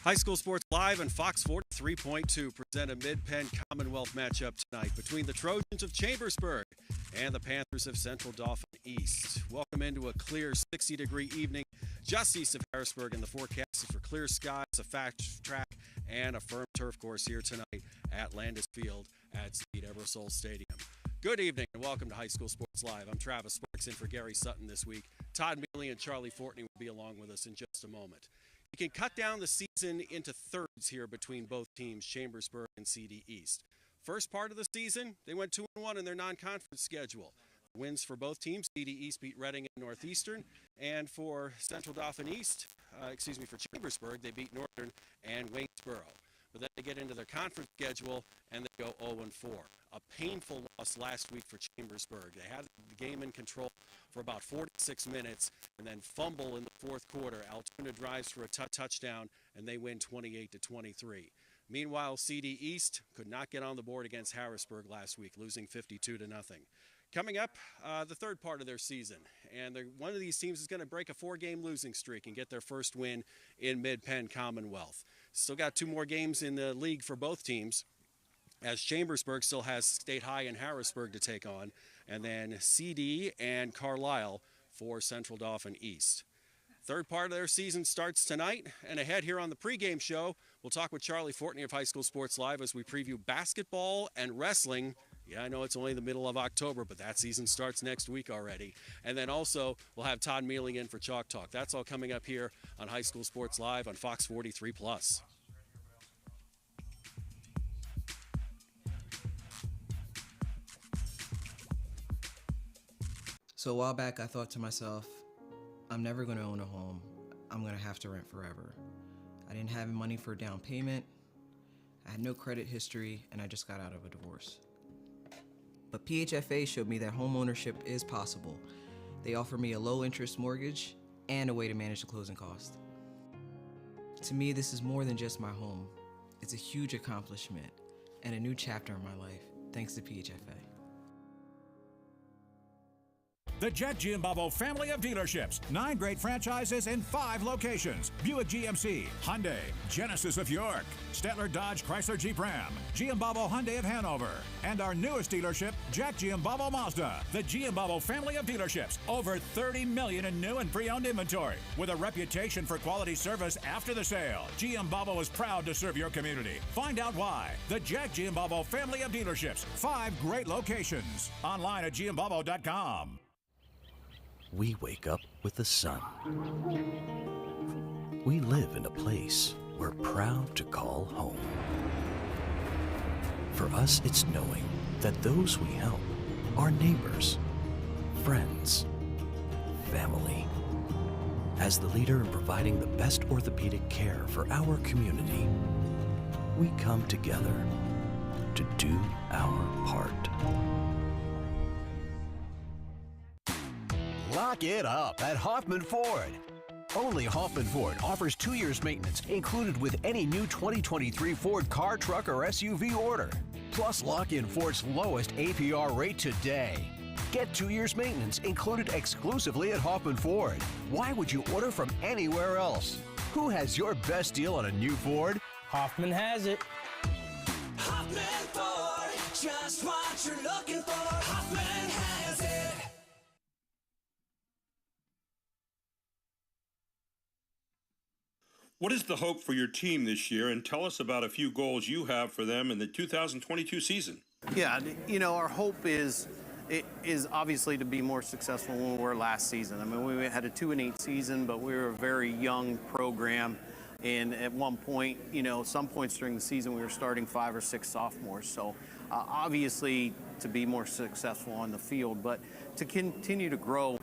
High School Sports Live and Fox 43.2 present a Mid-Penn Commonwealth matchup tonight between the Trojans of Chambersburg and the Panthers of Central Dauphin East. Welcome into a clear 60-degree evening just east of Harrisburg, and the forecast is for clear skies, a fast track, and a firm turf course here tonight at Landis Field at Steve Ebersol Stadium. Good evening and welcome to High School Sports Live. I'm Travis Sparks in for Gary Sutton this week. Todd Mealy and Charlie Fortney will be along with us in just a moment. You can cut down the season into thirds here between both teams, Chambersburg and CD East. First part of the season, they went 2-1 in their non-conference schedule. Wins for both teams. CD East beat Reading and Northeastern, and for Central Dauphin East, for Chambersburg, they beat Northern and Waynesboro. But then they get into their conference schedule and they go 0-4. A painful loss last week for Chambersburg. They had the game in control for about 46 minutes and then fumble in the fourth quarter. Altoona drives for a touchdown and they win 28-23. Meanwhile, CD East could not get on the board against Harrisburg last week, losing 52-0. Coming up, the third part of their season, and one of these teams is going to break a 4-game losing streak and get their first win in Mid-Penn Commonwealth. Still got 2 more games in the league for both teams, as Chambersburg still has State High and Harrisburg to take on, and then CD and Carlisle for Central Dauphin East. Third part of their season starts tonight, and ahead here on the pregame show, we'll talk with Charlie Fortney of High School Sports Live as we preview basketball and wrestling. Yeah, I know it's only the middle of October, but that season starts next week already. And then also, we'll have Todd Mealy in for Chalk Talk. That's all coming up here on High School Sports Live on Fox 43+. So a while back, I thought to myself, I'm never going to own a home. I'm going to have to rent forever. I didn't have money for a down payment. I had no credit history, and I just got out of a divorce. But PHFA showed me that home ownership is possible. They offer me a low-interest mortgage and a way to manage the closing cost. To me, this is more than just my home. It's a huge accomplishment and a new chapter in my life, thanks to PHFA. The Jack Giambalvo family of dealerships. 9 great franchises in 5 locations. Buick GMC, Hyundai, Genesis of York, Stettler Dodge Chrysler Jeep Ram, Giambalvo Hyundai of Hanover, and our newest dealership, Jack Giambalvo Mazda. The Giambalvo family of dealerships. Over 30 million in new and pre-owned inventory. With a reputation for quality service after the sale, Giambalvo is proud to serve your community. Find out why. The Jack Giambalvo family of dealerships. 5 great locations. Online at Giambalvo.com. We wake up with the sun. We live in a place we're proud to call home. For us, it's knowing that those we help are neighbors, friends, family. As the leader in providing the best orthopedic care for our community, we come together to do our part. Lock it up at Hoffman Ford. Only Hoffman Ford offers 2 years maintenance included with any new 2023 Ford car, truck, or SUV order. Plus, lock in Ford's lowest APR rate today. Get 2 years maintenance included exclusively at Hoffman Ford. Why would you order from anywhere else? Who has your best deal on a new Ford? Hoffman has it. Hoffman Ford, just what you're looking for. Hoffman has it. What is the hope for your team this year? And tell us about a few goals you have for them in the 2022 season. Yeah, our hope is obviously to be more successful than we were last season. I mean, we had a 2-8 season, but we were a very young program. And at one point, some points during the season, we were starting 5 or 6 sophomores. So obviously to be more successful on the field, but to continue to grow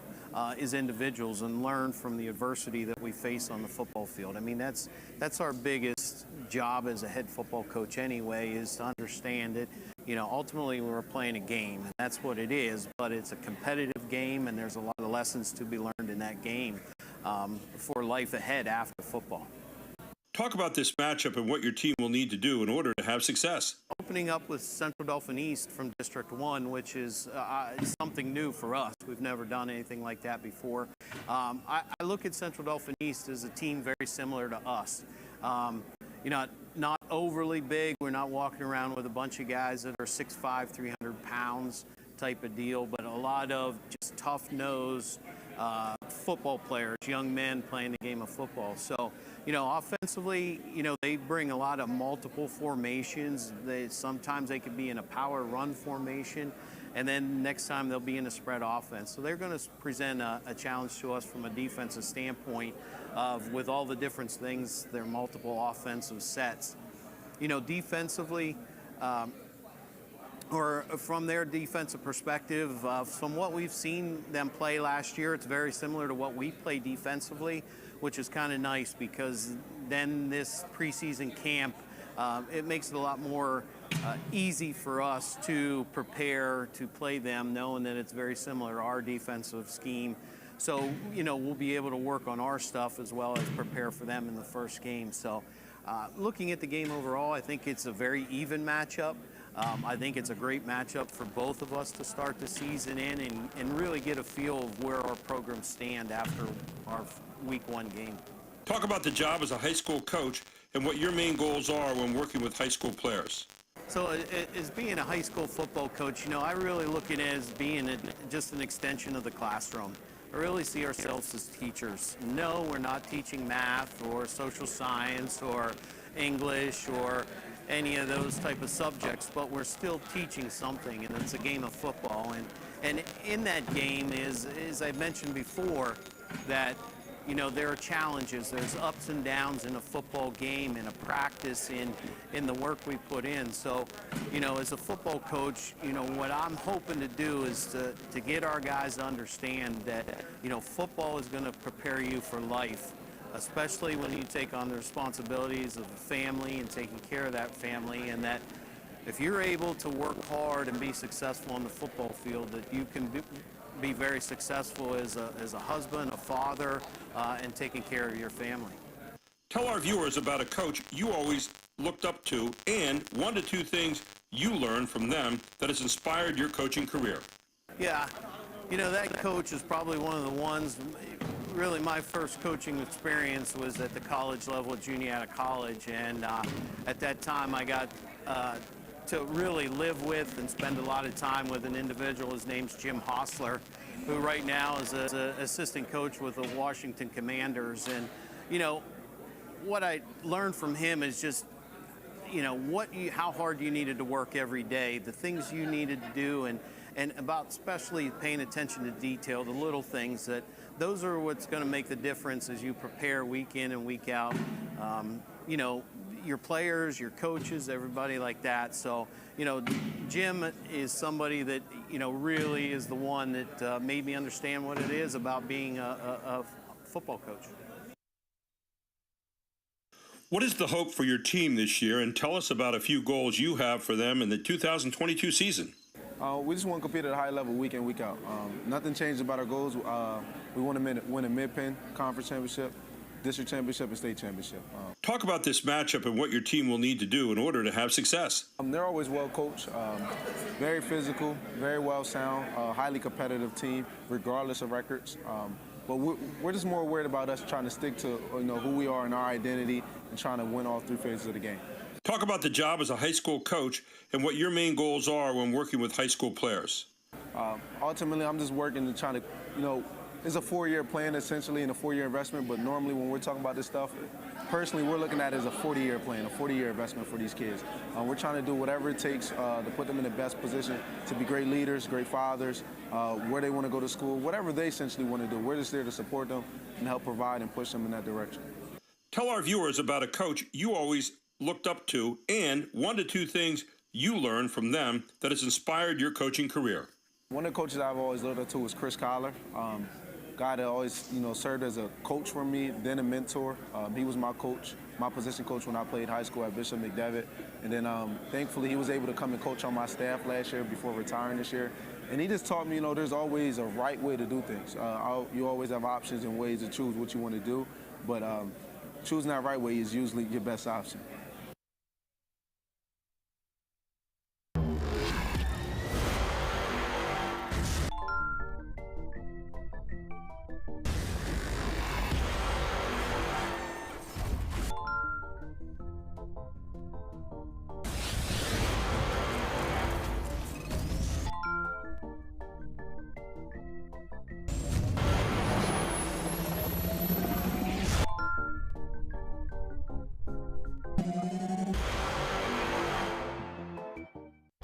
as individuals and learn from the adversity that we face on the football field. I mean, that's our biggest job as a head football coach anyway, is to understand that, ultimately we're playing a game, and that's what it is, but it's a competitive game, and there's a lot of lessons to be learned in that game for life ahead after football. Talk about this matchup and what your team will need to do in order to have success. Opening up with Central Dauphin East from District 1, which is something new for us. We've never done anything like that before. I look at Central Dauphin East as a team very similar to us. Not overly big. We're not walking around with a bunch of guys that are 6'5", 300 pounds type of deal, but a lot of just tough-nosed football players, young men playing the game of football. So, offensively, they bring a lot of multiple formations. Sometimes they could be in a power run formation, and then next time they'll be in a spread offense. So they're going to present a challenge to us from a defensive standpoint with all the different things, their multiple offensive sets. Defensively, or from their defensive perspective, from what we've seen them play last year, it's very similar to what we play defensively, which is kind of nice because then this preseason camp, it makes it a lot more easy for us to prepare to play them, knowing that it's very similar to our defensive scheme. So, we'll be able to work on our stuff as well as prepare for them in the first game. So, looking at the game overall, I think it's a very even matchup. I think it's a great matchup for both of us to start the season in and really get a feel of where our programs stand after our week 1 game. Talk about the job as a high school coach and what your main goals are when working with high school players. So as being a high school football coach, I really look at it as being just an extension of the classroom. I really see ourselves as teachers. No, we're not teaching math or social science or English or any of those type of subjects, but we're still teaching something, and it's a game of football. And in that game is, as I mentioned before, that there are challenges, there's ups and downs in a football game, in a practice, in the work we put in. So, as a football coach, what I'm hoping to do is to get our guys to understand that, football is going to prepare you for life, especially when you take on the responsibilities of a family and taking care of that family, and that if you're able to work hard and be successful on the football field, that you can be very successful as a husband, a father, and taking care of your family. Tell our viewers about a coach you always looked up to and 1 to 2 things you learned from them that has inspired your coaching career. Yeah, that coach is probably one of the ones. Really, my first coaching experience was at the college level at Juniata College, and at that time I got to really live with and spend a lot of time with an individual. His name's Jim Hostler, who right now is an assistant coach with the Washington Commanders. And, what I learned from him is just, how hard you needed to work every day, the things you needed to do, and about especially paying attention to detail, the little things that those are what's going to make the difference as you prepare week in and week out. Your players, your coaches, everybody like that. So, Jim is somebody that, really is the one that made me understand what it is about being a football coach. What is the hope for your team this year? And tell us about a few goals you have for them in the 2022 season. We just want to compete at a high level week in, week out. Nothing changed about our goals. We want to win a mid-pen conference championship, district championship, and state championship. Talk about this matchup and what your team will need to do in order to have success. They're always well coached, very physical, very well sound, highly competitive team, regardless of records. But we're just more worried about us trying to stick to who we are and our identity and trying to win all 3 phases of the game. Talk about the job as a high school coach and what your main goals are when working with high school players. Ultimately, I'm just working to try to, it's a 4-year plan essentially and a 4-year investment, but normally when we're talking about this stuff, personally, we're looking at it as a 40-year plan, a 40-year investment for these kids. We're trying to do whatever it takes to put them in the best position to be great leaders, great fathers, where they want to go to school, whatever they essentially want to do. We're just there to support them and help provide and push them in that direction. Tell our viewers about a coach you always looked up to and 1 to 2 things you learned from them that has inspired your coaching career. One of the coaches I've always looked up to was Chris Collar. Guy that always, served as a coach for me, then a mentor. He was my coach, my position coach when I played high school at Bishop McDevitt. And then thankfully he was able to come and coach on my staff last year before retiring this year. And he just taught me, there's always a right way to do things. You always have options and ways to choose what you want to do, but choosing that right way is usually your best option.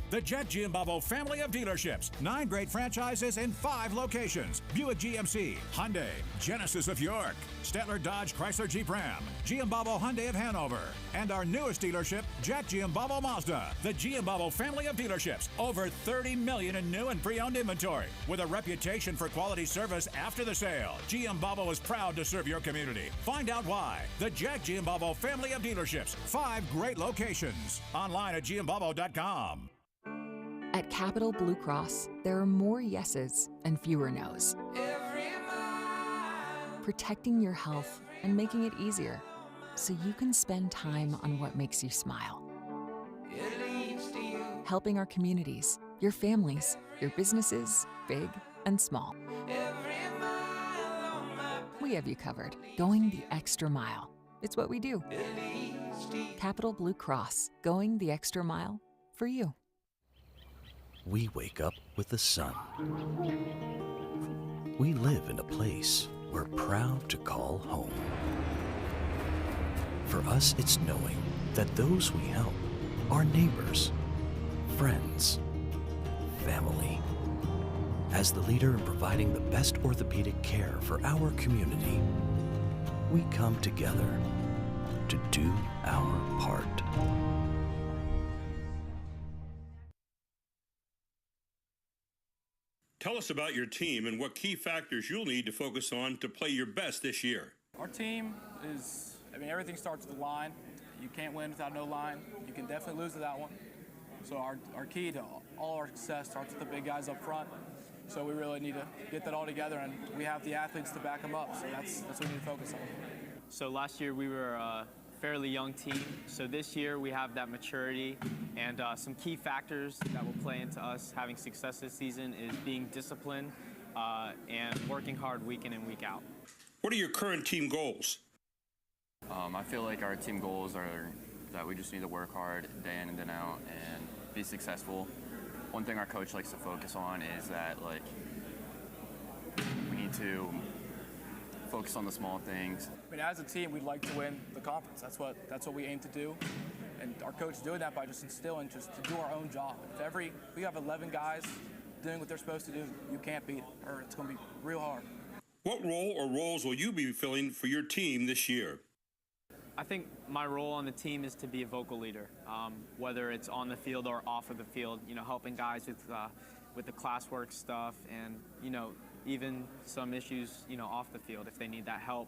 The Jet Giambavo family of dealerships. 9 great franchises in 5 locations. Buick GMC, Hyundai, Genesis of York, Stettler Dodge Chrysler Jeep Ram, Giambavo Hyundai of Hanover, and our newest dealership, Jet Giambavo Mazda. The Giambavo family of dealerships. Over 30 million in new and pre-owned inventory. With a reputation for quality service after the sale, Giambavo is proud to serve your community. Find out why. The Jet Giambavo family of dealerships. 5 great locations. Online at giambavo.com. At Capital Blue Cross, there are more yeses and fewer nos. Protecting your health and making it easier so you can spend time on what makes you smile. Helping our communities, your families, your businesses, big and small. We have you covered, going the extra mile. It's what we do. Capital Blue Cross, going the extra mile for you. We wake up with the sun. We live in a place we're proud to call home. For us, it's knowing that those we help are neighbors, friends, family. As the leader in providing the best orthopedic care for our community, we come together to do our part. Tell us about your team and what key factors you'll need to focus on to play your best this year. Our team is, everything starts with the line. You can't win without no line. You can definitely lose without one. So our key to all our success starts with the big guys up front. So we really need to get that all together, and we have the athletes to back them up. So that's what we need to focus on. So last year we were a fairly young team. So this year we have that maturity, and some key factors that will play into us having success this season is being disciplined and working hard week in and week out. What are your current team goals? I feel like our team goals are that we just need to work hard day in and day out and be successful. One thing our coach likes to focus on is that we need to focus on the small things. As a team, we'd like to win the conference. That's what we aim to do, and our coach is doing that by just instilling just to do our own job. If we have 11 guys doing what they're supposed to do, you can't beat it, or it's going to be real hard. What role or roles will you be filling for your team this year? I think my role on the team is to be a vocal leader, whether it's on the field or off of the field. Helping guys with the classwork stuff, and even some issues off the field if they need that help.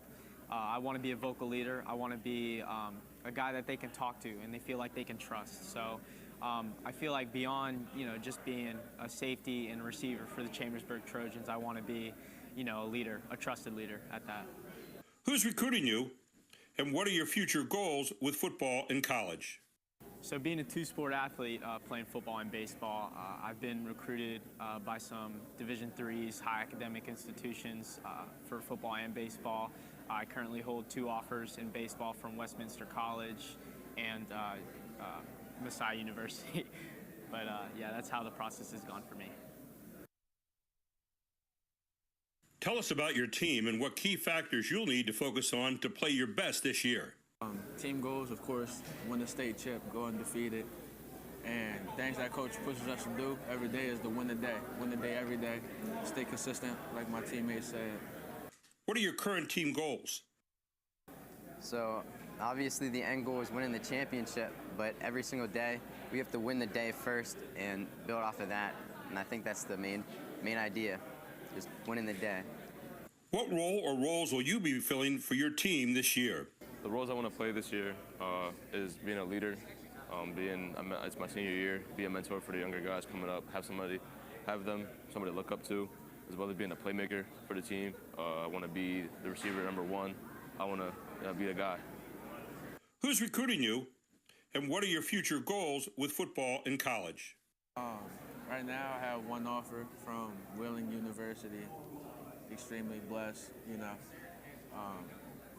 I want to be a vocal leader. I want to be a guy that they can talk to and they feel like they can trust. So I feel like beyond just being a safety and receiver for the Chambersburg Trojans, I want to be a leader, a trusted leader at that. Who's recruiting you, and what are your future goals with football in college? So being a two-sport athlete, playing football and baseball, I've been recruited by some Division III's, high academic institutions for football and baseball. I currently hold 2 offers in baseball from Westminster College and Messiah University. But yeah, that's how the process has gone for me. Tell us about your team and what key factors you'll need to focus on to play your best this year. Team goals, of course, win the state chip, go undefeated. And things that coach pushes us to do every day is to win the day. Win the day every day. Stay consistent, like my teammates said. What are your current team goals? So, obviously the end goal is winning the championship, but every single day we have to win the day first and build off of that. And I think that's the main idea, just winning the day. What role or roles will you be filling for your team this year? The roles I want to play this year is being a leader, it's my senior year, be a mentor for the younger guys coming up, have somebody to look up to, as well as being a playmaker for the team. I want to be the receiver number 1. I want to be a guy. Who's recruiting you, and what are your future goals with football in college? Right now I have 1 offer from Wheeling University. Extremely blessed,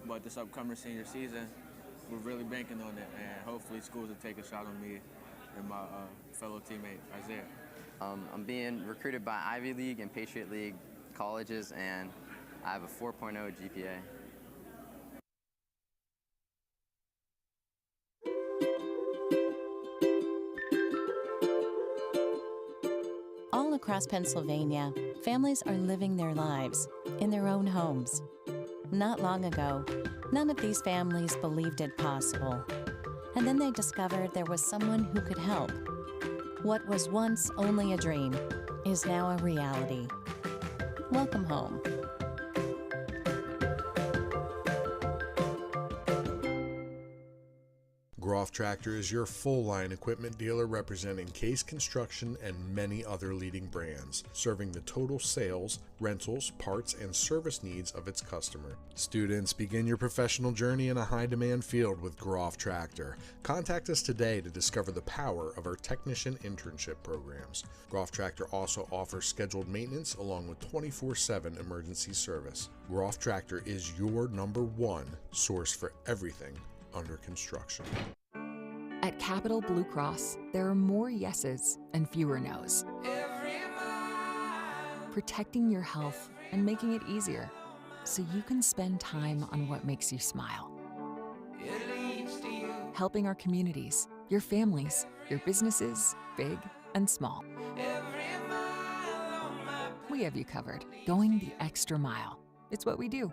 but this upcoming senior season, we're really banking on it, and hopefully schools will take a shot on me and my fellow teammate, Isaiah. I'm being recruited by Ivy League and Patriot League colleges, and I have a 4.0 GPA. across Pennsylvania, families are living their lives in their own homes. Not long ago, none of these families believed it possible. And then they discovered there was someone who could help. What was once only a dream is now a reality. Welcome home. Groff Tractor is your full-line equipment dealer representing Case Construction and many other leading brands, serving the total sales, rentals, parts, and service needs of its customer. Students, begin your professional journey in a high-demand field with Groff Tractor. Contact us today to discover the power of our technician internship programs. Groff Tractor also offers scheduled maintenance along with 24/7 emergency service. Groff Tractor is your #1 source for everything under construction. At Capital Blue Cross, there are more yeses and fewer nos. Protecting your health and making it easier so you can spend time on what makes you smile. Helping our communities, your families, your businesses, big and small. We have you covered, going the extra mile. It's what we do.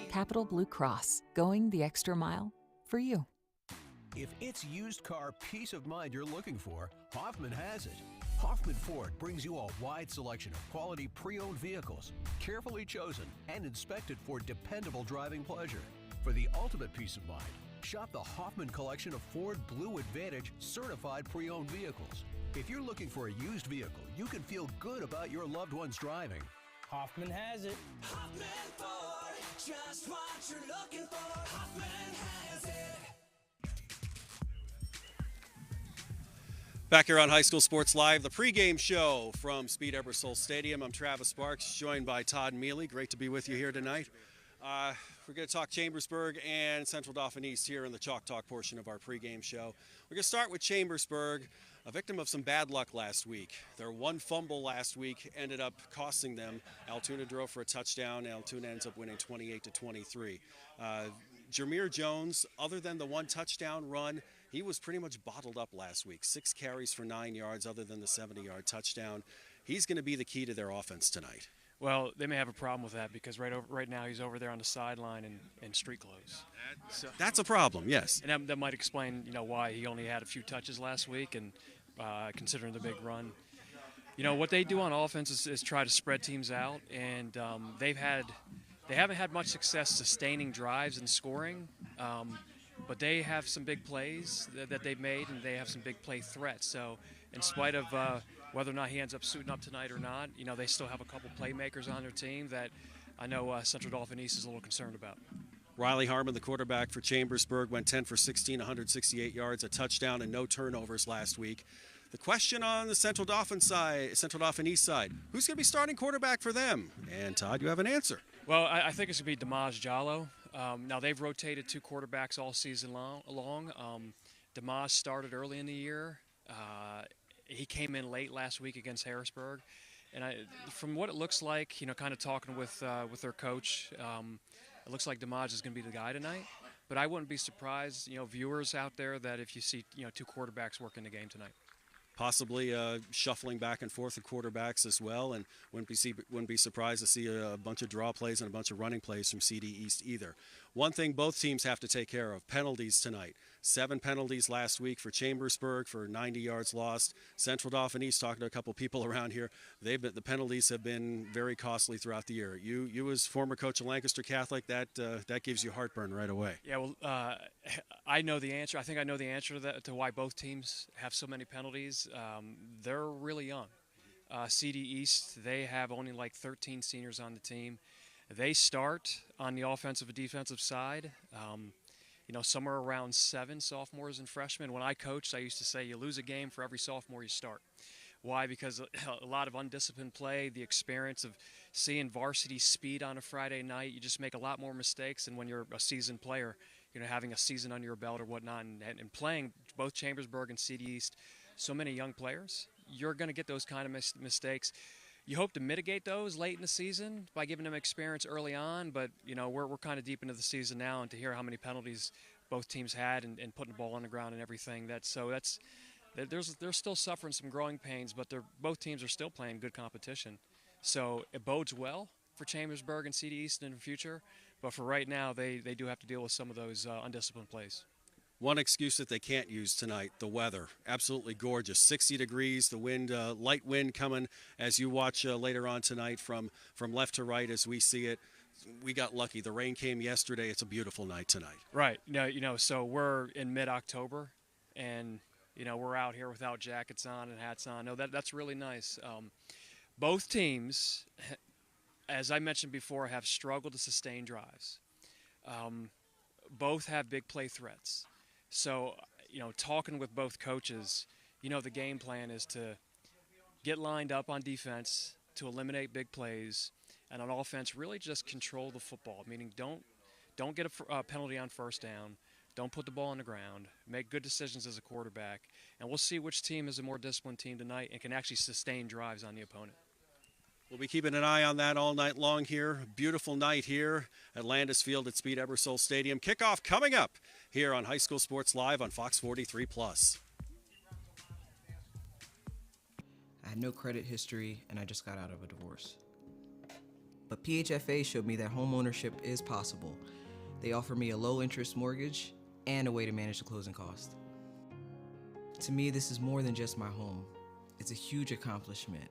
Capital Blue Cross, going the extra mile for you. If it's used car peace of mind you're looking for, Hoffman has it. Hoffman Ford brings you a wide selection of quality pre-owned vehicles, carefully chosen and inspected for dependable driving pleasure. For the ultimate peace of mind, shop the Hoffman collection of Ford Blue Advantage certified pre-owned vehicles. If you're looking for a used vehicle, you can feel good about your loved one's driving. Hoffman has it. Hoffman Ford, just what you're looking for. Hoffman has it. Back here on High School Sports Live, the pregame show from Speed Ebersol Stadium. I'm Travis Sparks, joined by Todd Mealy. Great to be with you here tonight. We're going to talk Chambersburg and Central Dauphin East here in the Chalk Talk portion of our pregame show. We're going to start with Chambersburg, a victim of some bad luck last week. Their one fumble last week ended up costing them. Altoona drove for a touchdown. Altoona ends up winning 28-23. Jameer Jones, other than the one touchdown run, he was pretty much bottled up last week. 6 carries for 9 yards other than the 70-yard touchdown. He's going to be the key to their offense tonight. Well, they may have a problem with that because right now he's over there on the sideline in street clothes. That's a problem, yes. And that might explain, why he only had a few touches last week, and considering the big run. What they do on offense is try to spread teams out, and they haven't had much success sustaining drives and scoring. But they have some big plays that they've made, and they have some big play threats. So in spite of whether or not he ends up suiting up tonight or not, they still have a couple playmakers on their team that I know Central Dauphin East is a little concerned about. Riley Harmon, the quarterback for Chambersburg, went 10 for 16, 168 yards, a touchdown, and no turnovers last week. The question on the Central Dauphin East side, who's going to be starting quarterback for them? And Todd, you have an answer. Well, I think it's going to be Damaj Jallo. Now, they've rotated 2 quarterbacks all season long. Damaj started early in the year. He came in late last week against Harrisburg. And from what it looks like, kind of talking with their coach, it looks like Damaj is going to be the guy tonight. But I wouldn't be surprised, viewers out there, that if you see, 2 quarterbacks working the game tonight. Possibly shuffling back and forth of quarterbacks as well, and wouldn't be surprised to see a bunch of draw plays and a bunch of running plays from CD East either. One thing both teams have to take care of, penalties tonight. 7 penalties last week for Chambersburg for 90 yards lost. Central Dauphin East, talking to a couple people around here, the penalties have been very costly throughout the year. You as former coach of Lancaster Catholic, that gives you heartburn right away. Yeah, well, I know the answer. I think I know the answer to that, to why both teams have so many penalties. They're really young. CD East, they have only like 13 seniors on the team. They start on the offensive and defensive side, somewhere around 7 sophomores and freshmen. When I coached, I used to say you lose a game for every sophomore you start. Why? Because a lot of undisciplined play, the experience of seeing varsity speed on a Friday night, you just make a lot more mistakes than when you're a seasoned player, having a season under your belt or whatnot, and playing both Chambersburg and CD East, so many young players, you're going to get those kind of mistakes. You hope to mitigate those late in the season by giving them experience early on, but we're kind of deep into the season now, and to hear how many penalties both teams had and putting the ball on the ground and everything, that's they're still suffering some growing pains, but both teams are still playing good competition. So it bodes well for Chambersburg and CD East in the future, but for right now, they do have to deal with some of those undisciplined plays. One excuse that they can't use tonight, the weather. Absolutely gorgeous. 60 degrees, the wind, light wind coming as you watch later on tonight from left to right as we see it. We got lucky. The rain came yesterday. It's a beautiful night tonight. Right. So we're in mid-October, and, we're out here without jackets on and hats on. No, that's really nice. Both teams, as I mentioned before, have struggled to sustain drives. Both have big play threats. So, talking with both coaches, the game plan is to get lined up on defense to eliminate big plays, and on offense, really just control the football, meaning don't get a penalty on first down, don't put the ball on the ground, make good decisions as a quarterback, and we'll see which team is a more disciplined team tonight and can actually sustain drives on the opponent. We'll be keeping an eye on that all night long here. Beautiful night here at Landis Field at Speed Ebersol Stadium. Kickoff coming up here on High School Sports Live on Fox 43+. I had no credit history, and I just got out of a divorce. But PHFA showed me that home ownership is possible. They offer me a low-interest mortgage and a way to manage the closing cost. To me, this is more than just my home. It's a huge accomplishment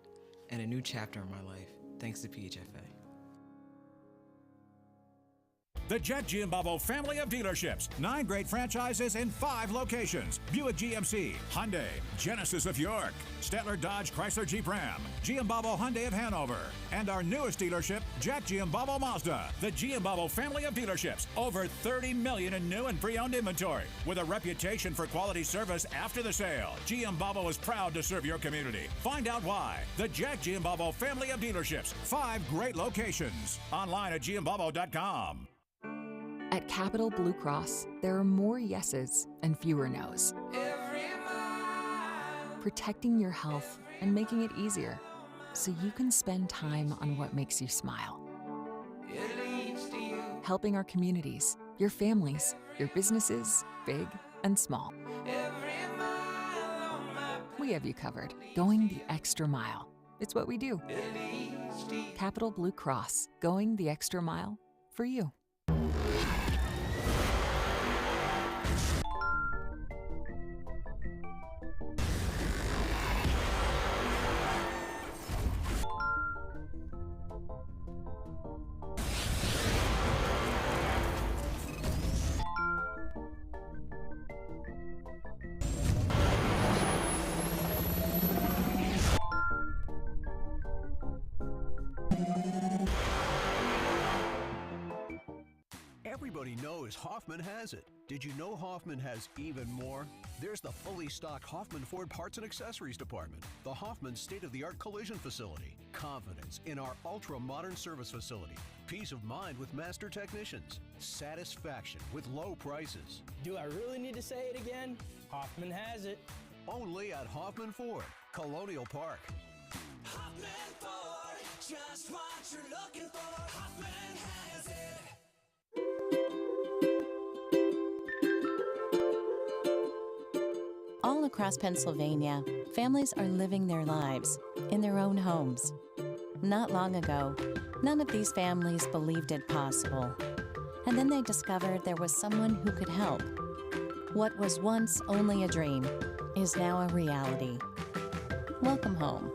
and a new chapter in my life, thanks to PHFA. The Jet Giambavo family of dealerships. 9 great franchises in 5 locations. Buick GMC, Hyundai, Genesis of York, Stettler Dodge Chrysler Jeep Ram, Giambavo Hyundai of Hanover, and our newest dealership, Jack Giambavo Mazda. The Giambavo family of dealerships. Over 30 million in new and pre-owned inventory. With a reputation for quality service after the sale, Giambavo is proud to serve your community. Find out why. The Jack Giambavo family of dealerships. 5 great locations. Online at Giambavo.com. At Capital Blue Cross, there are more yeses and fewer nos. Protecting your health and making it easier so you can spend time on what makes you smile. Helping our communities, your families, your businesses, big and small. We have you covered, going the extra mile. It's what we do. Capital Blue Cross, going the extra mile for you. Everybody knows Hoffman has it. Did you know Hoffman has even more? There's the fully stocked Hoffman Ford Parts and Accessories Department, the Hoffman state-of-the-art collision facility, confidence in our ultra-modern service facility, peace of mind with master technicians, satisfaction with low prices. Do I really need to say it again? Hoffman has it. Only at Hoffman Ford, Colonial Park. Hoffman Ford, just what you're looking for. Hoffman has it. All across Pennsylvania, families are living their lives in their own homes. Not long ago, none of these families believed it possible. And then they discovered there was someone who could help. What was once only a dream is now a reality. Welcome home.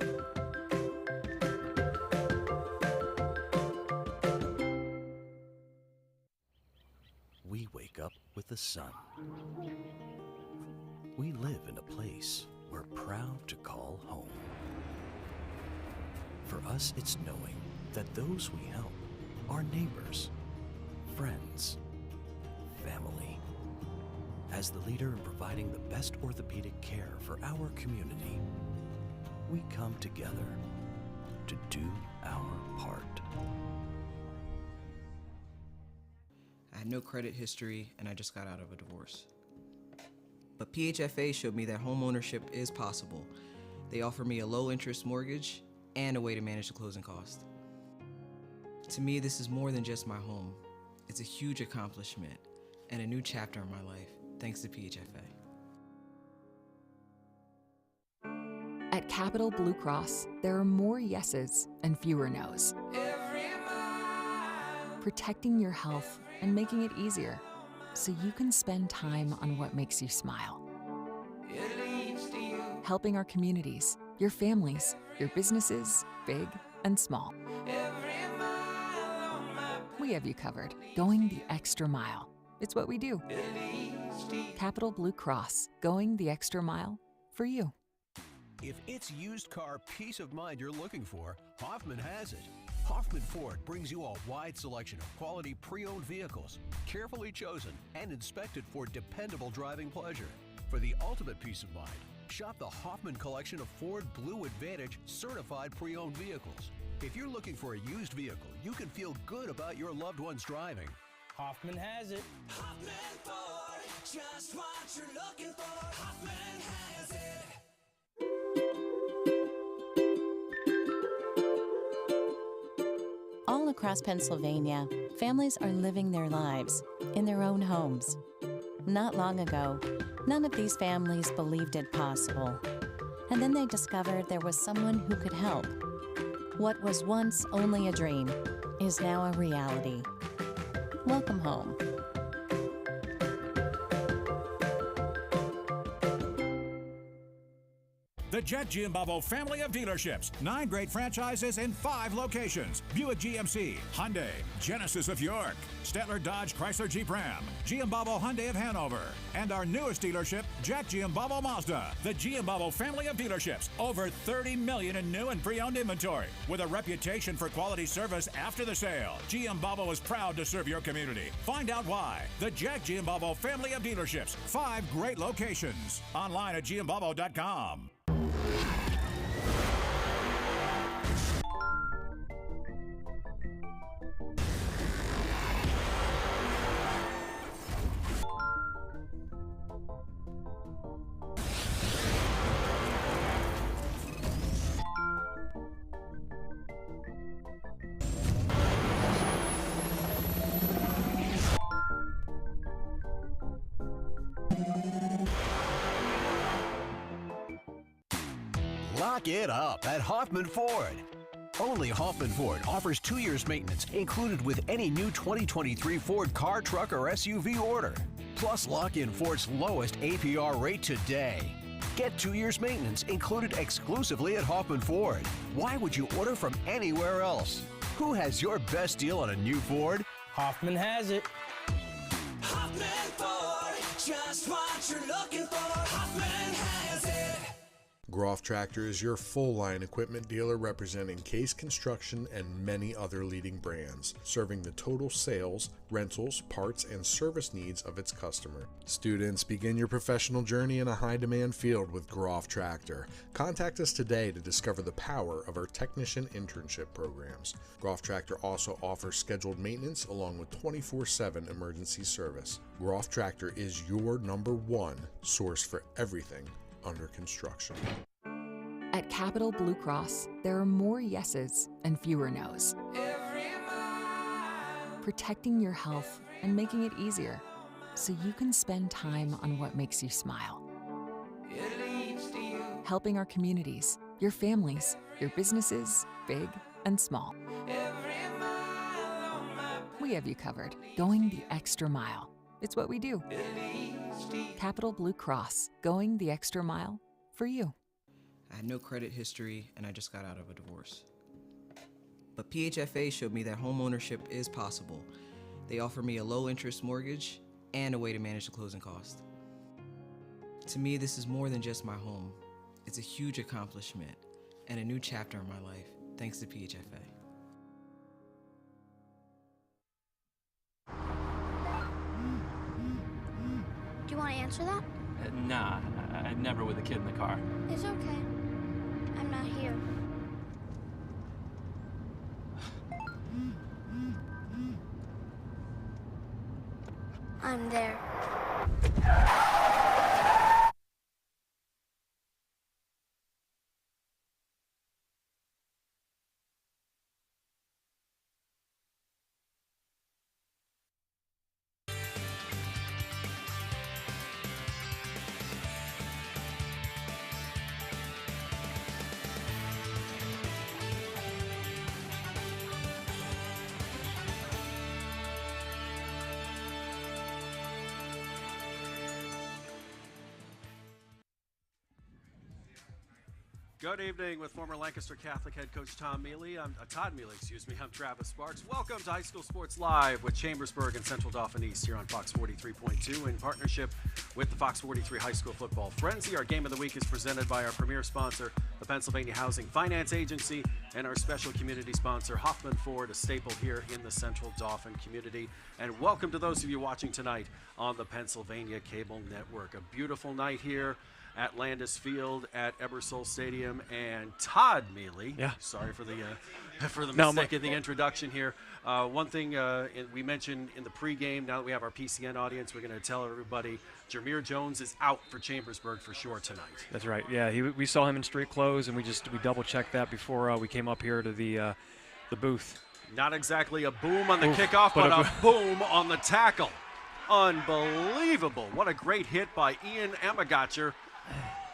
We wake up with the sun. We live in a place we're proud to call home. For us, it's knowing that those we help are neighbors, friends, family. As the leader in providing the best orthopedic care for our community, we come together to do our part. I had no credit history, and I just got out of a divorce. But PHFA showed me that home ownership is possible. They offer me a low-interest mortgage and a way to manage the closing cost. To me, this is more than just my home. It's a huge accomplishment and a new chapter in my life, thanks to PHFA. At Capital Blue Cross, there are more yeses and fewer nos. Protecting your health and making it easier so you can spend time on what makes you smile. Helping our communities, your families, your businesses, big and small. We have you covered, going the extra mile. It's what we do. Capital Blue Cross, going the extra mile for you. If it's used car peace of mind you're looking for, Hoffman has it. Hoffman Ford brings you a wide selection of quality pre-owned vehicles, carefully chosen and inspected for dependable driving pleasure. For the ultimate peace of mind, shop the Hoffman collection of Ford Blue Advantage certified pre-owned vehicles. If you're looking for a used vehicle, you can feel good about your loved one's driving. Hoffman has it. Hoffman Ford, just what you're looking for. Hoffman has it. All across Pennsylvania, families are living their lives in their own homes. Not long ago, none of these families believed it possible. And then they discovered there was someone who could help. What was once only a dream is now a reality. Welcome home. The Jet Giambavo family of dealerships. 9 great franchises in 5 locations. Buick GMC, Hyundai, Genesis of York, Stettler Dodge Chrysler Jeep Ram, Giambavo Hyundai of Hanover, and our newest dealership, Jack Giambavo Mazda. The Giambavo family of dealerships. Over 30 million in new and pre-owned inventory. With a reputation for quality service after the sale, Giambavo is proud to serve your community. Find out why. The Jack Giambavo family of dealerships. 5 great locations. Online at giambavo.com. Lock it up at Hoffman Ford. Only Hoffman Ford offers 2 years maintenance included with any new 2023 Ford car, truck, or SUV order. Plus, lock in Ford's lowest APR rate today. Get 2 years maintenance included exclusively at Hoffman Ford. Why would you order from anywhere else? Who has your best deal on a new Ford? Hoffman has it. Hoffman Ford, just what you're looking for. Hoffman has it. Groff Tractor is your full-line equipment dealer representing Case Construction and many other leading brands, serving the total sales, rentals, parts, and service needs of its customer. Students, begin your professional journey in a high-demand field with Groff Tractor. Contact us today to discover the power of our technician internship programs. Groff Tractor also offers scheduled maintenance along with 24/7 emergency service. Groff Tractor is your #1 source for everything under construction. At Capital Blue Cross, there are more yeses and fewer nos. Protecting your health and making it easier so you can spend time on what makes you smile. Helping our communities, your families, your businesses, big and small. We have you covered, going the extra mile. It's what we do. Capital Blue Cross, going the extra mile for you. I had no credit history and I just got out of a divorce. But PHFA showed me that home ownership is possible. They offer me a low interest mortgage and a way to manage the closing cost. To me, this is more than just my home. It's a huge accomplishment and a new chapter in my life, thanks to PHFA. Do you want to answer that? Nah, I'd never with a kid in the car. It's okay. I'm not here. I'm there. Good evening with former Lancaster Catholic head coach Todd Mealy. I'm Travis Sparks. Welcome to High School Sports Live with Chambersburg and Central Dauphin East here on Fox 43.2 in partnership with the Fox 43 High School Football Frenzy. Our game of the week is presented by our premier sponsor, the Pennsylvania Housing Finance Agency, and our special community sponsor, Hoffman Ford, a staple here in the Central Dauphin community. And welcome to those of you watching tonight on the Pennsylvania Cable Network. A beautiful night here at Landis Field at Ebersol Stadium, and Todd Mealy. Yeah. Sorry for the mistake in the introduction here. One thing we mentioned in the pregame, now that we have our PCN audience, we're going to tell everybody Jameer Jones is out for Chambersburg for sure tonight. That's right. Yeah, we saw him in street clothes, and we double-checked that before we came up here to the booth. Not exactly a boom on the kickoff, but a boom on the tackle. Unbelievable. What a great hit by Ian Amagacher,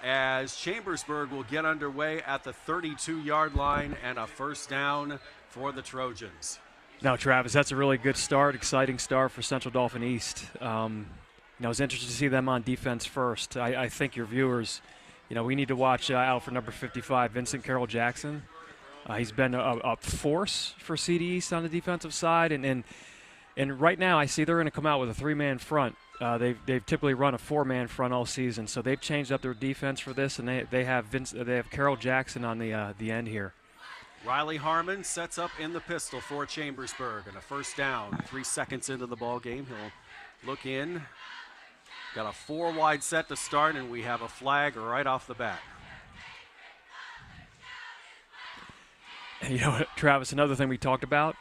as Chambersburg will get underway at the 32-yard line and a first down for the Trojans. Now, Travis, that's a really good start, exciting start for Central Dauphin East. I was interested to see them on defense first. I think your viewers, we need to watch out for number 55, Vincent Carroll Jackson. He's been a force for CD East on the defensive side, and right now I see they're going to come out with a three-man front. They've typically run a four-man front all season, so they've changed up their defense for this, and they have Carroll Jackson on the end here. Riley Harmon sets up in the pistol for Chambersburg, and a first down. 3 seconds into the ball game, he'll look in. Got a four-wide set to start, and we have a flag right off the bat. Travis, another thing we talked about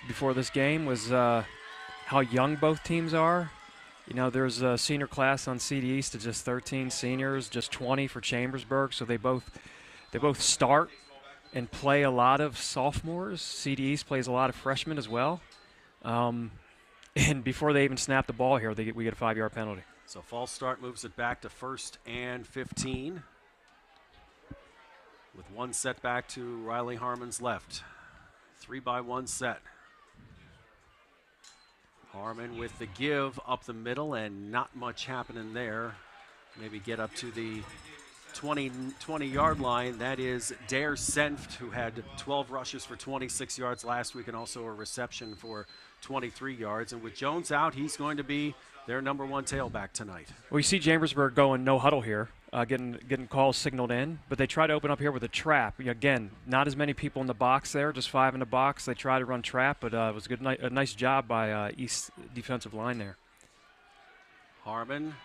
before this game was how young both teams are. There's a senior class on CD East of just 13 seniors, just 20 for Chambersburg, so they both start and play a lot of sophomores. CD East plays a lot of freshmen as well. And before they even snap the ball here, we get a 5-yard penalty. So false start moves it back to 1st and 15 with one setback to Riley Harmon's left. 3-by-1 set. Harmon with the give up the middle, and not much happening there. Maybe get up to the 20-yard line. That is Dare Senft, who had 12 rushes for 26 yards last week and also a reception for 23 yards. And with Jones out, he's going to be their number one tailback tonight. We see Chambersburg going no huddle here, getting calls signaled in, but they try to open up here with a trap. Again, not as many people in the box there, just 5 in the box. They try to run trap, but it was a nice job by East defensive line there. Harmon,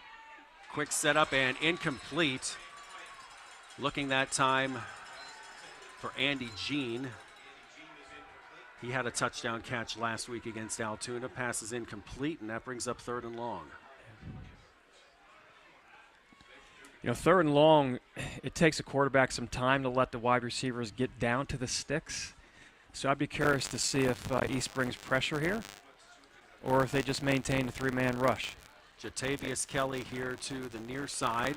quick setup and incomplete. Looking that time for Andy Jean. He had a touchdown catch last week against Altoona. Pass is incomplete, and that brings up 3rd and long. 3rd and long, it takes a quarterback some time to let the wide receivers get down to the sticks. So I'd be curious to see if East brings pressure here or if they just maintain the 3-man rush. Jatavius Kelly here to the near side.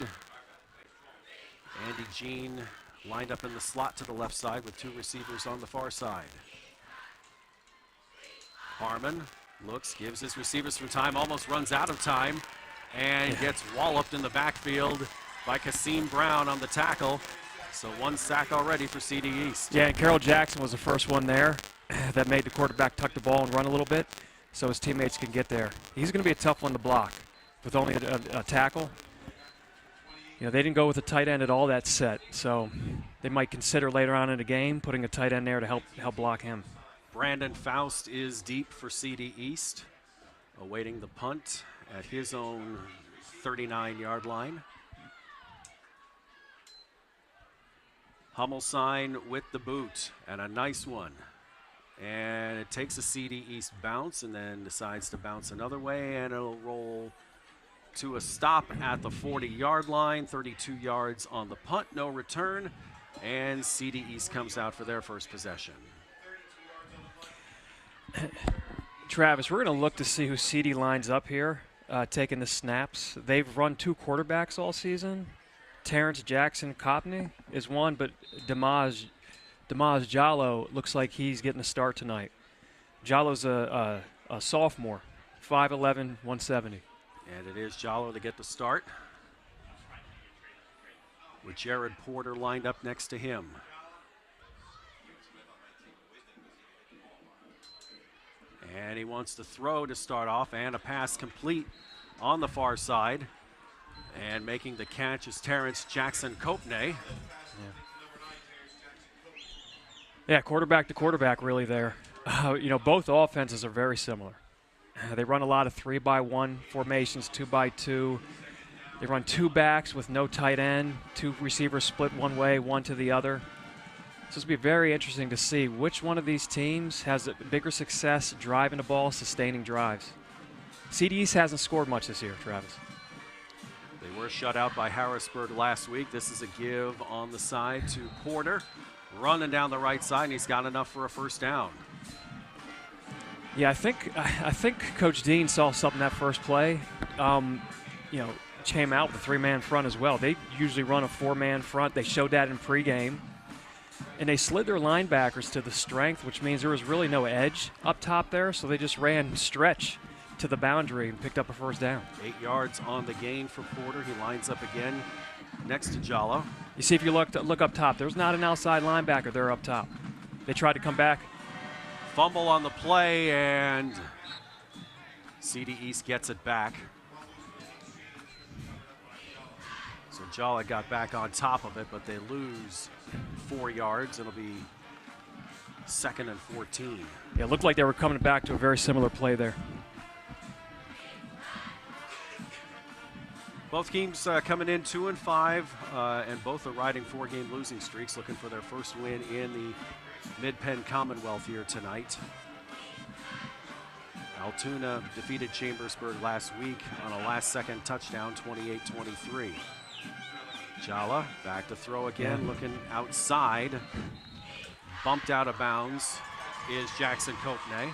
Andy Jean lined up in the slot to the left side with 2 receivers on the far side. Harmon looks, gives his receivers some time, almost runs out of time, and gets walloped in the backfield by Kasim Brown on the tackle. So 1 sack already for CD East. Yeah, and Carroll Jackson was the first one there that made the quarterback tuck the ball and run a little bit so his teammates can get there. He's going to be a tough one to block with only a tackle. They didn't go with a tight end at all that set, so they might consider later on in the game putting a tight end there to help block him. Brandon Faust is deep for CD East, awaiting the punt at his own 39-yard line. Hummelsign with the boot, and a nice one. And it takes a CD East bounce and then decides to bounce another way, and it'll roll to a stop at the 40-yard line, 32 yards on the punt, no return, and CD East comes out for their first possession. Travis, we're going to look to see who CD lines up here, taking the snaps. They've run 2 quarterbacks all season. Terrence Jackson Copney is one, but Damaz Jallo looks like he's getting a start tonight. Jallo's a sophomore, 5'11", 170. And it is Jallo to get the start. with Jared Porter lined up next to him. And he wants to throw to start off, and a pass complete on the far side. And making the catch is Terrence Jackson Kopne. Yeah, quarterback to quarterback really there. Both offenses are very similar. They run a lot of 3-by-1 formations, 2-by-2. They run two backs with no tight end, two receivers split one way, one to the other. So it's going to be very interesting to see which one of these teams has a bigger success driving the ball, sustaining drives. CD East hasn't scored much this year, Travis. They were shut out by Harrisburg last week. This is a give on the side to Porter. Running down the right side, and he's got enough for a first down. Yeah, I think Coach Dean saw something that first play. Came out with a 3-man front as well. They usually run a 4-man front. They showed that in pregame. And they slid their linebackers to the strength, which means there was really no edge up top there, so they just ran stretch to the boundary and picked up a first down. 8 yards on the gain for Porter. He lines up again next to Jala. You see, if you look up top, there's not an outside linebacker there up top. They tried to come back. Fumble on the play, and CD East gets it back. So Jala got back on top of it, but they lose 4 yards. It'll be 2nd and 14. Yeah, it looked like they were coming back to a very similar play there. Both teams coming in 2-5, and both are riding 4-game losing streaks, looking for their first win in the Mid-Penn Commonwealth here tonight. Altoona defeated Chambersburg last week on a last-second touchdown, 28-23. Jala back to throw again, looking outside. Bumped out of bounds is Jackson Kopne.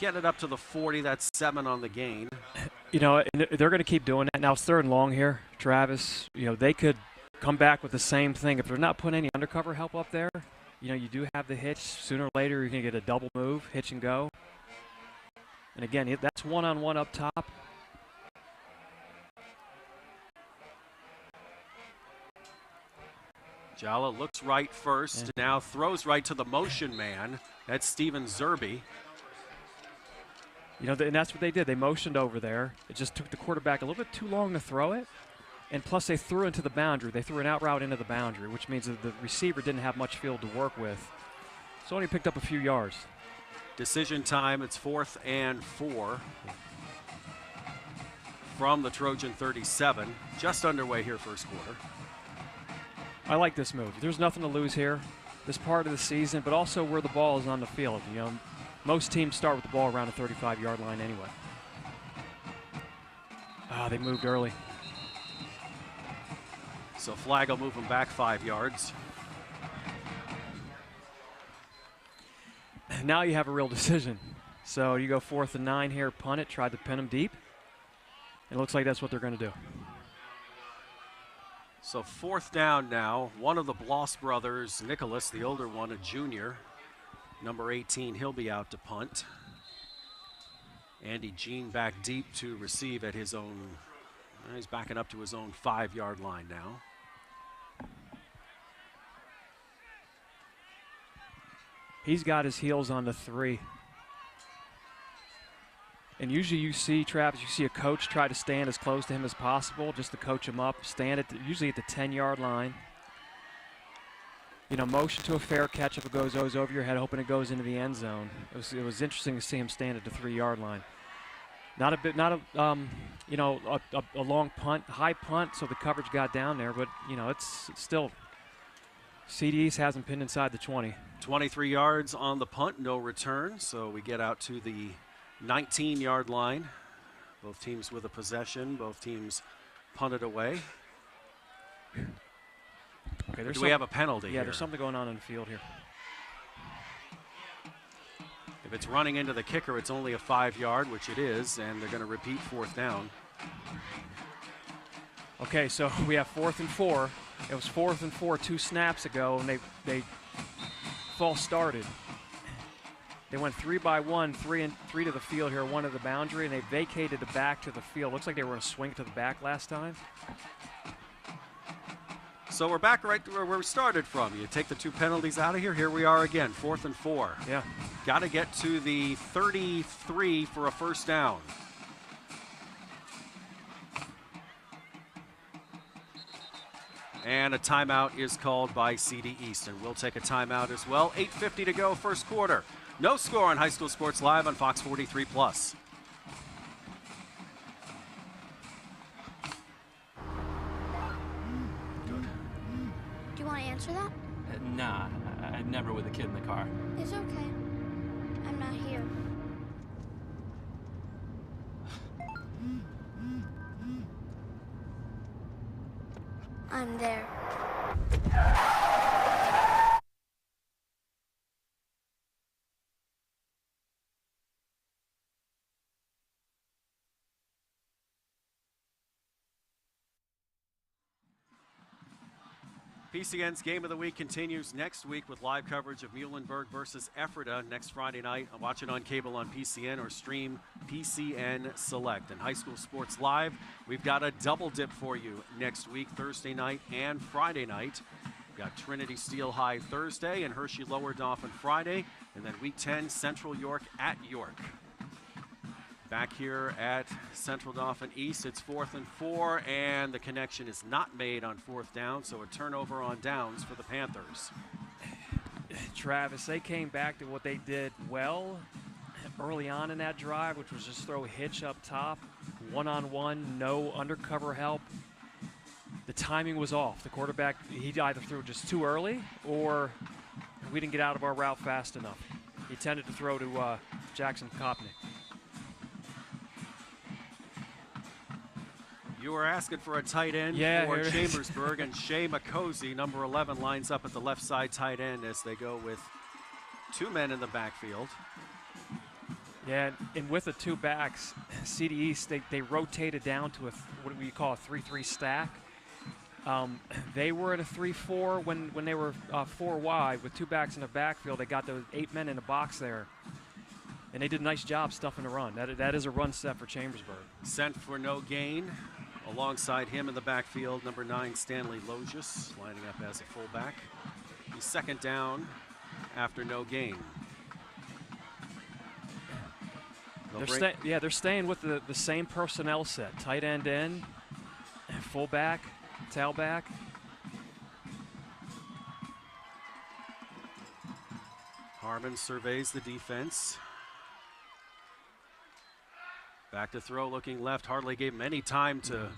Get it up to the 40, that's 7 on the gain. And they're going to keep doing that. Now it's 3rd and long here, Travis. They could come back with the same thing. If they're not putting any undercover help up there, you do have the hitch. Sooner or later, you're going to get a double move, hitch and go. And again, that's one-on-one up top. Jala looks right first, now throws right to the motion man. That's Steven Zerby. And that's what they did. They motioned over there. It just took the quarterback a little bit too long to throw it. And plus, they threw into the boundary. They threw an out route into the boundary, which means that the receiver didn't have much field to work with. So only picked up a few yards. Decision time, it's 4th and 4 from the Trojan 37. Just underway here, first quarter. I like this move. There's nothing to lose here, this part of the season, but also where the ball is on the field. Most teams start with the ball around the 35-yard line anyway. They moved early. So flag will move them back 5 yards. Now you have a real decision. So you go 4th and 9 here, punt it, tried to pin them deep. It looks like that's what they're going to do. So 4th down now. One of the Bloss brothers, Nicholas, the older one, a junior, number 18, he'll be out to punt. Andy Jean back deep to receive at his own, he's backing up to his own 5-yard line now. He's got his heels on the 3. And usually you see, Travis, you see a coach try to stand as close to him as possible just to coach him up. Stand usually at the 10-yard line. Motion to a fair catch if it goes over your head, hoping it goes into the end zone. It was interesting to see him stand at the 3-yard line. Not a long punt, high punt, so the coverage got down there, but it's still CD East hasn't pinned inside the 20. 23 yards on the punt, no return, so we get out to the 19-yard line. Both teams with a possession, both teams punted away. Okay, do we have a penalty here? Yeah, there's something going on the field here. If it's running into the kicker, it's only a 5-yard, which it is, and they're going to repeat 4th down. Okay, so we have 4th and 4. It was 4th and 4 2 snaps ago, and they false started. They went 3-by-1, 3 and 3 to the field here, 1 to the boundary, and they vacated the back to the field. Looks like they were going to swing to the back last time. So we're back right where we started from. You take the 2 penalties out of here. Here we are again, 4th and 4. Yeah. Got to get to the 33 for a first down. And a timeout is called by CD East, and we'll take a timeout as well. 8:50 to go, first quarter. No score on High School Sports Live on Fox 43+. Do you want to answer that? Nah, I'd never with a kid in the car. It's okay. I'm not here. I'm there. PCN's Game of the Week continues next week with live coverage of Muhlenberg versus Ephrata next Friday night. Watch it on cable on PCN or stream PCN Select. And High School Sports Live, we've got a double dip for you next week, Thursday night and Friday night. We've got Trinity Steel High Thursday and Hershey Lower Dauphin Friday. And then Week 10, Central York at York. Back here at Central Dauphin East, it's 4th and 4, and the connection is not made on 4th down, so a turnover on downs for the Panthers. Travis, they came back to what they did well early on in that drive, which was just throw a hitch up top, one-on-one, no undercover help. The timing was off. The quarterback, he either threw just too early or we didn't get out of our route fast enough. He tended to throw to Jackson Kopnick. You were asking for a tight end for Chambersburg, and Shea McCosey, number 11, lines up at the left side tight end as they go with 2 men in the backfield. Yeah, and with the 2 backs, CD East, they rotated down to what do we call a 3-3 stack. They were at a 3-4 when they were 4 wide with 2 backs in the backfield. They got those 8 men in the box there. And they did a nice job stuffing the run. That is a run set for Chambersburg. Sent for no gain. Alongside him in the backfield, number 9, Stanley Logius, lining up as a fullback. He's 2nd down after no gain. They're staying with the same personnel set. Tight end in, fullback, tailback. Harmon surveys the defense. Back to throw, looking left. Hardly gave him any time to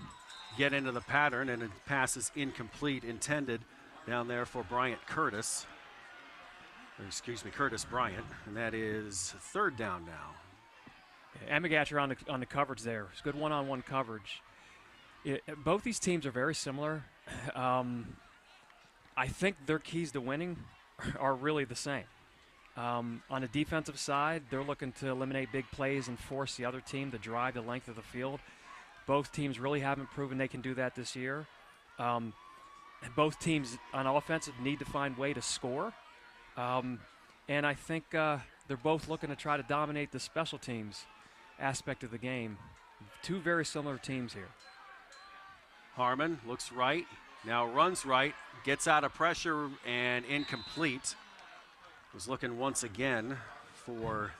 get into the pattern, and the pass is incomplete, intended down there for Bryant Curtis. Curtis Bryant, and that is 3rd down now. Amigatcher on the coverage there. It's good one-on-one coverage. Both these teams are very similar. I think their keys to winning are really the same. On the defensive side, they're looking to eliminate big plays and force the other team to drive the length of the field. Both teams really haven't proven they can do that this year. Both teams on offensive need to find a way to score. And I think they're both looking to try to dominate the special teams aspect of the game. 2 very similar teams here. Harmon looks right, now runs right, gets out of pressure and incomplete. Was looking once again for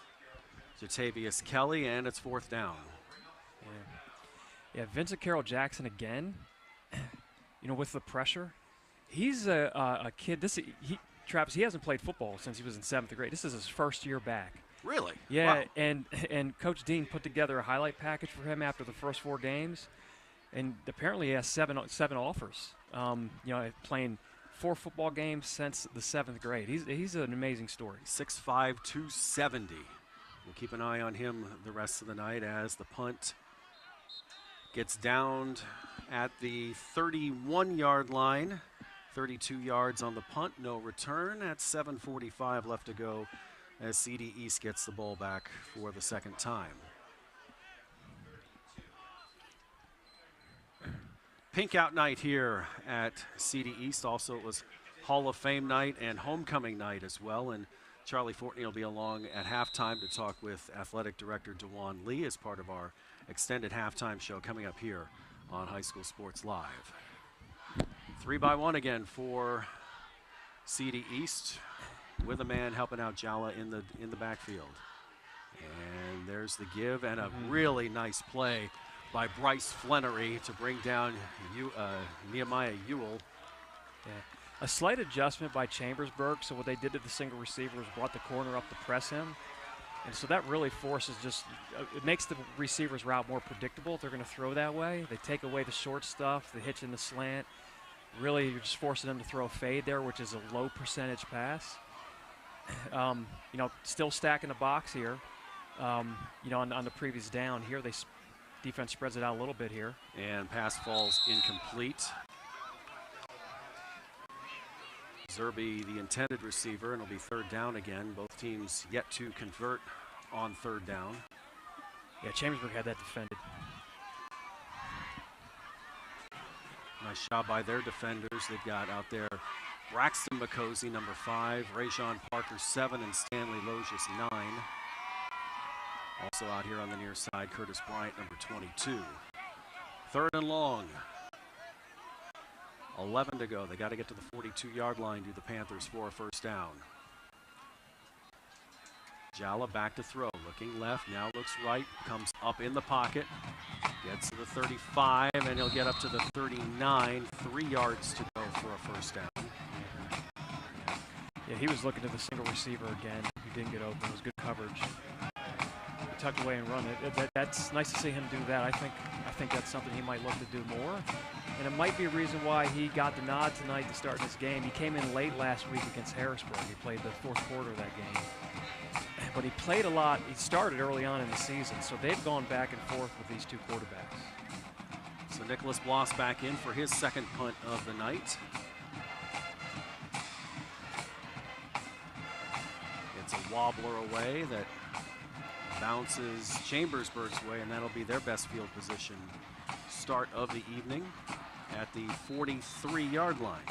Jatavius Kelly, and it's 4th down. Yeah, Vincent Carroll Jackson again. With the pressure, he's a kid. Travis, he hasn't played football since he was in 7th grade. This is his 1st year back. Really? Yeah, wow. and Coach Dean put together a highlight package for him after the first 4 games, and apparently he has seven offers. Playing 4 football games since the 7th grade. He's an amazing story. 6'5", 270. We'll keep an eye on him the rest of the night as the punt gets downed at the 31-yard line. 32 yards on the punt, no return. At 7:45 left to go as CD East gets the ball back for the 2nd time. Pink out night here at CD East. Also, it was Hall of Fame night and homecoming night as well. And Charlie Fortney will be along at halftime to talk with Athletic Director DeJuan Lee as part of our extended halftime show coming up here on High School Sports Live. 3-by-1 again for CD East, with a man helping out Jala in the backfield. And there's the give and a really nice play by Bryce Flannery to bring down Nehemiah Ewell. Yeah. A slight adjustment by Chambersburg. So what they did to the single receiver was brought the corner up to press him. And so that really forces it makes the receiver's route more predictable if they're going to throw that way. They take away the short stuff, the hitch in the slant. Really, you're just forcing them to throw a fade there, which is a low percentage pass. Still stacking the box here. On the previous down here, defense spreads it out a little bit here. And pass falls incomplete. Zerby, the intended receiver, and it'll be third down again. Both teams yet to convert on third down. Yeah, Chambersburg had that defended. Nice job by their defenders. They've got out there Braxton McCosey, number 5, Rajon Parker, 7, and Stanley Logius, 9. Also out here on the near side, Curtis Bryant, number 22. Third and long. 11 to go. They got to get to the 42-yard line, do the Panthers for a first down. Jala back to throw, looking left, now looks right, comes up in the pocket, gets to the 35, and he'll get up to the 39, 3 yards to go for a first down. Yeah, he was looking to the single receiver again. He didn't get open. It was good coverage. He tucked away and run it. That's nice to see him do that. I think that's something he might look to do more. And it might be a reason why he got the nod tonight to start this game. He came in late last week against Harrisburg. He played the fourth quarter of that game. But he played a lot. He started early on in the season, so they've gone back and forth with these two quarterbacks. So Nicholas Bloss back in for his second punt of the night. It's a wobbler away that bounces Chambersburg's way, and that'll be their best field position start of the evening at the 43-yard line.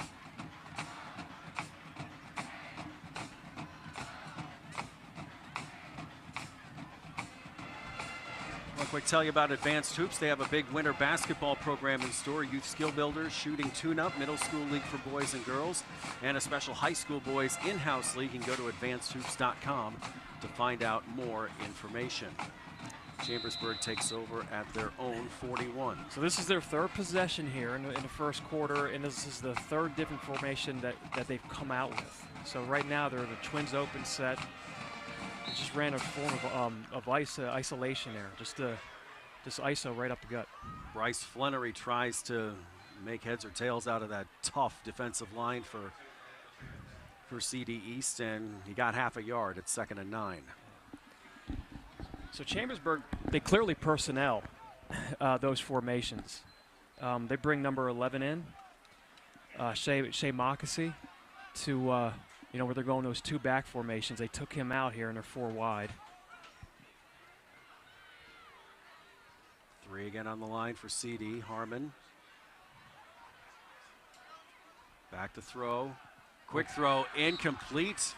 One quick tell you about Advanced Hoops. They have a big winter basketball program in store. Youth skill builders, shooting tune-up, middle school league for boys and girls, and a special high school boys in-house league. You can go to advancedhoops.com to find out more information. Chambersburg takes over at their own 41. So this is their third possession here in the first quarter, and this is the third different formation that they've come out with. So right now they're the twins open set. They just ran a form of isolation there, just ISO right up the gut. Bryce Flannery tries to make heads or tails out of that tough defensive line for CD East, and he got half a yard at 2nd and 9. So Chambersburg, they clearly personnel those formations. They bring number 11 in, Shea Mockasey, to where they're going those two back formations. They took him out here and they're 4 wide. 3 again on the line for CD. Harmon. Back to throw. Quick throw, incomplete.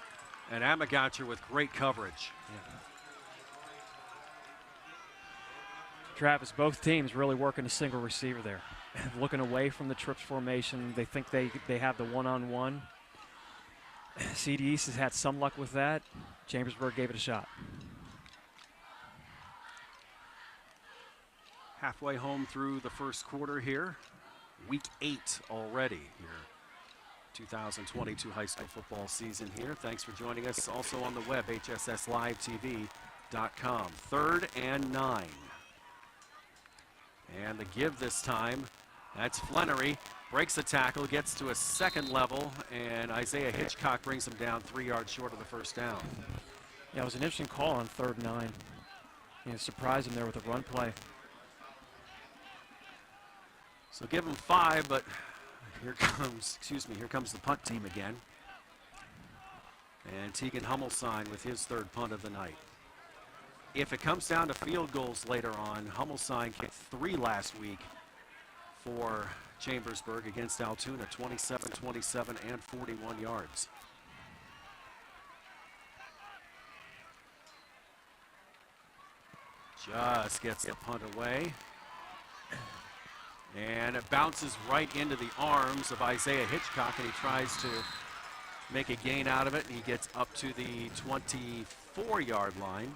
And Amagacher with great coverage. Yeah. Travis, both teams really working a single receiver there. Looking away from the trips formation. They think they have the one-on-one. CD East has had some luck with that. Chambersburg gave it a shot. Halfway home through the first quarter here. Week 8 already here. 2022 high school football season here. Thanks for joining us. Also on the web, hsslivetv.com. 3rd and 9. And the give this time, that's Flannery. Breaks the tackle, gets to a second level, and Isaiah Hitchcock brings him down 3 yards short of the first down. Yeah, it was an interesting call on 3rd and 9. Surprised him there with a run play. So give him 5, but here comes the punt team again. And Tegan Hummelstein with his 3rd punt of the night. If it comes down to field goals later on, Hummelstein kicked 3 last week for Chambersburg against Altoona, 27, 27, and 41 yards. Just gets the punt away. And it bounces right into the arms of Isaiah Hitchcock, and he tries to make a gain out of it, and he gets up to the 24-yard line.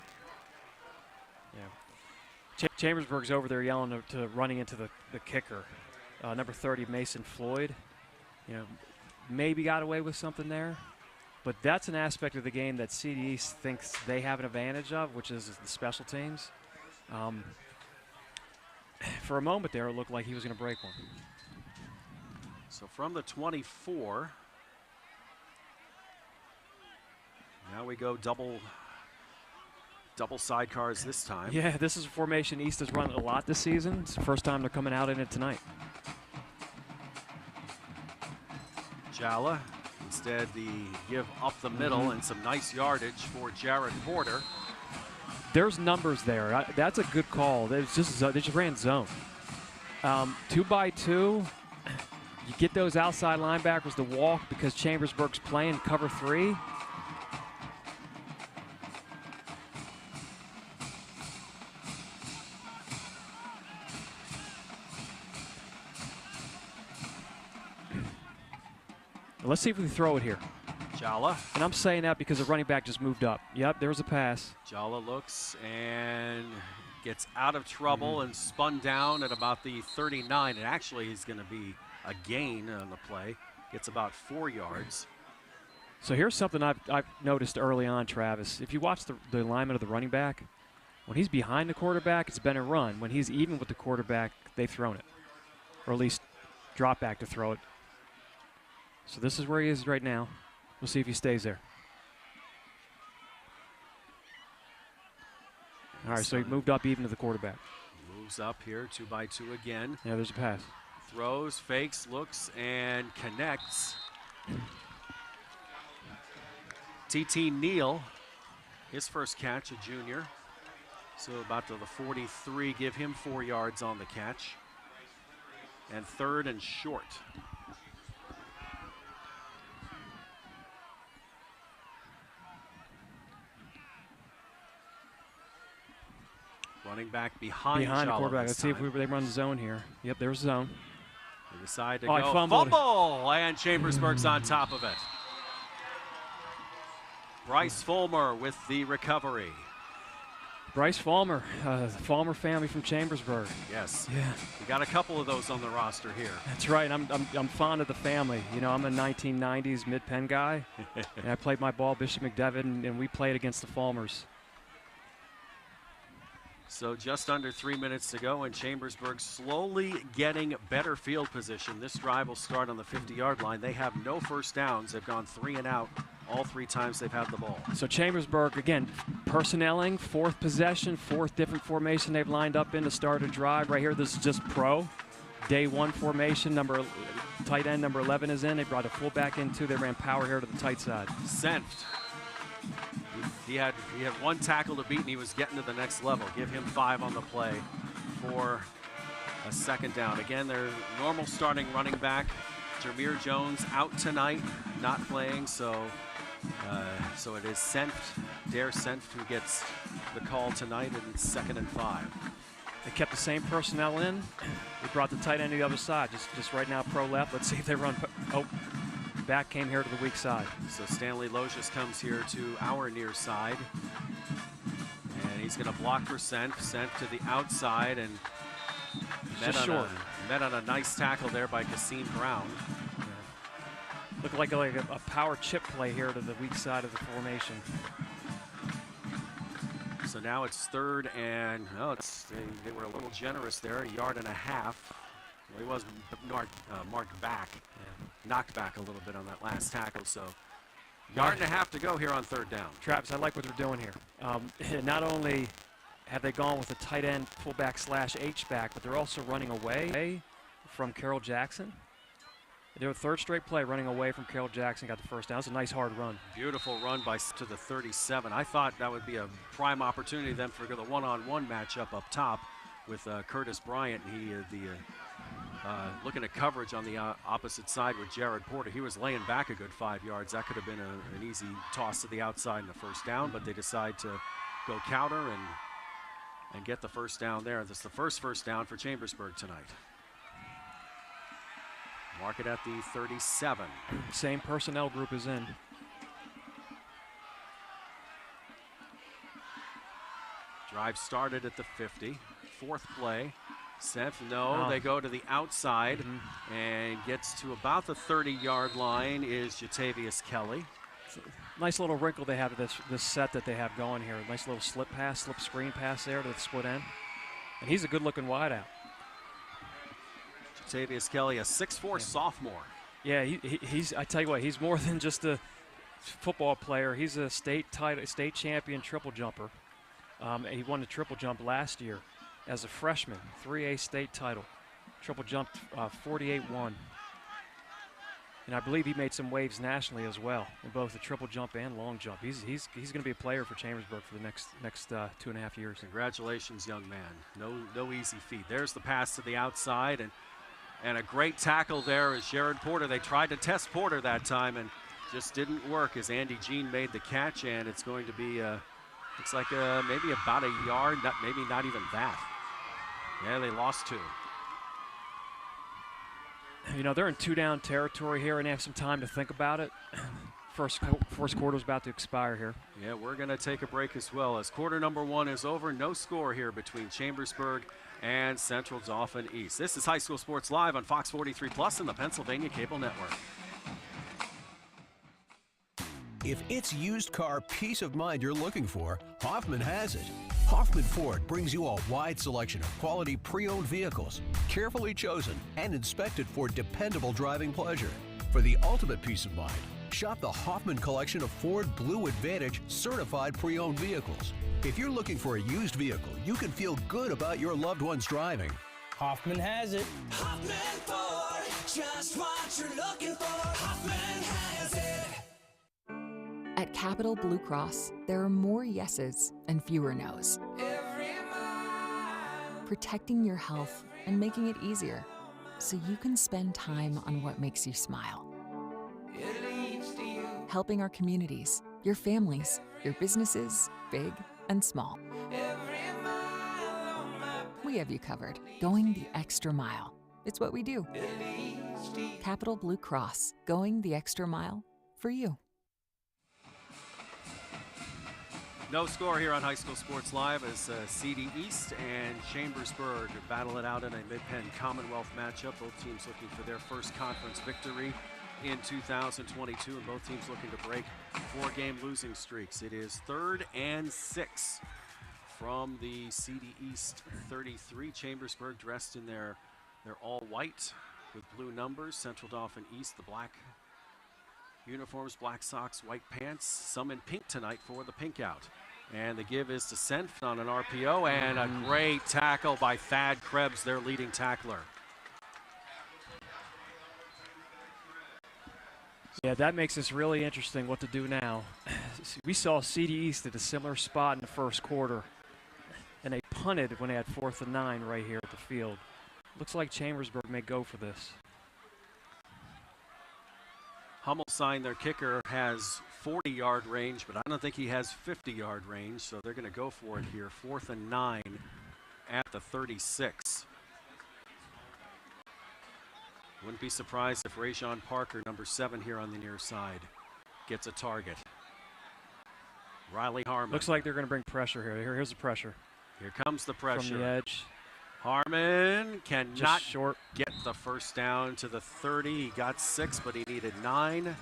Yeah. Chambersburg's over there yelling to running into the kicker. Number 30, Mason Floyd. You know, maybe got away with something there. But that's an aspect of the game that CD East thinks they have an advantage of, which is the special teams. For a moment there, it looked like he was going to break one. So from the 24, now we go double sidecars this time. Yeah, this is a formation East has run a lot this season. It's the first time they're coming out in it tonight. Jala, instead the give up the middle and some nice yardage for Jared Porter. There's numbers there. That's a good call. They just ran zone. 2x2. You get those outside linebackers to walk because Chambersburg's playing cover 3. Let's see if we can throw it here. Jala. And I'm saying that because the running back just moved up. Yep, there's a pass. Jala looks and gets out of trouble and spun down at about the 39. And actually, he's going to be a gain on the play. Gets about 4 yards. So here's something I've noticed early on, Travis. If you watch the alignment of the running back, when he's behind the quarterback, it's been a run. When he's even with the quarterback, they've thrown it. Or at least drop back to throw it. So this is where he is right now. We'll see if he stays there. All right, so he moved up even to the quarterback. Moves up here, 2x2 again. Yeah, there's a pass. Throws, fakes, looks, and connects. T.T. Neal, his first catch, a junior. So about to the 43, give him 4 yards on the catch. And 3rd and short. Running back behind the quarterback. Let's see if they run the zone here. Yep, there's zone. They decide to go. Fumble! And Chambersburg's on top of it. Bryce Fulmer with the recovery. Bryce Fulmer, the Fulmer family from Chambersburg. Yes. Yeah. We got a couple of those on the roster here. That's right. I'm fond of the family. You know, I'm a 1990s Mid-Penn guy, and I played my ball Bishop McDevitt, and we played against the Fulmers. So just under 3 minutes to go, and Chambersburg slowly getting better field position. This drive will start on the 50-yard line. They have no first downs. They've gone 3 and out all 3 times they've had the ball. So Chambersburg, again, personnelling, 4th possession, 4th different formation they've lined up in to start a drive. Right here, this is just pro. Day 1 formation, tight end number 11 is in. They brought a fullback in too. They ran power here to the tight side. Senft. He had 1 tackle to beat, and he was getting to the next level. Give him 5 on the play for a 2nd down. Again, their normal starting running back, Jameer Jones, out tonight, not playing. So it is Dare Senft, who gets the call tonight, and it's 2nd and 5. They kept the same personnel in. They brought the tight end to the other side. Just right now, pro left. Let's see if they run. Back came here to the weak side. So Stanley Locius comes here to our near side. And he's going to block for Senft. Senft to the outside, and met on a nice tackle there by Kasim Brown. Yeah. Looked like a power chip play here to the weak side of the formation. So now it's 3rd and, they were a little generous there, 1.5 yards. Well, he was marked back. Yeah. Knocked back a little bit on that last tackle, so 1.5 yards to go here on 3rd down. Travis, I like what they're doing here. Not only have they gone with a tight end, fullback / H-back, but they're also running away from Carroll Jackson. They were 3rd straight play running away from Carroll Jackson, got the 1st down. It's a nice hard run. Beautiful run to the 37. I thought that would be a prime opportunity then for the one-on-one matchup up top with Curtis Bryant. Looking at coverage on the opposite side with Jared Porter. He was laying back a good 5 yards. That could have been an easy toss to the outside in the 1st down, but they decide to go counter, and and get the first down there. This is the first down for Chambersburg tonight. Mark it at the 37. Same personnel group is in. Drive started at the 50. Fourth play. Seth, no, they go to the outside and gets to about the 30-yard line is Jatavius Kelly. Nice little wrinkle they have to this set that they have going here. Nice little slip screen pass there to the split end. And he's a good-looking wideout. Jatavius Kelly, a 6'4" sophomore. Yeah, he's. I tell you what, he's more than just a football player. He's a state champion triple jumper. He won the triple jump last year as a freshman, 3A state title. Triple jumped 48-1. And I believe he made some waves nationally as well in both the triple jump and long jump. He's going to be a player for Chambersburg for the next 2.5 years. Congratulations, young man. No easy feat. There's the pass to the outside, and a great tackle there is Jared Porter. They tried to test Porter that time and just didn't work as Andy Jean made the catch, and it's going to be looks like maybe about a yard, maybe not even that. Yeah, they lost 2. You know, they're in 2-down territory here, and they have some time to think about it. First quarter's about to expire here. Yeah, we're going to take a break as well as quarter number 1 is over. No score here between Chambersburg and Central Dauphin East. This is High School Sports Live on Fox 43 Plus and the Pennsylvania Cable Network. If it's used car peace of mind you're looking for, Hoffman has it. Hoffman Ford brings you a wide selection of quality pre-owned vehicles, carefully chosen and inspected for dependable driving pleasure. For the ultimate peace of mind, shop the Hoffman collection of Ford Blue Advantage certified pre-owned vehicles. If you're looking for a used vehicle, you can feel good about your loved one's driving. Hoffman has it. Hoffman Ford, just what you're looking for. Hoffman has it. At Capital Blue Cross, there are more yeses and fewer nos. Protecting your health and making it easier so you can spend time on what makes you smile. Helping our communities, your families, your businesses, big and small. We have you covered, going the extra mile. It's what we do. Capital Blue Cross, going the extra mile for you. No score here on High School Sports Live as CD East and Chambersburg battle it out in a Mid-Penn Commonwealth matchup. Both teams looking for their first conference victory in 2022, and both teams looking to break 4-game losing streaks. It is 3rd and 6 from the CD East 33. Chambersburg dressed in their all white with blue numbers. Central Dauphin East, the black uniforms, black socks, white pants, some in pink tonight for the pink out. And the give is to Senf on an RPO, and a great tackle by Thad Krebs, their leading tackler. Yeah, that makes this really interesting what to do now. We saw CD East at a similar spot in the first quarter, and they punted when they had 4th and 9 right here at the field. Looks like Chambersburg may go for this. Hummelstein, their kicker, has 40-yard range, but I don't think he has 50-yard range, so they're going to go for it here. 4th and 9 at the 36. Wouldn't be surprised if Rayshawn Parker, number 7 here on the near side, gets a target. Riley Harmon. Looks like they're going to bring pressure here. Here's the pressure. Here comes the pressure. From the edge. Harmon cannot short. Get the first down to the 30. He got 6, but he needed 9.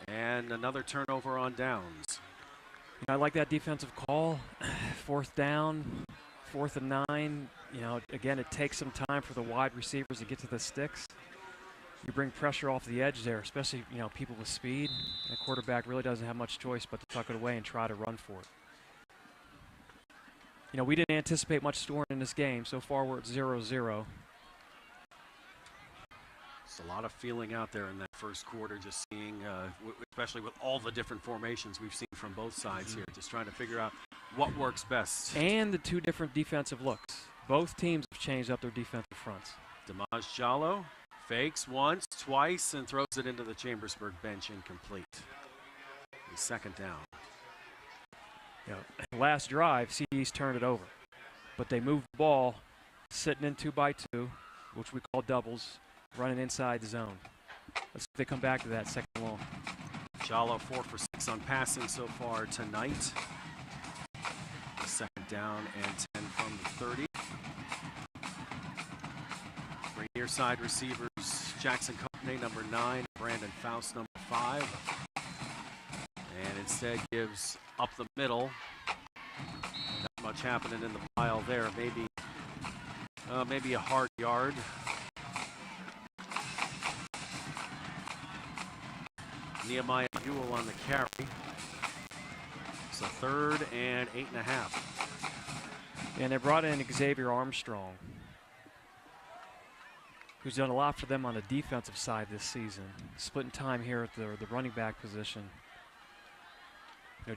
And another turnover on downs. I like that defensive call. 4th down, 4th and 9. You know, again, it takes some time for the wide receivers to get to the sticks. You bring pressure off the edge there, especially, you know, people with speed. The quarterback really doesn't have much choice but to tuck it away and try to run for it. You know, we didn't anticipate much scoring in this game. So far, we're at 0-0. It's a lot of feeling out there in that first quarter, just seeing, especially with all the different formations we've seen from both sides here, just trying to figure out what works best. And the 2 different defensive looks. Both teams have changed up their defensive fronts. Damaj Jallo fakes once, twice, and throws it into the Chambersburg bench incomplete. The 2nd down. Last drive, CD East turned it over, but they moved the ball, sitting in 2x2, which we call doubles, running inside the zone. Let's see if they come back to that second long. Jallo 4 for 6 on passing so far tonight. Second down and 10 from the 30. Bring near side receivers, Jackson Cogney, number 9, Brandon Faust, number 5. And instead gives up the middle. Not much happening in the pile there. Maybe a hard yard. Nehemiah Buell on the carry. It's a 3rd and 8.5. And they brought in Xavier Armstrong, who's done a lot for them on the defensive side this season, splitting time here at the running back position.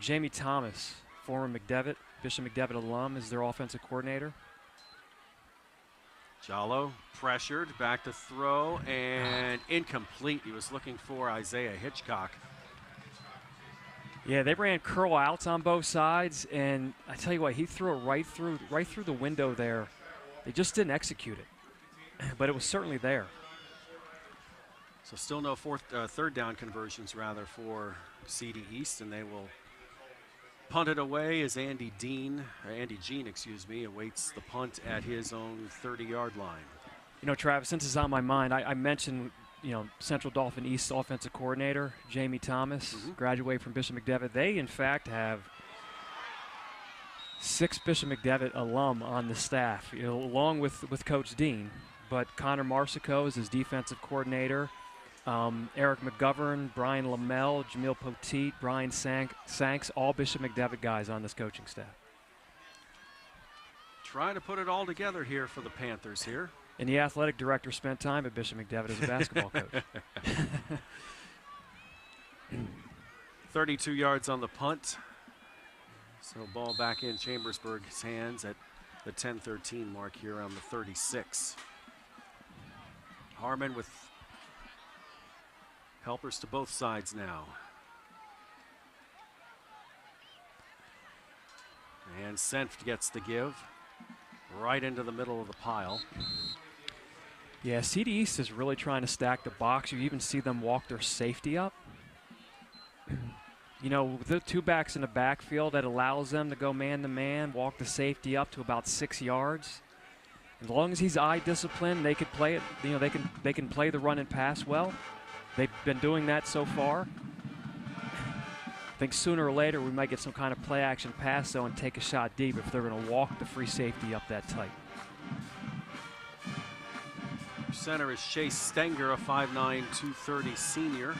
Jamie Thomas, former Bishop McDevitt alum, is their offensive coordinator. Jallo pressured, back to throw, and incomplete. He was looking for Isaiah Hitchcock. Yeah, they ran curl outs on both sides, and I tell you what, he threw it right through the window there. They just didn't execute it, but it was certainly there. So still no third down conversions rather for CD East, and they will punt it away as Andy Jean, awaits the punt at his own 30-yard line. Travis, since it's on my mind, I mentioned, Central Dauphin East offensive coordinator, Jamie Thomas, graduated from Bishop McDevitt. They, in fact, have 6 Bishop McDevitt alum on the staff, along with Coach Dean. But Connor Marsico is his defensive coordinator. Eric McGovern, Brian Lamel, Jamil Poteet, Brian Sanks, all Bishop McDevitt guys on this coaching staff. Trying to put it all together here for the Panthers here. And the athletic director spent time at Bishop McDevitt as a basketball coach. 32 yards on the punt. So ball back in Chambersburg's hands at the 10-13 mark here on the 36. Harmon with helpers to both sides now. And Senft gets the give right into the middle of the pile. Yeah, CD East is really trying to stack the box. You even see them walk their safety up. The 2 backs in the backfield, that allows them to go man-to-man, walk the safety up to about 6 yards. As long as he's eye disciplined, they could play it. They can play the run and pass well. They've been doing that so far. I think sooner or later we might get some kind of play action pass though and take a shot deep if they're going to walk the free safety up that tight. Center is Chase Stenger, a 5'9", 230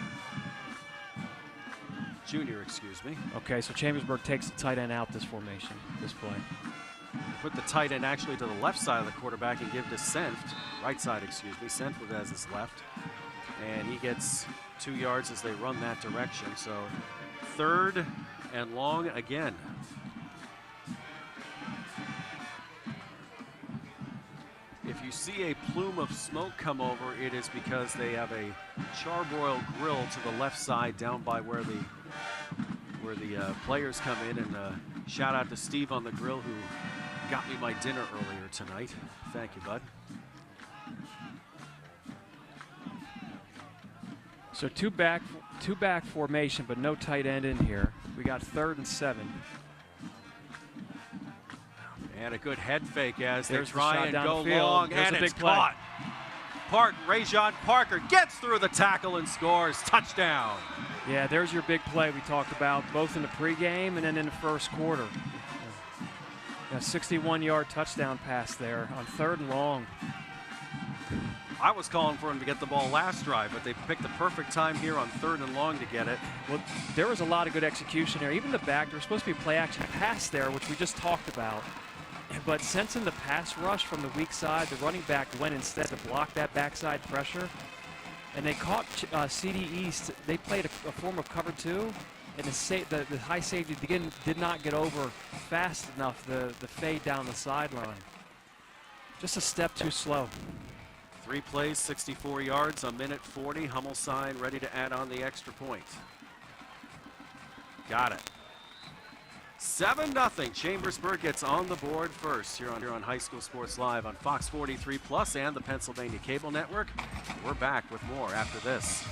junior, excuse me. Okay, so Chambersburg takes the tight end out this formation, this play. Put the tight end actually to the left side of the quarterback and give to Senft, right side, excuse me. Senft has his left. And he gets 2 yards as they run that direction. So 3rd and long again. If you see a plume of smoke come over, it is because they have a charbroiled grill to the left side down by where the players come in. And shout out to Steve on the grill who got me my dinner earlier tonight. Thank you, bud. So two back formation, but no tight end in here. We got 3rd and 7. And a good head fake as There's they try and go long, There's and a big it's caught. Rajon Parker gets through the tackle and scores. Touchdown. Yeah, there's your big play we talked about, both in the pregame and then in the first quarter. A 61-yard touchdown pass there on 3rd and long. I was calling for him to get the ball last drive, but they picked the perfect time here on 3rd and long to get it. Well, there was a lot of good execution there. Even the back, there was supposed to be a play action pass there, which we just talked about. But sensing the pass rush from the weak side, the running back went instead to block that backside pressure. And they caught CD East. They played a form of cover 2. And the high safety did not get over fast enough, the fade down the sideline. Just a step too slow. 3 plays, 64 yards, a minute 40. Hummelstein ready to add on the extra point. Got it. 7-0. Chambersburg gets on the board first here on High School Sports Live on Fox 43 Plus and the Pennsylvania Cable Network. We're back with more after this.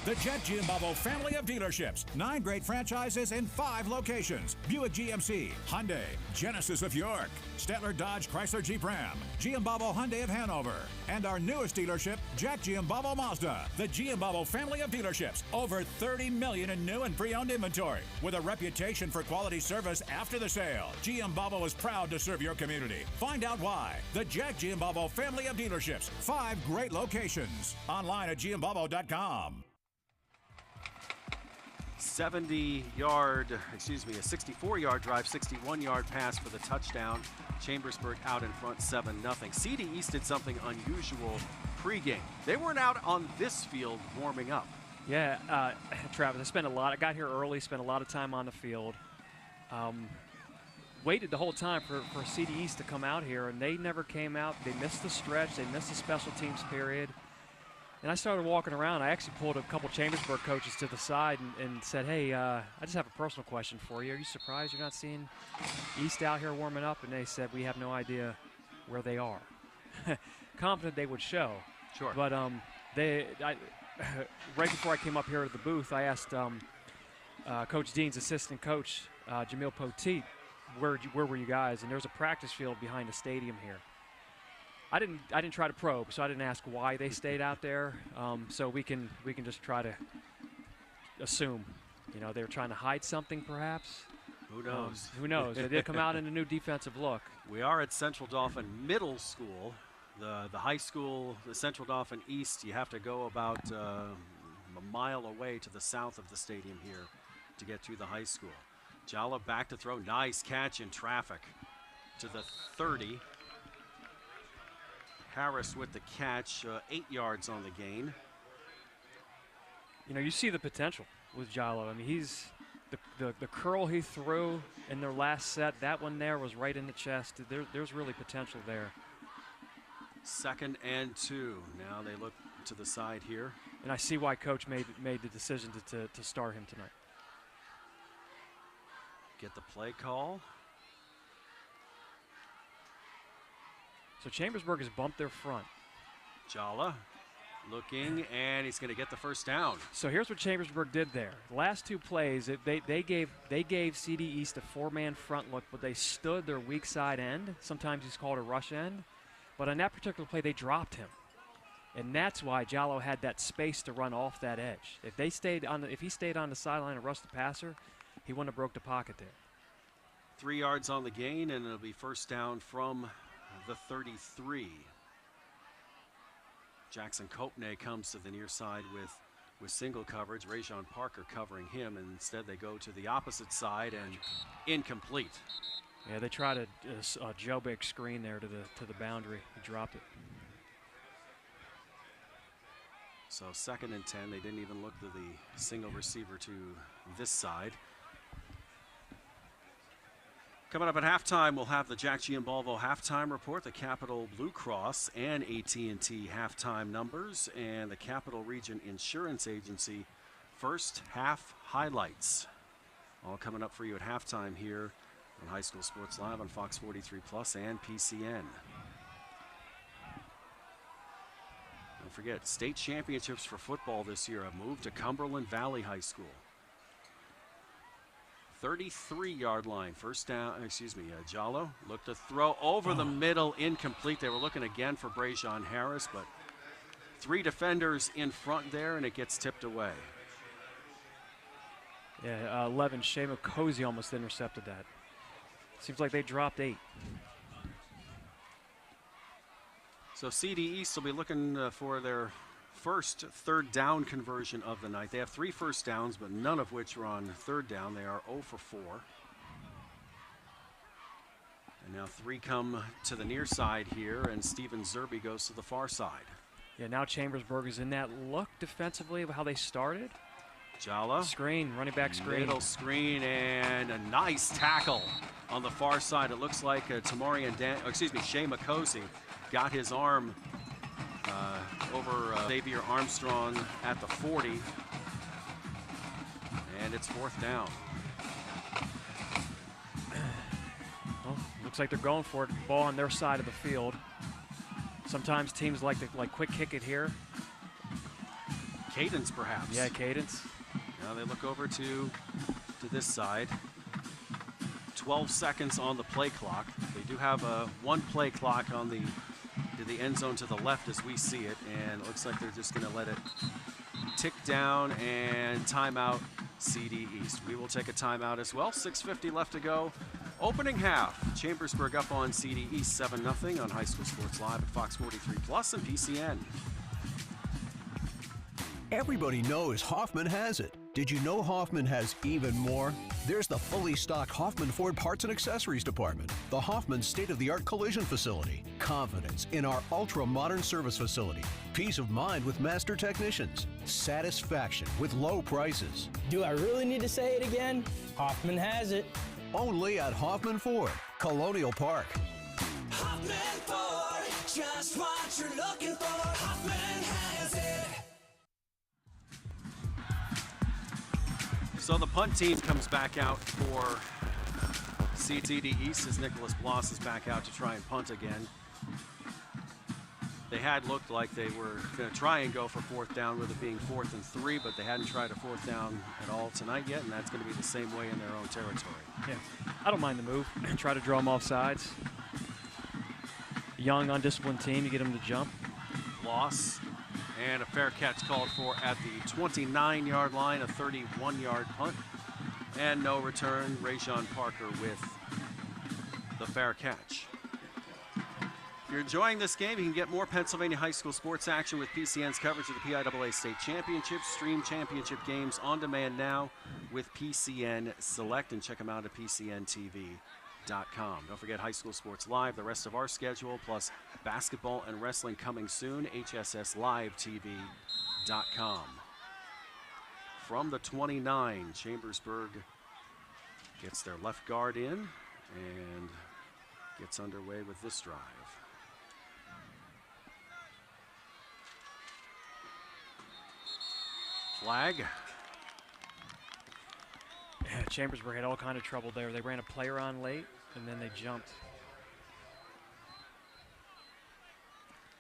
The Jet Giambavo family of dealerships. 9 great franchises in 5 locations. Buick GMC, Hyundai, Genesis of York, Stettler Dodge Chrysler Jeep Ram, Giambavo Hyundai of Hanover, and our newest dealership, Jack Giambavo Mazda. The Giambavo family of dealerships. Over 30 million in new and pre-owned inventory. With a reputation for quality service after the sale, Giambavo is proud to serve your community. Find out why. The Jack Giambavo family of dealerships. 5 great locations. Online at giambavo.com. 64-yard drive, 61-yard pass for the touchdown. Chambersburg out in front 7-0. CD East did something unusual pregame. They weren't out on this field warming up. Yeah, Travis, I got here early, spent a lot of time on the field. Waited the whole time for CD East to come out here, and they never came out. They missed the stretch. They missed the special teams period. And I started walking around. I actually pulled a couple Chambersburg coaches to the side and said, hey, I just have a personal question for you. Are you surprised you're not seeing East out here warming up? And they said, we have no idea where they are. Confident they would show. Sure. But right before I came up here to the booth, I asked Coach Dean's assistant coach, Jamil Poteet, where were you guys? And there's a practice field behind the stadium here. I didn't try to probe, so I didn't ask why they stayed out there. So we can just try to assume, they were trying to hide something, perhaps. Who knows? Who knows? They did come out in a new defensive look. We are at Central Dauphin Middle School, the high school, the Central Dauphin East. You have to go about a mile away to the south of the stadium here to get to the high school. Jala back to throw, nice catch in traffic to the 30. Harris with the catch, 8 yards on the gain. You see the potential with Jalo. I mean, he's the curl he threw in their last set, that one there was right in the chest. There's really potential there. 2nd and 2. Now they look to the side here. And I see why Coach made the decision to start him tonight. Get the play call. So Chambersburg has bumped their front. Jala looking, and he's going to get the first down. So here's what Chambersburg did there. The last 2 plays, they gave CD East a 4-man front look, but they stood their weak side end. Sometimes he's called a rush end. But on that particular play, they dropped him. And that's why Jalo had that space to run off that edge. If he stayed on the sideline and rushed the passer, he wouldn't have broke the pocket there. 3 yards on the gain, and it'll be first down from the 33. Jackson Kopne comes to the near side with single coverage. Rajon Parker covering him, and instead they go to the opposite side and incomplete. Yeah, they tried a Joe Big screen there to the boundary. He dropped it. So 2nd and 10. They didn't even look to the single receiver to this side. Coming up at halftime, we'll have the Jack Giambavo halftime report, the Capital Blue Cross and AT&T halftime numbers, and the Capital Region Insurance Agency first half highlights. All coming up for you at halftime here on High School Sports Live on Fox 43 Plus and PCN. Don't forget, state championships for football this year have moved to Cumberland Valley High School. 33-yard line, first down, Jalo looked to throw over the middle, incomplete. They were looking again for Brajon Harris, but 3 defenders in front there, and it gets tipped away. Yeah, 11, Shema Cozy almost intercepted that. Seems like they dropped 8. So CD East will be looking for their first 3rd down conversion of the night. They have 3 first downs, but none of which are on 3rd down. They are 0 for 4. And now 3 come to the near side here, and Steven Zerby goes to the far side. Yeah, now Chambersburg is in that look defensively of how they started. Jala. Screen, running back screen. Middle screen, and a nice tackle on the far side. It looks like Shea Makosi got his arm over Xavier Armstrong at the 40. And it's 4th down. Well, looks like they're going for it. Ball on their side of the field. Sometimes teams like to quick kick it here. Cadence, perhaps. Yeah, cadence. Now they look over to this side. 12 seconds on the play clock. They do have a 1 play clock on the end zone to the left as we see it, and it looks like they're just going to let it tick down and timeout CD East. We will take a timeout as well. 6:50 left to go. Opening half. Chambersburg up on CD East 7-0 on High School Sports Live at Fox 43 Plus and PCN. Everybody knows Hoffman has it. Did you know Hoffman has even more? There's the fully stocked Hoffman Ford Parts and Accessories Department, the Hoffman state-of-the-art collision facility, confidence in our ultra-modern service facility, peace of mind with master technicians, satisfaction with low prices. Do I really need to say it again? Hoffman has it. Only at Hoffman Ford, Colonial Park. Hoffman Ford, just what you're looking for. Hoffman has it. So the punt team comes back out for CD East as Nicholas Bloss is back out to try and punt again. They had looked like they were going to try and go for 4th down with it being 4th and 3, but they hadn't tried a 4th down at all tonight yet, and that's going to be the same way in their own territory. Yeah, I don't mind the move. Try to draw them off sides. Young, undisciplined team, you get them to jump. Loss. And a fair catch called for at the 29-yard line, a 31-yard punt. And no return, Rayshawn Parker with the fair catch. If you're enjoying this game, you can get more Pennsylvania high school sports action with PCN's coverage of the PIAA State Championship. Stream championship games on demand now with PCN Select, and check them out at PCNTV.com. Don't forget High School Sports Live, the rest of our schedule, plus basketball and wrestling coming soon, HSSLiveTV.com. From the 29, Chambersburg gets their left guard in and gets underway with this drive. Flag. Yeah, Chambersburg had all kind of trouble there. They ran a player on late, and then they jumped.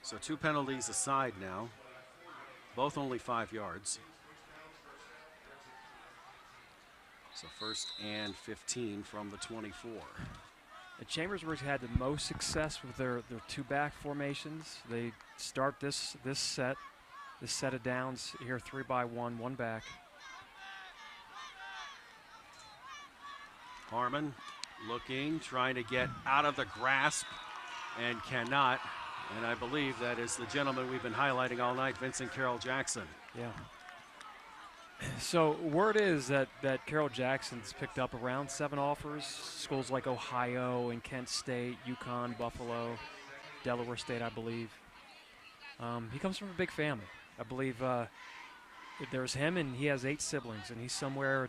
So 2 penalties aside now, both only 5 yards. So 1st and 15 from the 24. And Chambersburg had the most success with their 2-back formations. They start this set of downs here 3 by 1, 1 back. Harmon looking, trying to get out of the grasp and cannot. And I believe that is the gentleman we've been highlighting all night, Vincent Carroll Jackson. Yeah. So word is that Carroll Jackson's picked up around 7 offers. Schools like Ohio and Kent State, UConn, Buffalo, Delaware State, I believe. He comes from a big family. I believe there's him, and he has 8 siblings, and he's somewhere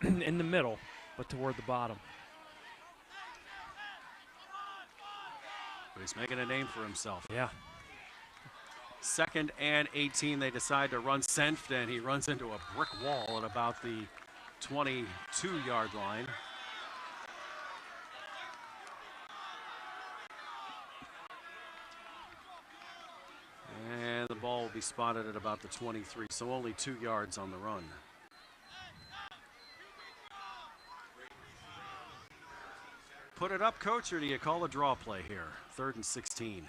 in the middle, but toward the bottom. But he's making a name for himself. Yeah. 2nd and 18, they decide to run Senft, and he runs into a brick wall at about the 22-yard line. And the ball will be spotted at about the 23, so only 2 yards on the run. Put it up, coach, or do you call a draw play here? 3rd and 16.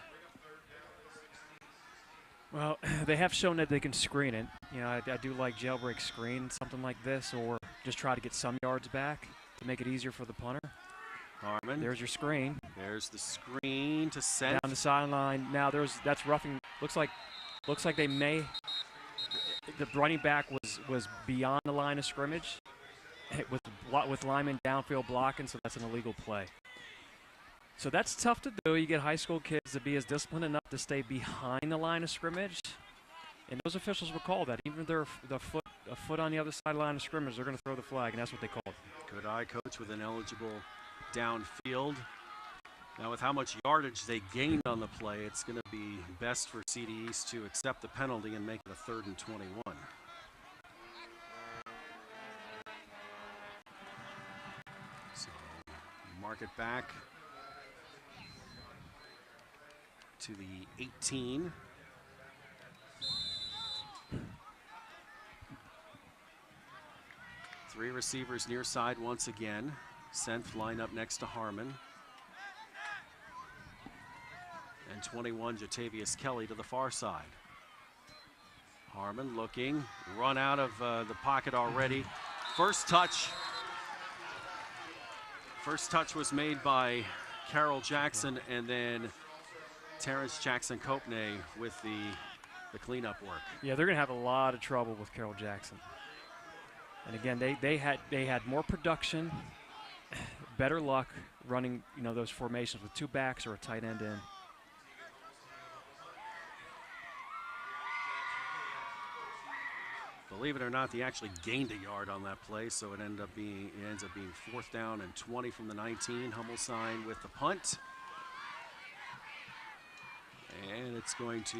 Well, they have shown that they can screen it. You know, I do like jailbreak screen, something like this, or just try to get some yards back to make it easier for the punter. Harmon. There's your screen. There's the screen to send. Down the sideline. Now that's roughing. Looks like they may. The running back was beyond the line of scrimmage, with linemen downfield blocking, so that's an illegal play. So that's tough to do. You get high school kids to be as disciplined enough to stay behind the line of scrimmage, and those officials will call that. Even if they're a foot on the other side line of scrimmage, they're going to throw the flag, and that's what they called. Good eye, coach, with an eligible downfield. Now, with how much yardage they gained on the play, it's going to be best for CD East to accept the penalty and make it a 3rd and 21. So, mark it back to the 18. Three receivers near side once again. Senf line up next to Harmon. And 21, Jatavius Kelly to the far side. Harmon looking, run out of the pocket already. First touch was made by Carroll Jackson, and then Terrence Jackson Copenay with the cleanup work. Yeah, they're going to have a lot of trouble with Carroll Jackson. And again, they had more production, better luck running, those formations with 2 backs or a tight end in. Believe it or not, they actually gained a yard on that play, so it ends up being 4th down and 20 from the 19. Hummelstein with the punt. And it's going to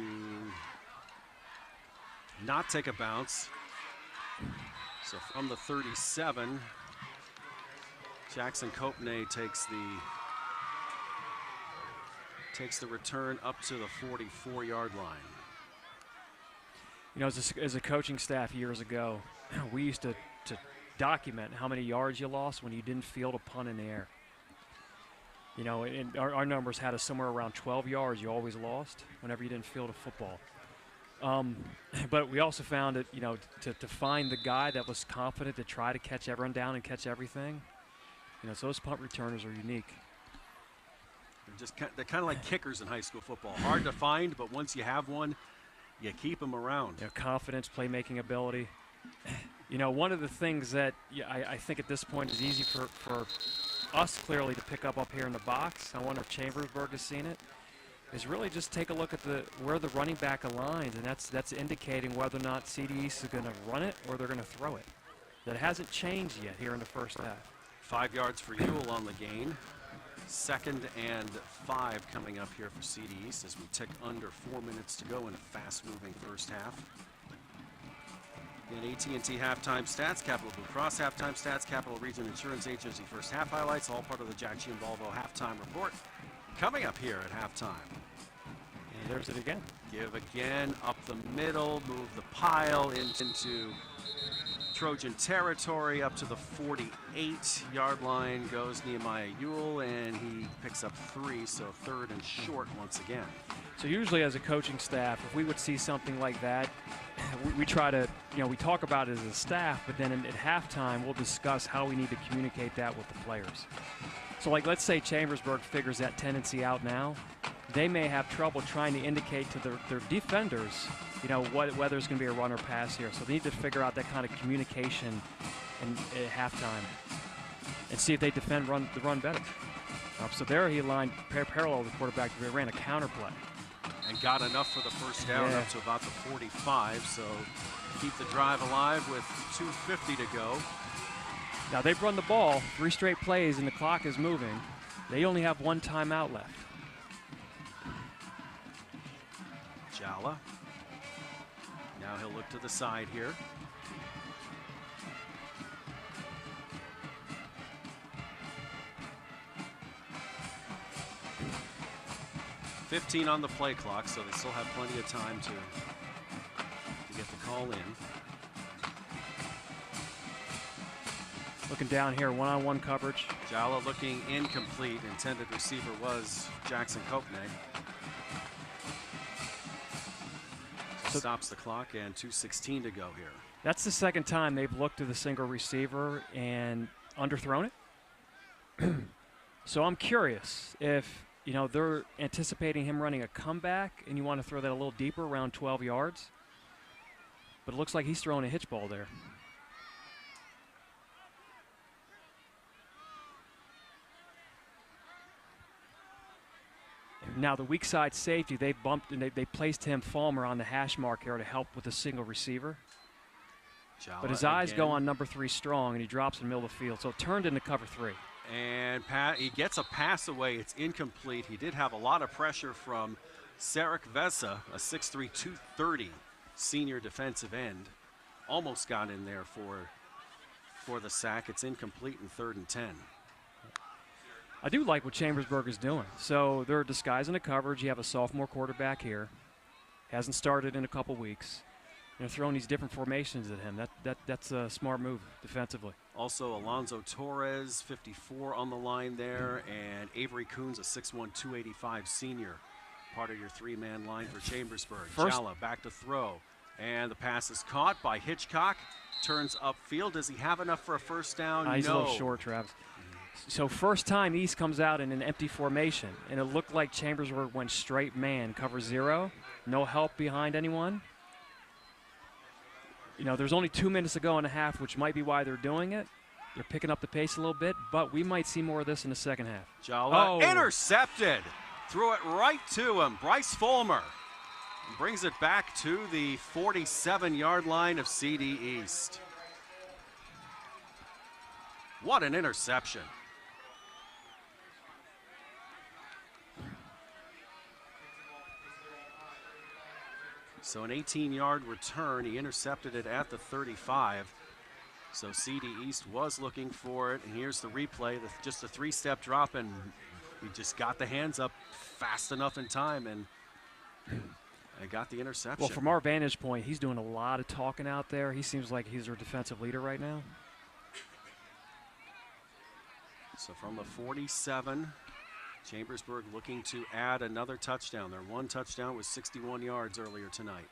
not take a bounce. So from the 37, Jackson Copenay takes the return up to the 44-yard line. As a coaching staff years ago, we used to document how many yards you lost when you didn't field a punt in the air. And our numbers had us somewhere around 12 yards you always lost whenever you didn't field a football. But we also found that, to find the guy that was confident to try to catch everyone down and catch everything, so those punt returners are unique. They're kind of like kickers in high school football. Hard to find, but once you have one, you keep them around. Confidence, playmaking ability. One of the things that I think at this point is easy for us clearly to pick up here in the box, I wonder if Chambersburg has seen it, is really just take a look at where the running back aligns, and that's indicating whether or not CD East is going to run it or they're going to throw it. That hasn't changed yet here in the first half. 5 yards for Ewell on the gain. 2nd and 5 coming up here for CD East as we tick under 4 minutes to go in a fast-moving first half. In AT&T halftime stats, Capital Blue Cross halftime stats, Capital Region Insurance Agency first half highlights, all part of the Jack Giambalvo halftime report. Coming up here at halftime. And there's it again. Give again, up the middle, move the pile into Trojan territory. Up to the 48-yard line goes Nehemiah Ewell, and he picks up 3, so 3rd and short once again. So usually as a coaching staff, if we would see something like that, we try to, we talk about it as a staff, but then at halftime we'll discuss how we need to communicate that with the players. So let's say Chambersburg figures that tendency out now, they may have trouble trying to indicate to their defenders, whether it's going to be a run or pass here. So they need to figure out that kind of communication at halftime and see if they defend the run better. So there he lined parallel to the quarterback. They ran a counter play. And got enough for the first down up to about the 45. So keep the drive alive with 2:50 to go. Now they've run the ball 3 straight plays and the clock is moving. They only have 1 timeout left. Jala. Now he'll look to the side here. $15 on the play clock, so they still have plenty of time to get the call in. Looking down here, one-on-one coverage. Jala looking incomplete. Intended receiver was Jackson Copenay. So stops the clock and 2:16 to go here. That's the second time they've looked to the single receiver and underthrown it. So I'm curious if they're anticipating him running a comeback and you want to throw that a little deeper around 12 yards. But it looks like he's throwing a hitch ball there. Now the weak side safety, they bumped and they placed him Falmer on the hash mark here to help with the single receiver. Jala but his eyes go on number 3 strong and he drops in the middle of the field. So it turned into cover 3. And he gets a pass away. It's incomplete. He did have a lot of pressure from Sarek Vesa, a 6'3", 230 senior defensive end. Almost got in there for the sack. It's incomplete in 3rd and 10. I do like what Chambersburg is doing. So they're disguising the coverage. You have a sophomore quarterback here. Hasn't started in a couple weeks. They're throwing these different formations at him. That's a smart move defensively. Also, Alonzo Torres, 54 on the line there, and Avery Coons, a 6'1", 285 senior, part of your 3-man line for Chambersburg. Jala back to throw, and the pass is caught by Hitchcock. Turns upfield. Does he have enough for a first down? He's No. a little short, Travis. So first time East comes out in an empty formation, and it looked like Chambersburg went straight man, cover 0, no help behind anyone. You know, there's only 2 minutes to go in the half, which might be why they're doing it. They're picking up the pace a little bit, but we might see more of this in the second half. Jala intercepted. Threw it right to him. Bryce Fulmer brings it back to the 47-yard line of CD East. What an interception. So an 18-yard return. He intercepted it at the 35. So CD East was looking for it. And here's the replay. Just a 3-step drop, and he just got the hands up fast enough in time, and I got the interception. Well, from our vantage point, he's doing a lot of talking out there. He seems like he's our defensive leader right now. So from the 47, Chambersburg looking to add another touchdown. Their one touchdown was 61 yards earlier tonight.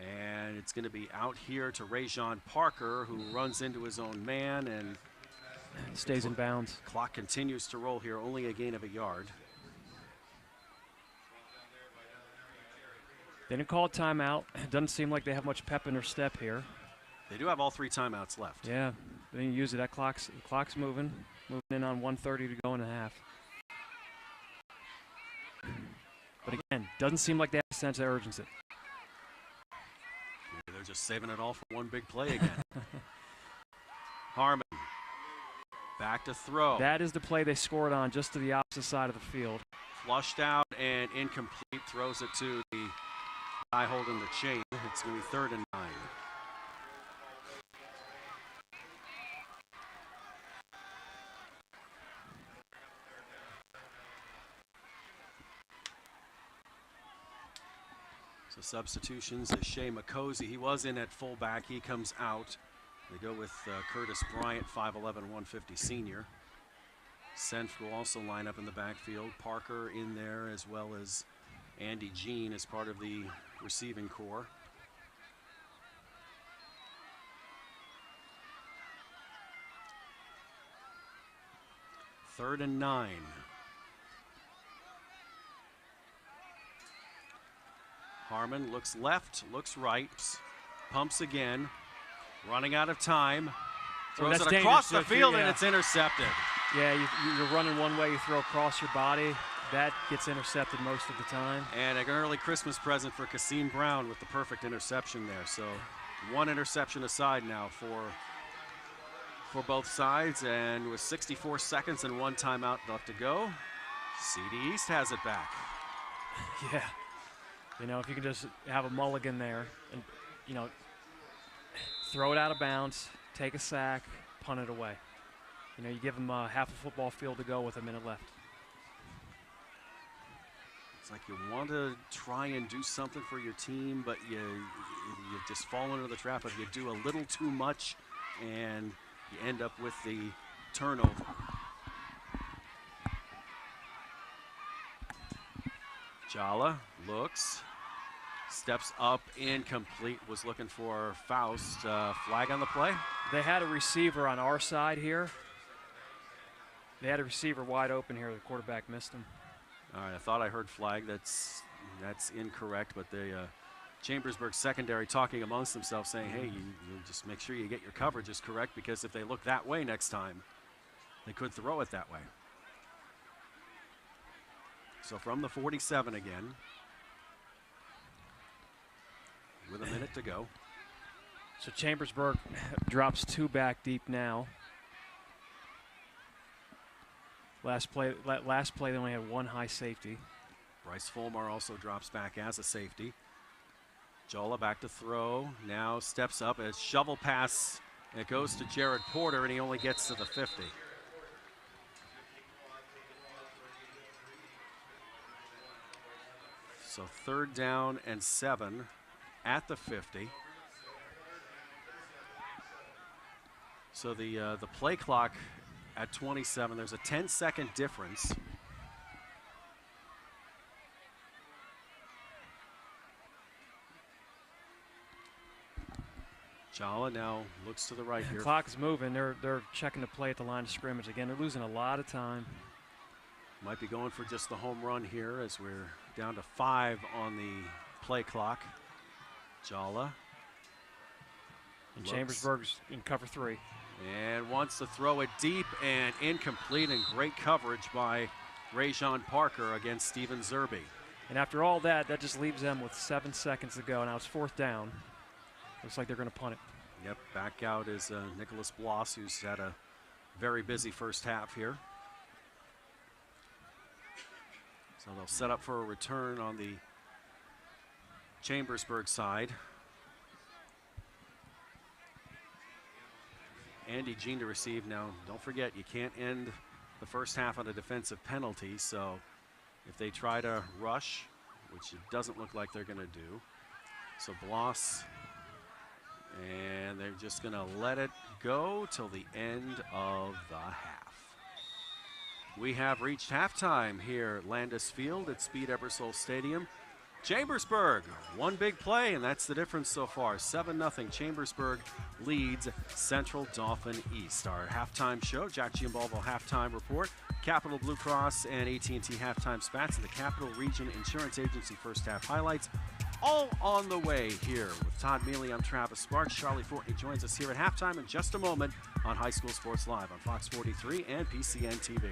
And it's going to be out here to Rajon Parker, who runs into his own man and stays in bounds. Clock continues to roll here, only a gain of a yard. They didn't call a timeout. It doesn't seem like they have much pep in their step here. They do have all 3 timeouts left. Yeah, they didn't use it. That clock's moving in on 1:30 to go in the half. But again, doesn't seem like they have a sense of urgency. Maybe they're just saving it all for one big play again. Harmon back to throw. That is the play they scored on, just to the opposite side of the field. Flushed out and incomplete. Throws it to the guy holding the chain. It's going to be 3rd and 9. So substitutions is Shea McCosey. He was in at fullback. He comes out. They go with Curtis Bryant, 5'11", 150 senior. Senf will also line up in the backfield. Parker in there, as well as Andy Jean as part of the receiving corps. Third and 9. Harmon looks left, looks right, pumps again, running out of time, throws it across the field, and it's intercepted. Yeah, you're running one way, you throw across your body. That gets intercepted most of the time. And an early Christmas present for Cassine Brown with the perfect interception there. So 1 interception aside now for both sides, and with 64 seconds and 1 timeout left to go, CD East has it back. Yeah. You know, if you can just have a mulligan there and, you know, throw it out of bounds, take a sack, punt it away. You know, you give them half a football field to go with a minute left. It's like you want to try and do something for your team, but you just fall into the trap of you do a little too much and you end up with the turnover. Jala looks, steps up, incomplete, was looking for Faust. Flag on the play? They had a receiver on our side here. They had a receiver wide open here. The quarterback missed him. All right, I thought I heard flag. That's incorrect, but the Chambersburg secondary talking amongst themselves saying, hey, you just make sure you get your coverages correct, because if they look that way next time, they could throw it that way. So from the 47 again, with a minute to go. So Chambersburg drops 2 back deep now. Last play, they only had one high safety. Bryce Fulmar also drops back as a safety. Jola back to throw. Now steps up as shovel pass. It goes to Jared Porter, and he only gets to the 50. So 3rd down and 7 at the 50. So the play clock at 27. There's a 10-second difference. Jala now looks to the right here. The clock is moving. They're checking the play at the line of scrimmage again. They're losing a lot of time. Might be going for just the home run here as we're down to 5 on the play clock. Jala. And Chambersburg's in cover 3. And wants to throw it deep and incomplete, and great coverage by Rajon Parker against Steven Zerbe. And after all that, that just leaves them with 7 seconds to go. Now it's 4th down. Looks like they're going to punt it. Yep, back out is Nicholas Bloss, who's had a very busy first half here. So they'll set up for a return on the Chambersburg side. Andy Jean to receive. Now, don't forget, you can't end the first half on a defensive penalty, so if they try to rush, which it doesn't look like they're going to do, so Bloss, and they're just going to let it go till the end of the half. We have reached halftime here at Landis Field at Speed Ebersol Stadium. Chambersburg, one big play, and that's the difference so far. 7-0. Chambersburg leads Central Dauphin East. Our halftime show, Jack Giambalvo halftime report, Capital Blue Cross and AT&T halftime spats, and the Capital Region Insurance Agency first half highlights. All on the way here with Todd Mealy. I'm Travis Sparks. Charlie Fortney joins us here at halftime in just a moment on High School Sports Live on Fox 43 and PCN TV.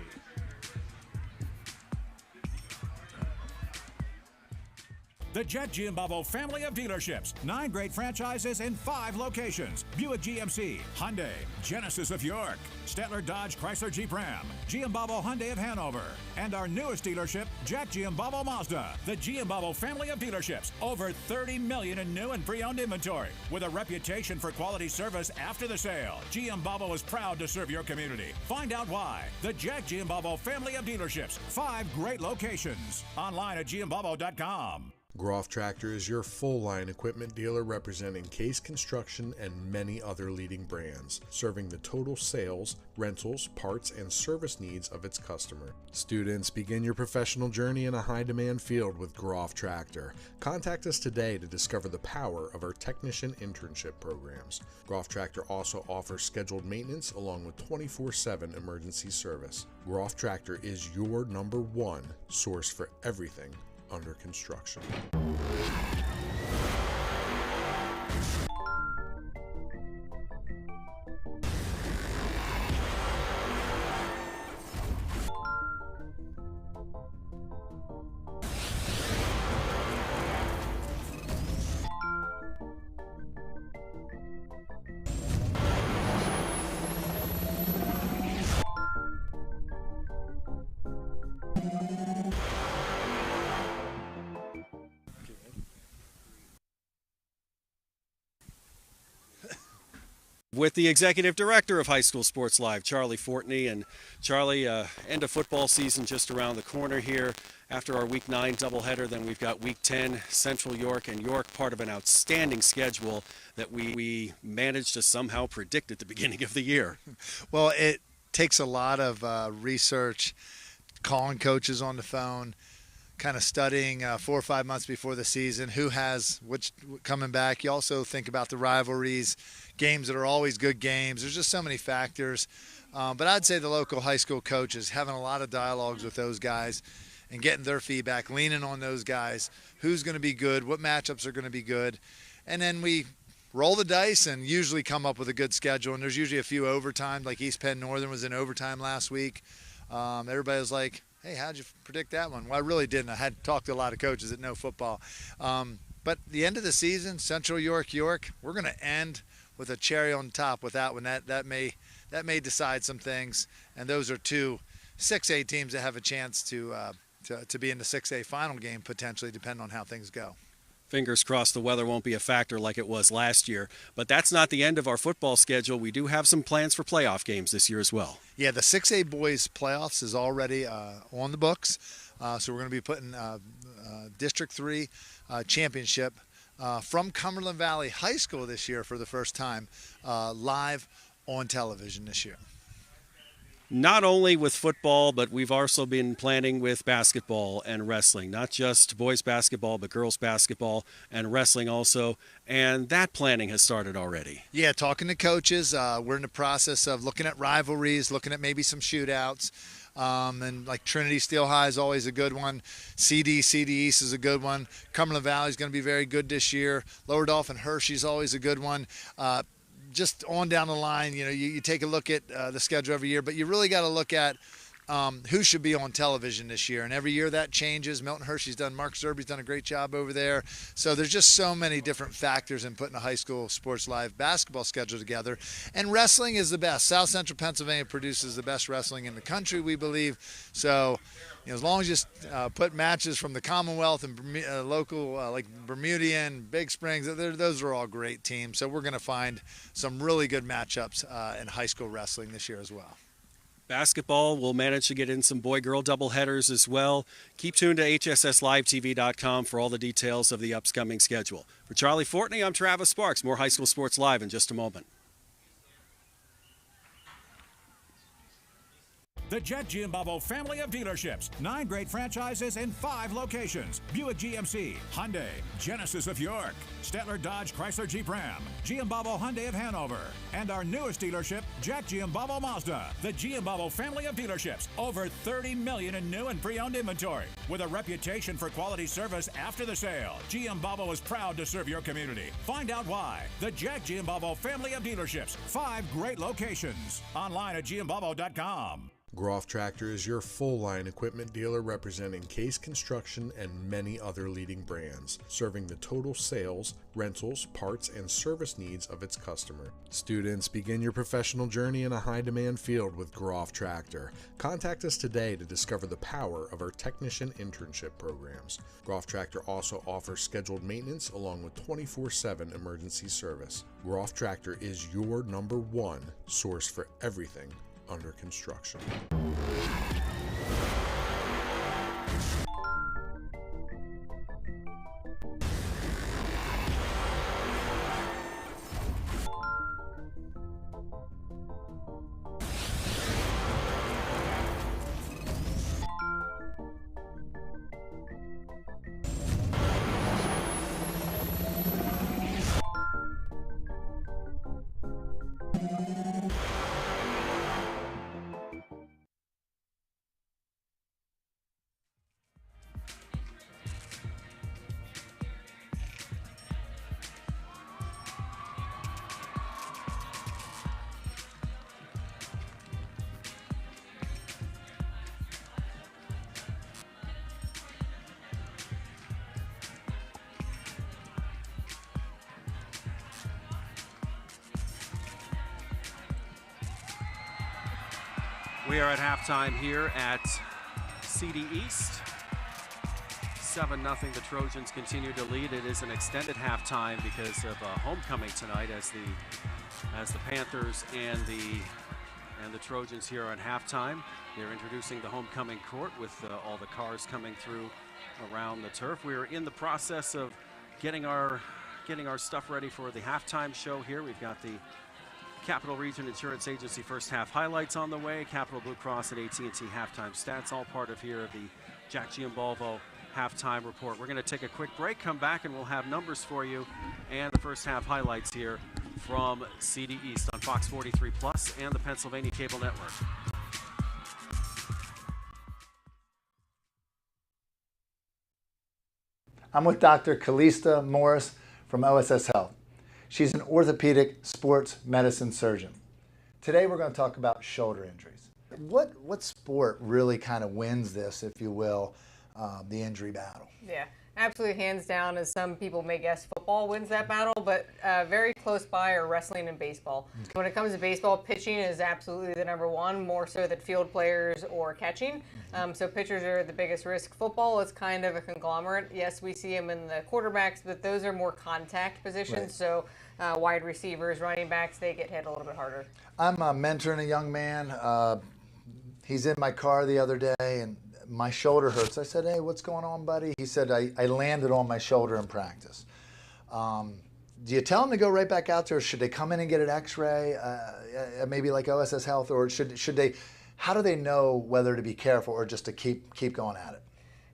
The Jet Giambalvo family of dealerships. 9 great franchises in 5 locations. Buick GMC, Hyundai, Genesis of York, Stettler Dodge Chrysler Jeep Ram, Giambalvo Hyundai of Hanover, and our newest dealership, Jack Giambalvo Mazda. The Giambalvo family of dealerships. Over 30 million in new and pre-owned inventory. With a reputation for quality service after the sale, Giambalvo is proud to serve your community. Find out why. The Jack Giambalvo family of dealerships. 5 great locations. Online at giambalvo.com. Groff Tractor is your full-line equipment dealer representing Case Construction and many other leading brands, serving the total sales, rentals, parts, and service needs of its customer. Students, begin your professional journey in a high-demand field with Groff Tractor. Contact us today to discover the power of our technician internship programs. Groff Tractor also offers scheduled maintenance along with 24/7 emergency service. Groff Tractor is your #1 source for everything under construction. With the executive director of High School Sports Live, Charlie Fortney. And Charlie, end of football season just around the corner here. After our Week 9 doubleheader, then we've got Week 10, Central York and York, part of an outstanding schedule that we managed to somehow predict at the beginning of the year. Well, it takes a lot of research, calling coaches on the phone, kind of studying 4 or 5 months before the season, who has which coming back. You also think about the rivalries, games that are always good games. There's just so many factors. But I'd say the local high school coaches having a lot of dialogues with those guys and getting their feedback, leaning on those guys, who's going to be good, what matchups are going to be good. And then we roll the dice and usually come up with a good schedule. And there's usually a few overtime, like East Penn Northern was in overtime last week. Everybody was like, hey, how'd you predict that one? Well, I really didn't. I had talked to a lot of coaches that know football. But the end of the season, Central York, we're going to end with a cherry on top with that one. That may decide some things. And those are 2 6A teams that have a chance to be in the 6A final game potentially, depending on how things go. Fingers crossed the weather won't be a factor like it was last year. But that's not the end of our football schedule. We do have some plans for playoff games this year as well. Yeah, the 6A boys playoffs is already on the books. So we're going to be putting District 3 championship from Cumberland Valley High School this year for the first time live on television this year. Not only with football, but we've also been planning with basketball and wrestling. Not just boys basketball, but girls basketball and wrestling also. And that planning has started already. Yeah, talking to coaches. We're in the process of looking at rivalries, looking at maybe some shootouts. And like Trinity Steel High is always a good one. CD East is a good one. Cumberland Valley is going to be very good this year. Lower Dauphin Hershey is always a good one. Just on down the line, you take a look at the schedule every year, but you really got to look at who should be on television this year. And every year that changes. Milton Hershey's done, Mark Zerby's done a great job over there. So there's just so many different factors in putting a high school sports live basketball schedule together. And wrestling is the best. South Central Pennsylvania produces the best wrestling in the country, we believe. So as long as you put matches from the Commonwealth and local, like Bermudian, Big Springs, those are all great teams. So we're going to find some really good matchups in high school wrestling this year as well. Basketball, we'll manage to get in some boy-girl doubleheaders as well. Keep tuned to hsslivetv.com for all the details of the upcoming schedule. For Charlie Fortney, I'm Travis Sparks. More high school sports live in just a moment. The Jet Giambavo family of dealerships. 9 great franchises in 5 locations. Buick GMC, Hyundai, Genesis of York, Stettler Dodge Chrysler Jeep Ram, Giambavo Hyundai of Hanover, and our newest dealership, Jack Giambavo Mazda. The Giambavo family of dealerships. Over 30 million in new and pre-owned inventory. With a reputation for quality service after the sale, Giambavo is proud to serve your community. Find out why. The Jack Giambavo family of dealerships. 5 great locations. Online at giambavo.com. Groff Tractor is your full-line equipment dealer representing Case Construction and many other leading brands, serving the total sales, rentals, parts, and service needs of its customer. Students, begin your professional journey in a high-demand field with Groff Tractor. Contact us today to discover the power of our technician internship programs. Groff Tractor also offers scheduled maintenance along with 24/7 emergency service. Groff Tractor is your #1 source for everything under construction. We are at halftime here at CD East. 7-0, the Trojans continue to lead. It is an extended halftime because of homecoming tonight as the Panthers and the Trojans here are at halftime. They're introducing the homecoming court with all the cars coming through around the turf. We are in the process of getting our stuff ready for the halftime show here. We've got the Capital Region Insurance Agency first half highlights on the way. Capital Blue Cross and AT&T halftime stats, all part of here of the Jack Giambavo halftime report. We're going to take a quick break, come back, and we'll have numbers for you and the first half highlights here from CD East on Fox 43 Plus and the Pennsylvania Cable Network. I'm with Dr. Calista Morris from OSS Health. She's an orthopedic sports medicine surgeon. Today we're going to talk about shoulder injuries. What sport really kind of wins this, if you will, the injury battle? Yeah, Absolutely, hands down, as some people may guess, football wins that battle, but very close by are wrestling and baseball. When it comes to baseball, pitching is absolutely the number one, more so than field players or catching. So pitchers are the biggest risk. Football is kind of a conglomerate. Yes, we see them in the quarterbacks, but those are more contact positions. Right. So wide receivers, running backs, they get hit a little bit harder. I'm mentoring a young man. He's in my car the other day, and my shoulder hurts. I said, hey, what's going on, buddy? He said, I landed on my shoulder in practice. Do you tell them to go right back out there, or should they come in and get an x-ray, maybe like OSS Health, or should they, how do they know whether to be careful or just to keep going at it?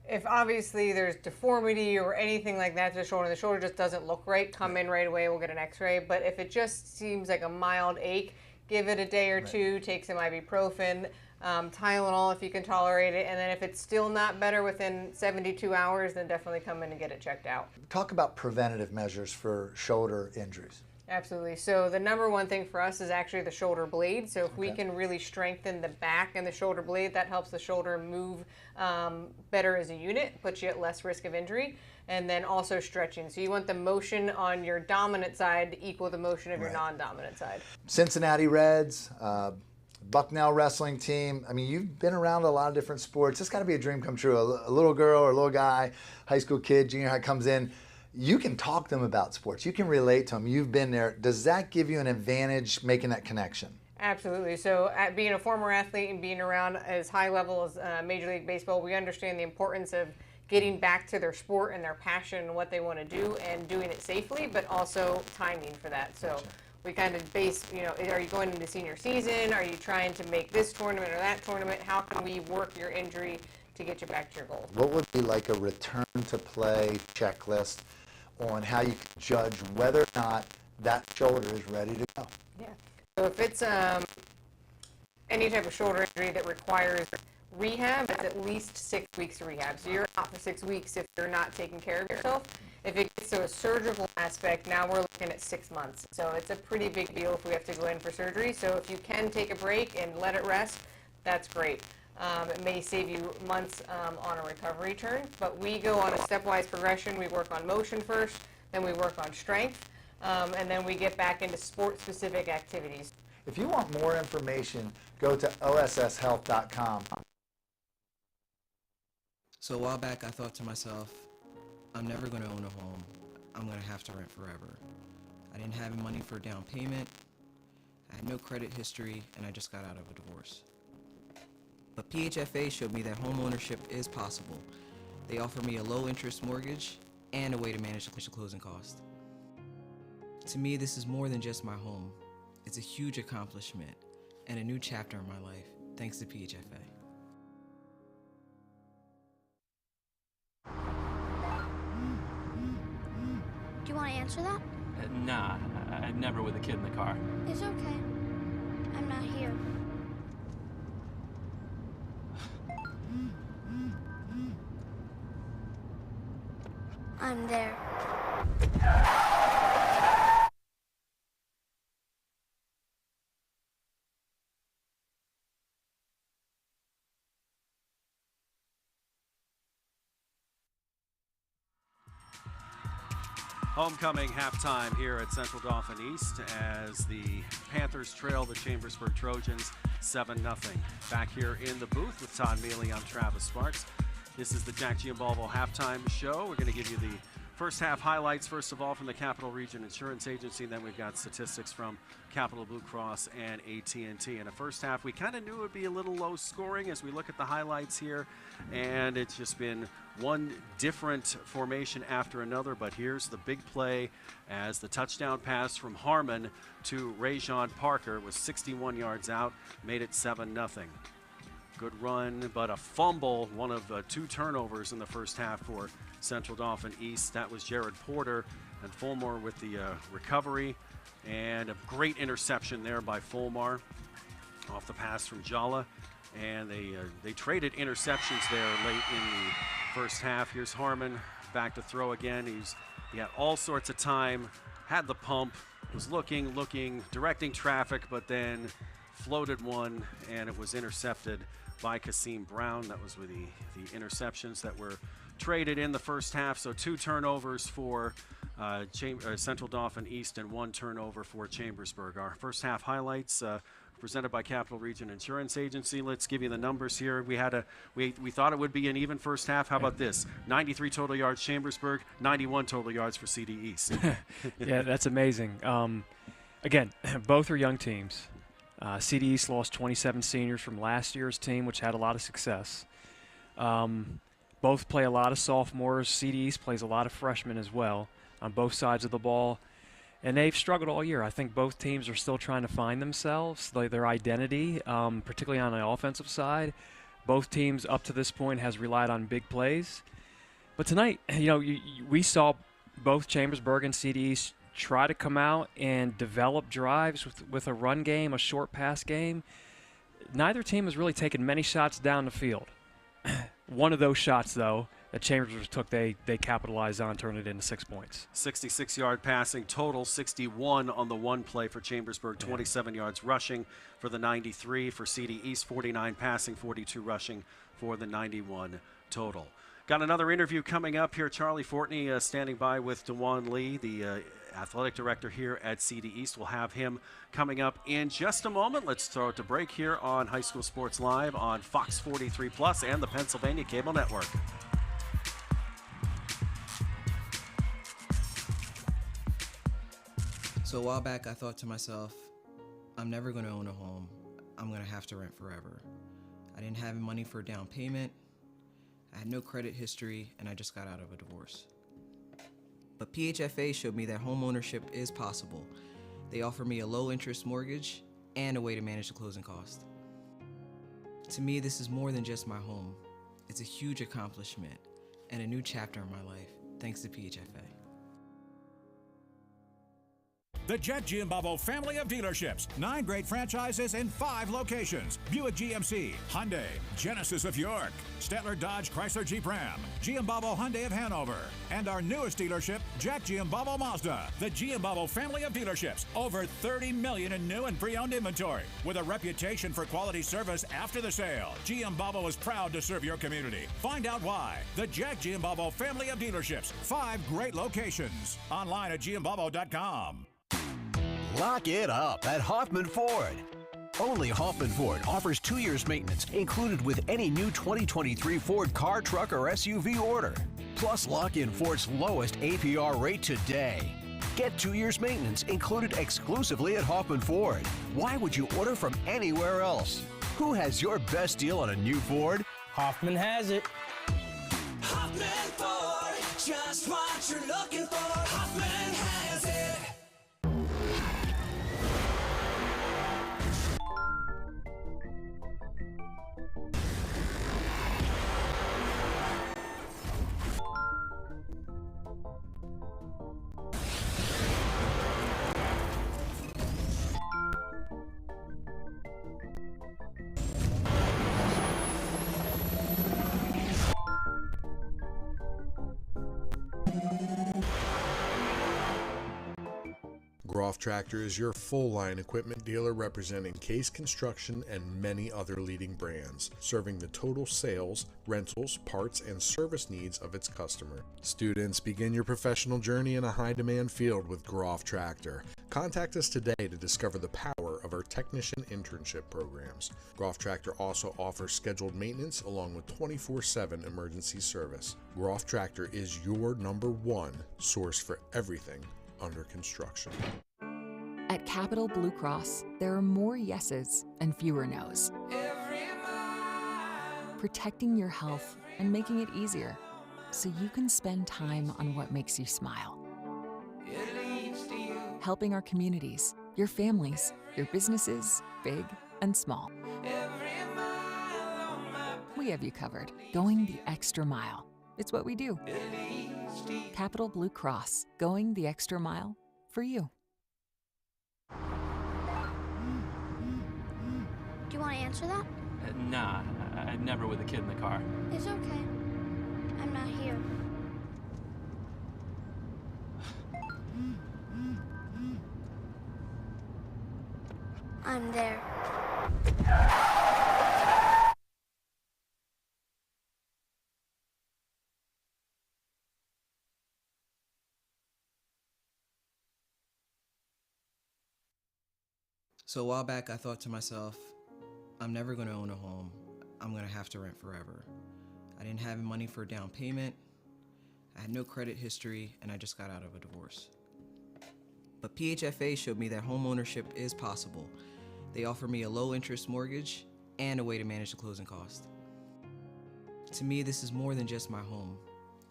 If obviously there's deformity or anything like that to the shoulder just doesn't look right, come in right away, we'll get an x-ray. But if it just seems like a mild ache, give it a day or two, take some ibuprofen, Tylenol if you can tolerate it, and then if it's still not better within 72 hours, then definitely come in and get it checked out. Talk about preventative measures for shoulder injuries. Absolutely. So the number one thing for us is actually the shoulder blade. So if we can really strengthen the back and the shoulder blade, that helps the shoulder move better as a unit, puts you at less risk of injury. And then also stretching. So you want the motion on your dominant side to equal the motion of your non-dominant side. Cincinnati Reds, Bucknell wrestling team. I mean, you've been around a lot of different sports. It's got to be a dream come true. A little girl or a little guy, high school kid, junior high comes in. You can talk to them about sports. You can relate to them. You've been there. Does that give you an advantage making that connection? Absolutely. So being a former athlete and being around as high level as Major League Baseball, we understand the importance of getting back to their sport and their passion and what they want to do and doing it safely, but also timing for that. So we kind of base, are you going into senior season? Are you trying to make this tournament or that tournament? How can we work your injury to get you back to your goal? What would be like a return to play checklist on how you can judge whether or not that shoulder is ready to go? Yeah. So if it's any type of shoulder injury that requires rehab, it's at least 6 weeks rehab. So you're out for 6 weeks if you're not taking care of yourself. If it gets to a surgical aspect, now we're looking at 6 months. So it's a pretty big deal if we have to go in for surgery. So if you can take a break and let it rest, that's great. It may save you months on a recovery turn, but we go on a stepwise progression. We work on motion first, then we work on strength, and then we get back into sport-specific activities. If you want more information, go to osshealth.com. So a while back, I thought to myself, I'm never going to own a home. I'm going to have to rent forever. I didn't have money for a down payment. I had no credit history, and I just got out of a divorce. But PHFA showed me that home ownership is possible. They offer me a low-interest mortgage and a way to manage the closing cost. To me, this is more than just my home. It's a huge accomplishment and a new chapter in my life, thanks to PHFA. Do you want to answer that? Nah, I'd never with a kid in the car. It's okay. I'm not here. I'm there. Homecoming halftime here at Central Dauphin East as the Panthers trail the Chambersburg Trojans 7-0. Back here in the booth with Todd Mealy, I'm Travis Sparks. This is the Jack Giambalvo halftime show. We're going to give you the first half highlights, first of all, from the Capital Region Insurance Agency. Then we've got statistics from Capital Blue Cross and AT&T. In the first half, we kind of knew it would be a little low scoring as we look at the highlights here. And it's just been one different formation after another. But here's the big play as the touchdown pass from Harmon to Rajon Parker was 61 yards out, made it 7-0. Good run, but a fumble, one of 2 turnovers in the first half for Central Dauphin East. That was Jared Porter, and Fulmar with the recovery, and a great interception there by Fulmar off the pass from Jala. And they traded interceptions there late in the first half. Here's Harmon back to throw again. He had all sorts of time, had the pump, was looking, directing traffic, but then floated one, and it was intercepted by Kasim Brown. That was with the interceptions that we're traded in the first half, so 2 turnovers for Central Dauphin East and 1 turnover for Chambersburg. Our first half highlights presented by Capital Region Insurance Agency. Let's give you the numbers here. We thought it would be an even first half. How about this? 93 total yards Chambersburg, 91 total yards for CD East. Yeah, that's amazing. Again, both are young teams. CD East lost 27 seniors from last year's team, which had a lot of success. Both play a lot of sophomores. CD East plays a lot of freshmen as well on both sides of the ball. And they've struggled all year. I think both teams are still trying to find themselves, their identity, particularly on the offensive side. Both teams up to this point has relied on big plays. But tonight, we saw both Chambersburg and CD East try to come out and develop drives with a run game, a short pass game. Neither team has really taken many shots down the field. One of those shots, though, that Chambersburg took, they capitalized on, turned it into 6 points. 66-yard passing total, 61 on the one play for Chambersburg, 27 yards rushing for the 93 for CD East, 49 passing, 42 rushing for the 91 total. Got another interview coming up here. Charlie Fortney standing by with DeJuan Lee, the athletic director here at CD East. We'll have him coming up in just a moment. Let's throw it to break here on High School Sports Live on Fox 43 Plus and the Pennsylvania Cable Network. So a while back, I thought to myself, I'm never going to own a home. I'm going to have to rent forever. I didn't have money for a down payment. I had no credit history, and I just got out of a divorce. But PHFA showed me that home ownership is possible. They offer me a low-interest mortgage and a way to manage the closing cost. To me, this is more than just my home. It's a huge accomplishment and a new chapter in my life, thanks to PHFA. The Jet Giambavo family of dealerships. 9 great franchises in 5 locations. Buick GMC, Hyundai, Genesis of York, Stettler Dodge Chrysler Jeep Ram, Giambavo Hyundai of Hanover, and our newest dealership, Jack Giambavo Mazda. The Giambavo family of dealerships. Over 30 million in new and pre-owned inventory. With a reputation for quality service after the sale, Giambavo is proud to serve your community. Find out why. The Jack Giambavo family of dealerships. 5 great locations. Online at Giambavo.com. Lock it up at Hoffman Ford. Only Hoffman Ford offers 2 years maintenance included with any new 2023 Ford car, truck, or SUV order. Plus, lock in Ford's lowest APR rate today. Get 2 years maintenance included exclusively at Hoffman Ford. Why would you order from anywhere else? Who has your best deal on a new Ford? Hoffman has it. Hoffman Ford, just what you're looking for. Hoffman has it. Groff Tractor is your full-line equipment dealer representing Case Construction and many other leading brands, serving the total sales, rentals, parts, and service needs of its customer. Students, begin your professional journey in a high-demand field with Groff Tractor. Contact us today to discover the power of our technician internship programs. Groff Tractor also offers scheduled maintenance along with 24/7 emergency service. Groff Tractor is your #1 source for everything under construction. At Capital Blue Cross, there are more yeses and fewer nos. Protecting your health and making it easier so you can spend time on what makes you smile. Helping our communities, your families, your businesses, big and small. We have you covered, going the extra mile. It's what we do. Capital Blue Cross, going the extra mile for you. Do you want to answer that? Nah, I'd never with a kid in the car. It's okay. I'm not here. I'm there. So a while back, I thought to myself, I'm never going to own a home. I'm going to have to rent forever. I didn't have money for a down payment. I had no credit history, and I just got out of a divorce. But PHFA showed me that home ownership is possible. They offer me a low-interest mortgage and a way to manage the closing cost. To me, this is more than just my home.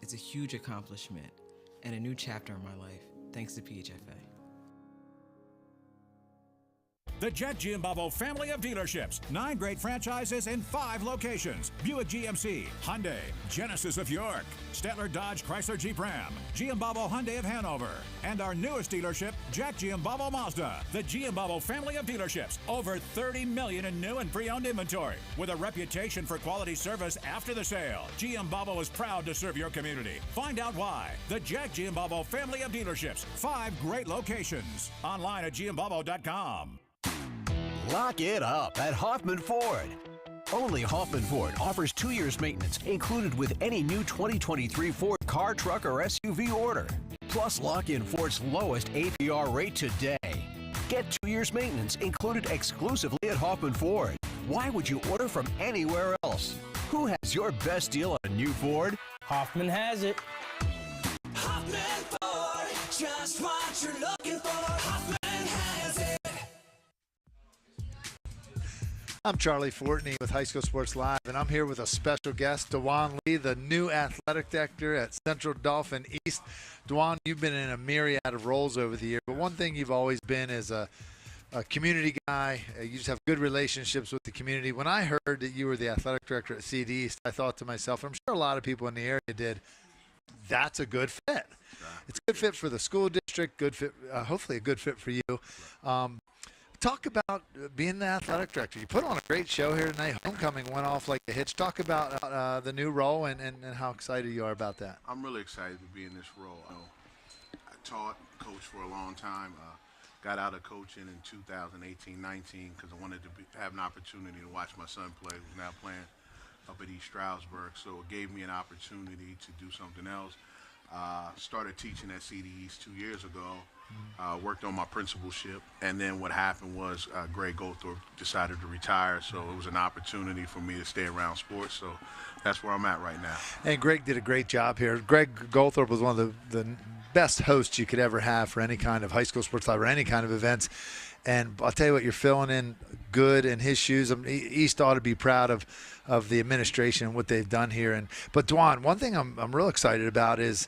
It's a huge accomplishment and a new chapter in my life, thanks to PHFA. The Jet Giambavo family of dealerships. 9 great franchises in 5 locations. Buick GMC, Hyundai, Genesis of York, Stettler Dodge Chrysler Jeep Ram, Giambavo Hyundai of Hanover, and our newest dealership, Jack Giambavo Mazda. The Giambavo family of dealerships. Over 30 million in new and pre-owned inventory. With a reputation for quality service after the sale, Giambavo is proud to serve your community. Find out why. The Jack Giambavo family of dealerships. 5 great locations. Online at giambavo.com. Lock it up at Hoffman Ford. Only Hoffman Ford offers 2 years maintenance included with any new 2023 Ford car, truck, or SUV order. Plus, lock in Ford's lowest APR rate today. Get 2 years maintenance included exclusively at Hoffman Ford. Why would you order from anywhere else? Who has your best deal on a new Ford? Hoffman has it. Hoffman Ford, just what you're looking for. Hoffman has it. I'm Charlie Fortney with High School Sports Live, and I'm here with a special guest, Dewan Lee, the new athletic director at Central Dauphin East. Dewan, you've been in a myriad of roles over the years, but one thing you've always been is a community guy. You just have good relationships with the community. When I heard that you were the athletic director at CD East, I thought to myself, I'm sure a lot of people in the area did, that's a good fit. It's a good fit for the school district, good fit, hopefully a good fit for you. Talk about being the athletic director. You put on a great show here tonight. Homecoming went off like a hitch. Talk about the new role and how excited you are about that. I'm really excited to be in this role. I taught, coached for a long time. Got out of coaching in 2018-19 because I wanted to have an opportunity to watch my son play, who's now playing up at East Stroudsburg. So it gave me an opportunity to do something else. Started teaching at CD East 2 years ago. Worked on my principalship, and then what happened was Greg Goldthorpe decided to retire, so it was an opportunity for me to stay around sports, so that's where I'm at right now. And Greg did a great job here. Greg Goldthorpe was one of the best hosts you could ever have for any kind of high school sports live or any kind of events, and I'll tell you what, you're filling in good in his shoes. East ought to be proud of the administration and what they've done here. But Dwan, one thing I'm real excited about is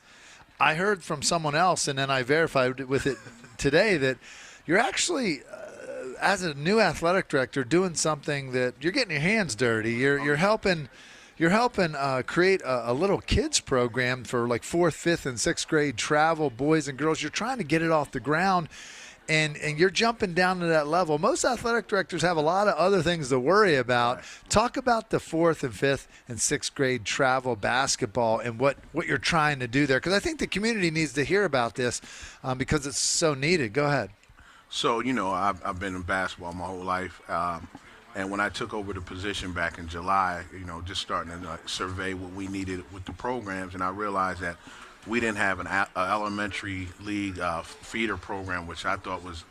I heard from someone else, and then I verified with it today, that you're actually, as a new athletic director, doing something that you're getting your hands dirty. You're helping create a little kids program for like 4th, 5th, and 6th grade travel, boys and girls. You're trying to get it off the ground. And you're jumping down to that level. Most athletic directors have a lot of other things to worry about. Right. Talk about the 4th and 5th and 6th grade travel basketball and what you're trying to do there. Because I think the community needs to hear about this because it's so needed. Go ahead. So, I've been in basketball my whole life. And when I took over the position back in July, just starting to survey what we needed with the programs, and I realized that we didn't have an elementary league feeder program, which I thought was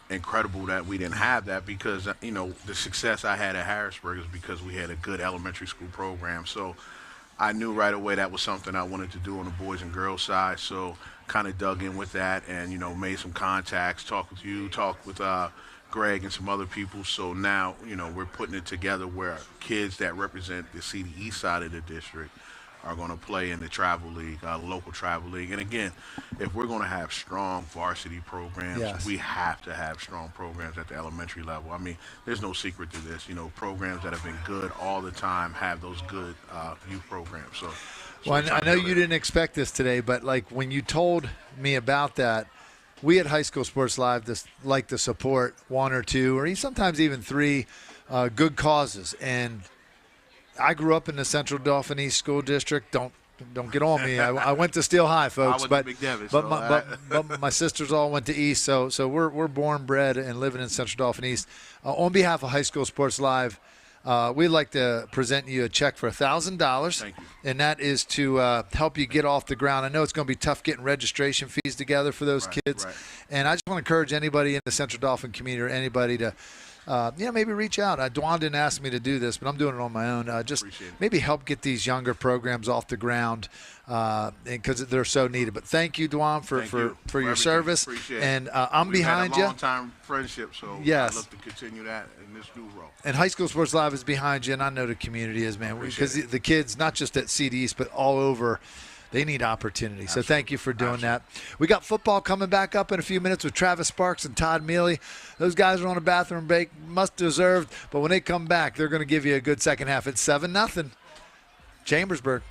incredible that we didn't have that because, the success I had at Harrisburg is because we had a good elementary school program. So I knew right away that was something I wanted to do on the boys and girls side. So kind of dug in with that and, made some contacts, talked with you, talked with Greg and some other people. So now, we're putting it together where kids that represent the CD East side of the district are going to play in the travel league, local travel league. And again, if we're going to have strong varsity programs, yes, we have to have strong programs at the elementary level. I mean, there's no secret to this. Programs that have been good all the time have those good youth programs. So well, I know you didn't expect this today, but like when you told me about that, we at High School Sports Live like to support 1 or 2 or sometimes even 3 good causes. And I grew up in the Central Dauphin East School District. Don't get on me. I went to Steel High, folks, but my sisters all went to East, so we're born, bred, and living in Central Dauphin East. On behalf of High School Sports Live, we'd like to present you a check for $1,000. Thank you. And that is to help you get off the ground. I know it's going to be tough getting registration fees together for those kids. Right. And I just want to encourage anybody in the Central Dauphin community or anybody to maybe reach out. Dwan didn't ask me to do this, but I'm doing it on my own. Just maybe help get these younger programs off the ground because they're so needed. But thank you, Dwan, for your service. Appreciate it. And I'm We've behind had a you. long-time friendship, so Yes. I look to continue that in this new role. And High School Sports Live is behind you, and I know the community is, man, because the kids, not just at CD East, but all over, they need opportunity. So thank you for doing that. We got football coming back up in a few minutes with Travis Sparks and Todd Mealy. Those guys are on a bathroom break, much deserved. But when they come back, they're going to give you a good second half. It's 7-0. Chambersburg.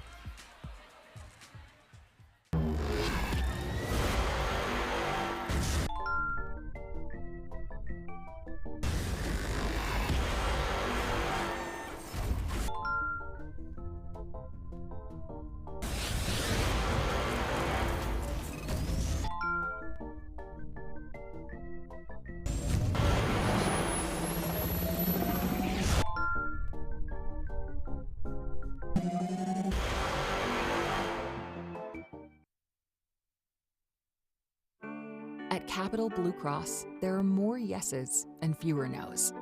At Capital Blue Cross, there are more yeses and fewer nos.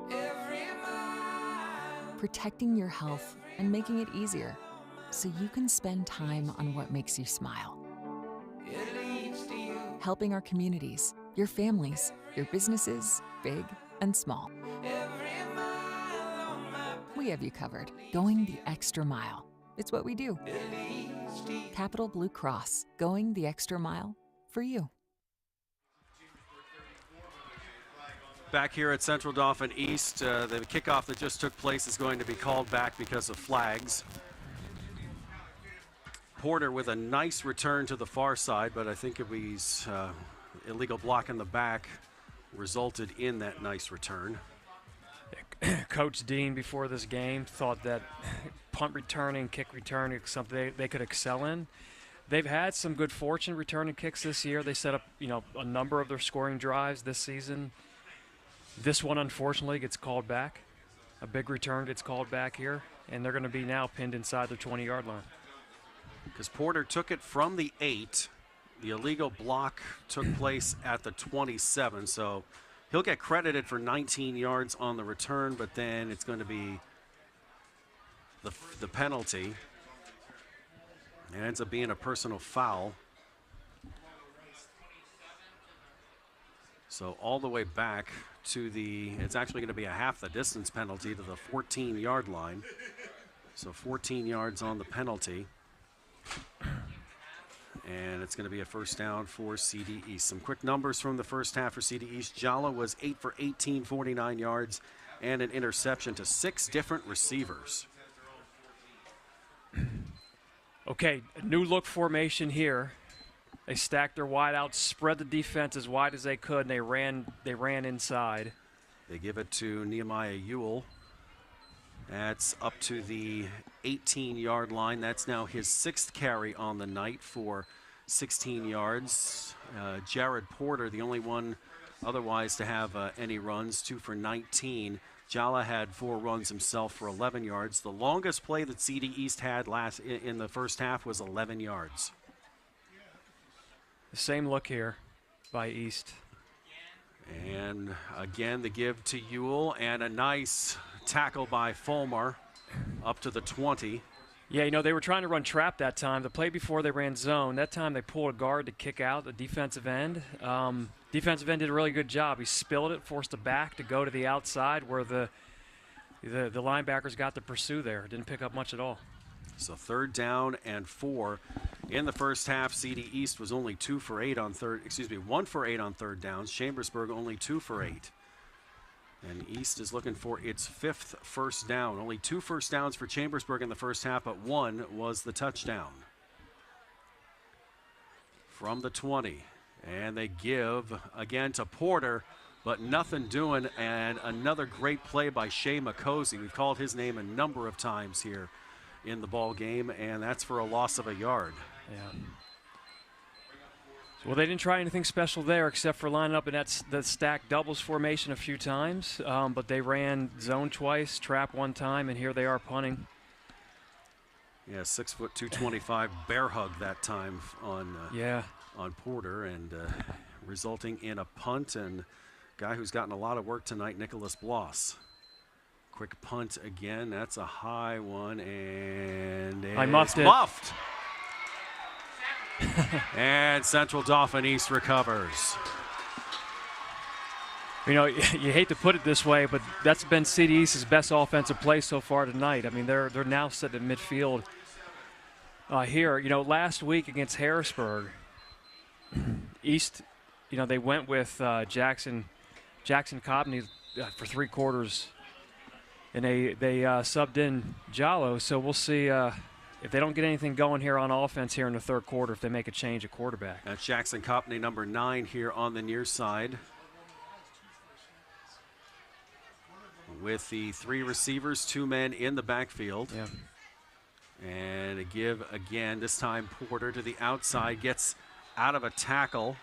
Protecting your health and making it easier so you can spend time on what makes you smile. Helping our communities, your families, your businesses, big and small. We have you covered, going the extra mile. It's what we do. Capital Blue Cross, going the extra mile for you. Back here at Central Dauphin East, the kickoff that just took place is going to be called back because of flags. Porter with a nice return to the far side, but I think it was illegal block in the back resulted in that nice return. Coach Dean before this game thought that punt returning, kick returning is something they could excel in. They've had some good fortune returning kicks this year. They set up, a number of their scoring drives this season. This one, unfortunately, gets called back. A big return gets called back here, and they're going to be now pinned inside the 20-yard line. Because Porter took it from the 8. The illegal block took place at the 27, so he'll get credited for 19 yards on the return, but then it's going to be the penalty. It ends up being a personal foul. So all the way back to it's actually going to be a half the distance penalty to the 14-yard line. So 14 yards on the penalty. And it's going to be a first down for CD East. Some quick numbers from the first half for CD East. Jala was 8 for 18, 49 yards, and an interception to 6 different receivers. Okay, new look formation here. They stacked their wide out, spread the defense as wide as they could, and they ran inside. They give it to Nehemiah Ewell. That's up to the 18-yard line. That's now his 6th carry on the night for 16 yards. Jared Porter, the only one otherwise to have any runs, 2 for 19. Jala had 4 runs himself for 11 yards. The longest play that CD East had in the first half was 11 yards. The same look here by East. And again, the give to Ewell, and a nice tackle by Fulmer up to the 20. Yeah, they were trying to run trap that time. The play before they ran zone, that time they pulled a guard to kick out the defensive end. Defensive end did a really good job. He spilled it, forced a back to go to the outside where the linebackers got to pursue there. Didn't pick up much at all. So 3rd down and 4. In the first half, CD East was only 1 for 8 on 3rd downs. Chambersburg only 2 for 8. And East is looking for its 5th first down. Only 2 first downs for Chambersburg in the first half, but 1 was the touchdown. From the 20. And they give again to Porter, but nothing doing. And another great play by Shea McCosey. We've called his name a number of times here in the ball game, and that's for a loss of a yard. Yeah. Well, they didn't try anything special there except for lining up in that stack doubles formation a few times, but they ran zone twice, trap one time, and here they are punting. Yeah, 6 foot 225 bear hug that time on Porter, and resulting in a punt, and guy who's gotten a lot of work tonight, Nicholas Bloss. Quick punt again. That's a high one, and I muffed it. Muffed. And Central Dauphin East recovers. You know, you hate to put it this way, but that's been CD East's best offensive play so far tonight. I mean, they're now sitting in midfield here. You know, last week against Harrisburg, East, you know, they went with Jackson Cobney for 3 quarters, and they subbed in Jallo. So we'll see if they don't get anything going here on offense here in the third quarter, if they make a change at quarterback. That's Jackson Cobney, number 9 here on the near side. With the 3 receivers, 2 men in the backfield. Yeah. And a give again, this time Porter to the outside, gets out of a tackle.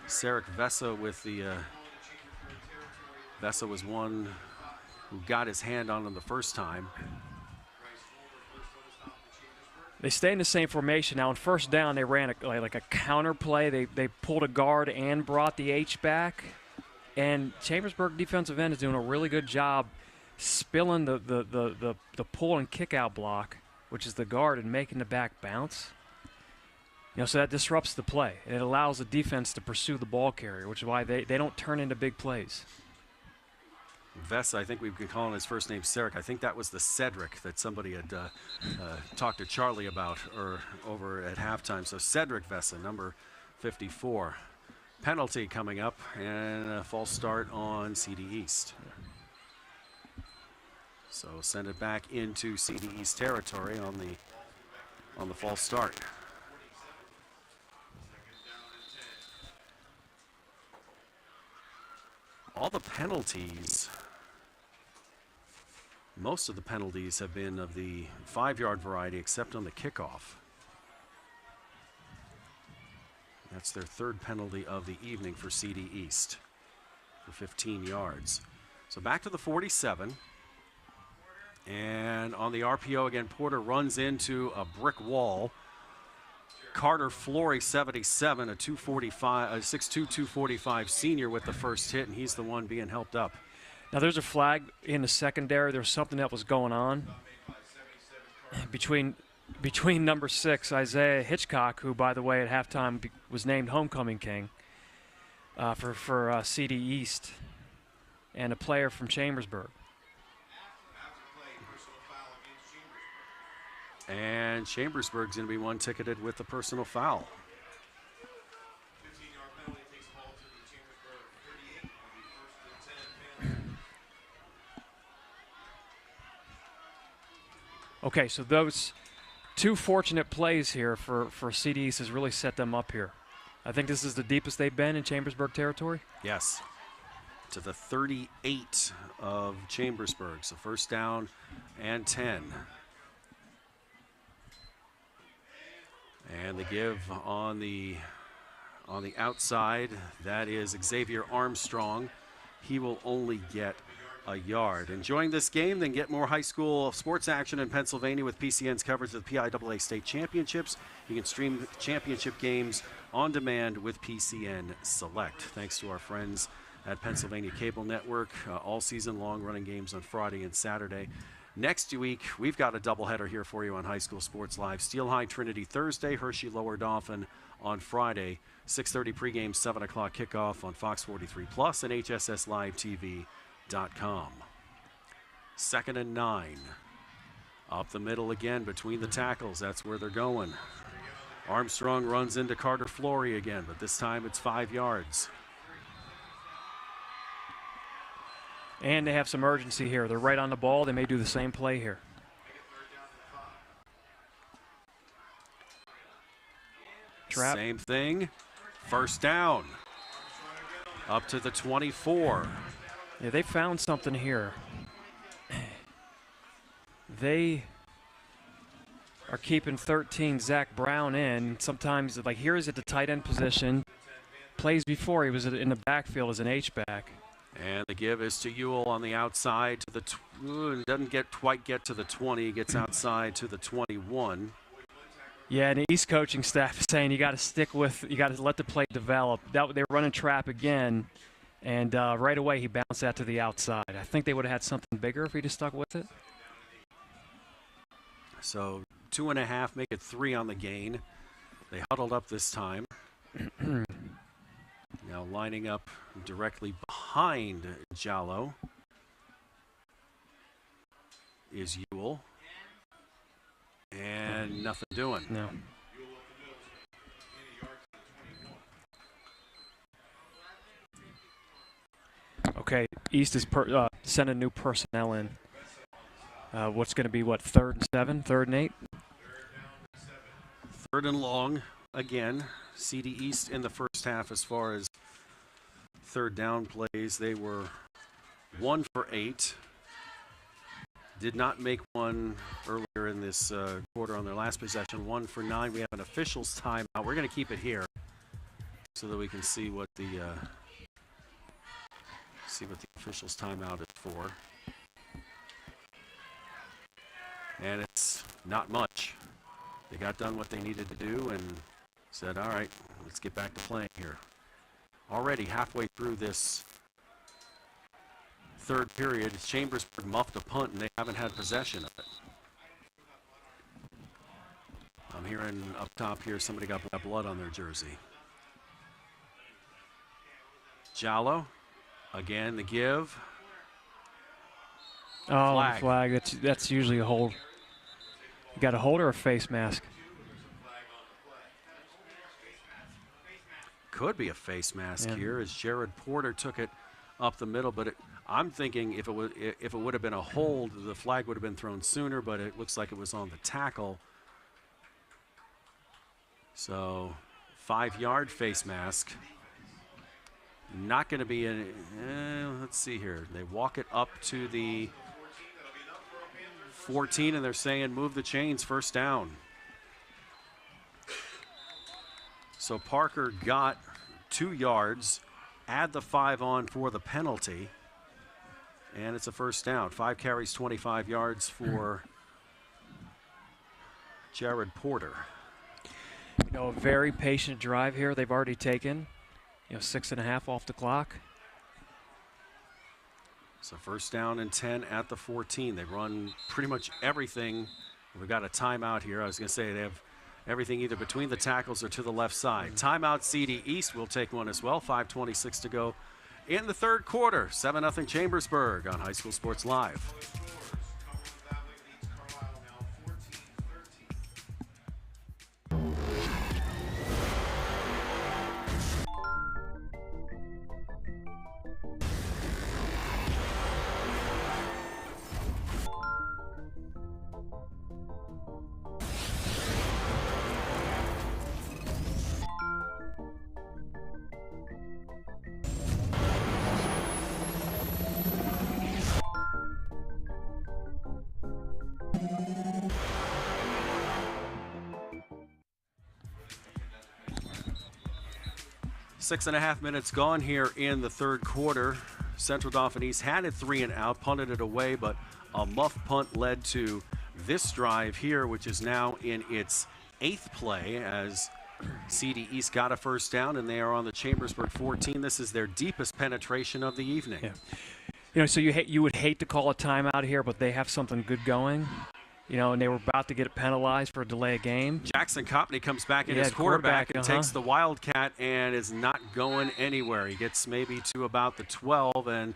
Sarek Vessa with the, Vessa was one who got his hand on him the first time. They stay in the same formation. Now, on first down, they ran like a counter play. They pulled a guard and brought the H back. And Chambersburg defensive end is doing a really good job spilling the pull and kick out block, which is the guard, and making the back bounce. You know, so that disrupts the play. And it allows the defense to pursue the ball carrier, which is why they don't turn into big plays. Vessa, I think we've been calling his first name Sarek. I think that was the Cedric that somebody had talked to Charlie about over at halftime. So Cedric Vessa, number 54. Penalty coming up, and a false start on CD East. So send it back into CD East territory on the false start. All the penalties, most of the penalties have been of the 5-yard variety, except on the kickoff. That's their 3rd penalty of the evening for CD East for 15 yards. So back to the 47. And on the RPO again, Porter runs into a brick wall. Carter Flory, 77, a 6'2", 245 senior with the first hit, and he's the one being helped up. Now there's a flag in the secondary. There's something that was going on between number 6, Isaiah Hitchcock, who, by the way, at halftime was named Homecoming King for CD East, and a player from Chambersburg. And Chambersburg's going to be one ticketed with the personal foul. Okay, so those 2 fortunate plays here for CD East has really set them up here. I think this is the deepest they've been in Chambersburg territory. Yes, to the 38 of Chambersburg. So first down and 10. And the give on the outside, that is Xavier Armstrong. He will only get a yard. Enjoying this game? Then get more high school sports action in Pennsylvania with PCN's coverage of the PIAA State Championships. You can stream championship games on demand with PCN Select. Thanks to our friends at Pennsylvania Cable Network. All season long running games on Friday and Saturday. Next week, we've got a doubleheader here for you on High School Sports Live. Steel High Trinity Thursday, Hershey Lower Dauphin on Friday. 6:30 pregame, 7 o'clock kickoff on Fox 43 Plus and HSSLiveTV.com. 2nd and 9. Up the middle again between the tackles. That's where they're going. Armstrong runs into Carter Flory again, but this time it's 5 yards. And they have some urgency here. They're right on the ball. They may do the same play here. Trap. Same thing. First down. Up to the 24. Yeah, they found something here. They are keeping 13 Zach Brown in. Sometimes, like here he's at the tight end position. Plays before he was in the backfield as an H-back. And the give is to Ewell on the outside to the doesn't quite get to the 20. Gets outside to the 21. Yeah, and the East coaching staff is saying you got to let the play develop. They were running trap again, and right away he bounced out to the outside. I think they would have had something bigger if he'd have stuck with it. So 2.5, make it 3 on the gain. They huddled up this time. Now lining up directly behind Jallo is Ewell. And nothing doing. No. Okay, East is sending new personnel in. What's going to be, 3rd and 7, 3rd and 8? 3rd and long again. CD East in the first half as far as 3rd down plays. They were 1 for 8. Did not make one earlier in this quarter on their last possession. 1 for 9. We have an official's timeout. We're going to keep it here so that we can see what the official's timeout is for. And it's not much. They got done what they needed to do and said, all right, let's get back to playing here. Already halfway through this 3rd period, Chambersburg muffed a punt and they haven't had possession of it. I'm hearing up top here somebody got blood on their jersey. Jallo, again the give. Oh, flag. That's usually a hold. You got a hold or a face mask? Could be a face mask here as Jared Porter took it up the middle, but I'm thinking if it would have been a hold, the flag would have been thrown sooner, but it looks like it was on the tackle. So 5-yard face mask. Not going to be let's see here. They walk it up to the 14 and they're saying move the chains, 1st down. So Parker got 2 yards, add the 5 on for the penalty, and it's a 1st down. 5 carries, 25 yards for Jared Porter. A very patient drive here. They've already taken 6.5 off the clock. So 1st down and 10 at the 14. They run pretty much everything. We've got a timeout here. I was going to say they have everything either between the tackles or to the left side. Timeout CD East will take one as well. 5:26 to go in the 3rd quarter. 7-0 Chambersburg on High School Sports Live. Six and a half minutes gone here in the 3rd quarter. Central Dauphin East had it 3 and out, punted it away, but a muff punt led to this drive here, which is now in its 8th play as CD East got a 1st down, and they are on the Chambersburg 14. This is their deepest penetration of the evening. Yeah. So you would hate to call a timeout here, but they have something good going. And they were about to get penalized for a delay of game. Jackson Copney comes back in as quarterback and takes the Wildcat and is not going anywhere. He gets maybe to about the 12 and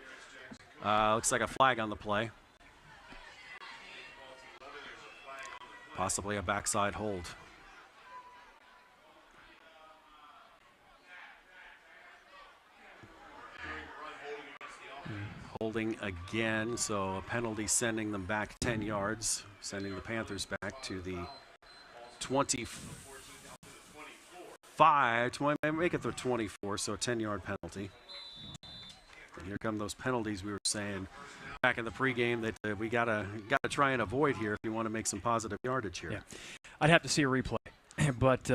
looks like a flag on the play. Possibly a backside hold. Holding again, so a penalty sending them back 10 yards, sending the Panthers back to the 25, make it the 24, so a 10-yard penalty. And here come those penalties we were saying back in the pregame that we gotta try and avoid here if you want to make some positive yardage here. Yeah. I'd have to see a replay, but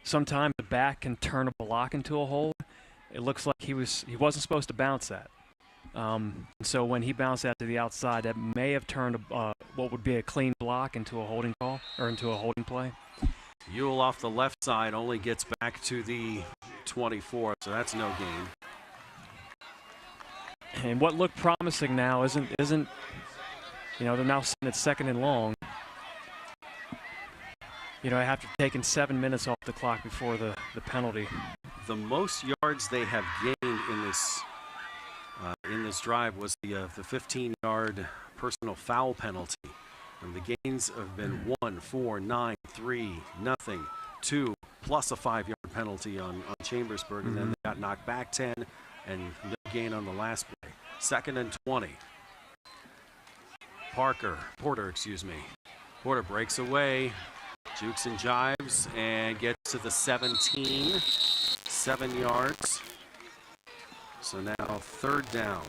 sometimes the back can turn a block into a hold. It looks like he wasn't supposed to bounce that. So when he bounced out to the outside, that may have turned what would be a clean block into a holding call or into a holding play. Ewell off the left side only gets back to the 24, so that's no gain. And what looked promising now isn't they're now sitting at 2nd and long. After taking 7 minutes off the clock before the penalty. The most yards they have gained in this drive was the 15-yard personal foul penalty. And the gains have been 1, 4, 9, 3, nothing, 2, plus a 5-yard penalty on Chambersburg, and then they got knocked back 10, and no gain on the last play. 2nd and 20. Porter breaks away, jukes and jives, and gets to the 17, 7 yards. So now 3rd down,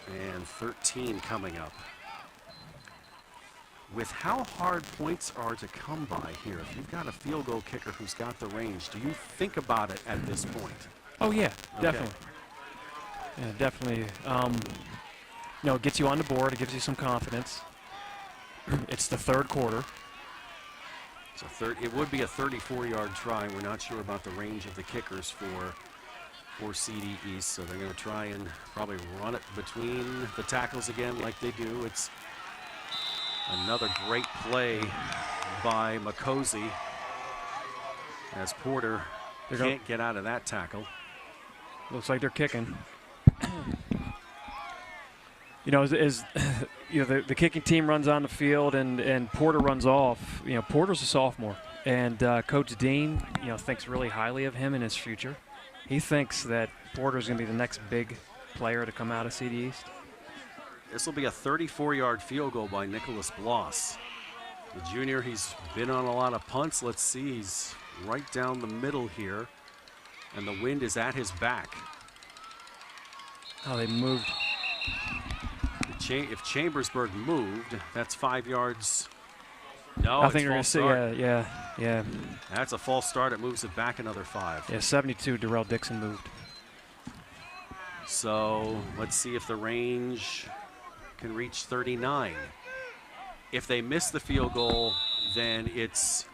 and 13 coming up. With how hard points are to come by here, if you've got a field goal kicker who's got the range, do you think about it at this point? Oh, yeah, Okay. definitely. Yeah, definitely. It gets you on the board. It gives you some confidence. It's the 3rd quarter. So it would be a 34-yard try. We're not sure about the range of the kickers for CD East, so they're going to try and probably run it between the tackles again like they do. It's another great play by McCosey as Porter can't get out of that tackle. Looks like they're kicking. The kicking team runs on the field and Porter runs off. Porter's a sophomore, and Coach Dean, thinks really highly of him and his future. He thinks that Porter's going to be the next big player to come out of CD East. This will be a 34-yard field goal by Nicholas Bloss. The junior, he's been on a lot of punts. Let's see, he's right down the middle here, and the wind is at his back. Oh, they moved. If Chambersburg moved, that's 5 yards. No, I think we're going to see, yeah. That's a false start. It moves it back another 5. Yeah, 72, Darrell Dixon moved. So let's see if the range can reach 39. If they miss the field goal, then it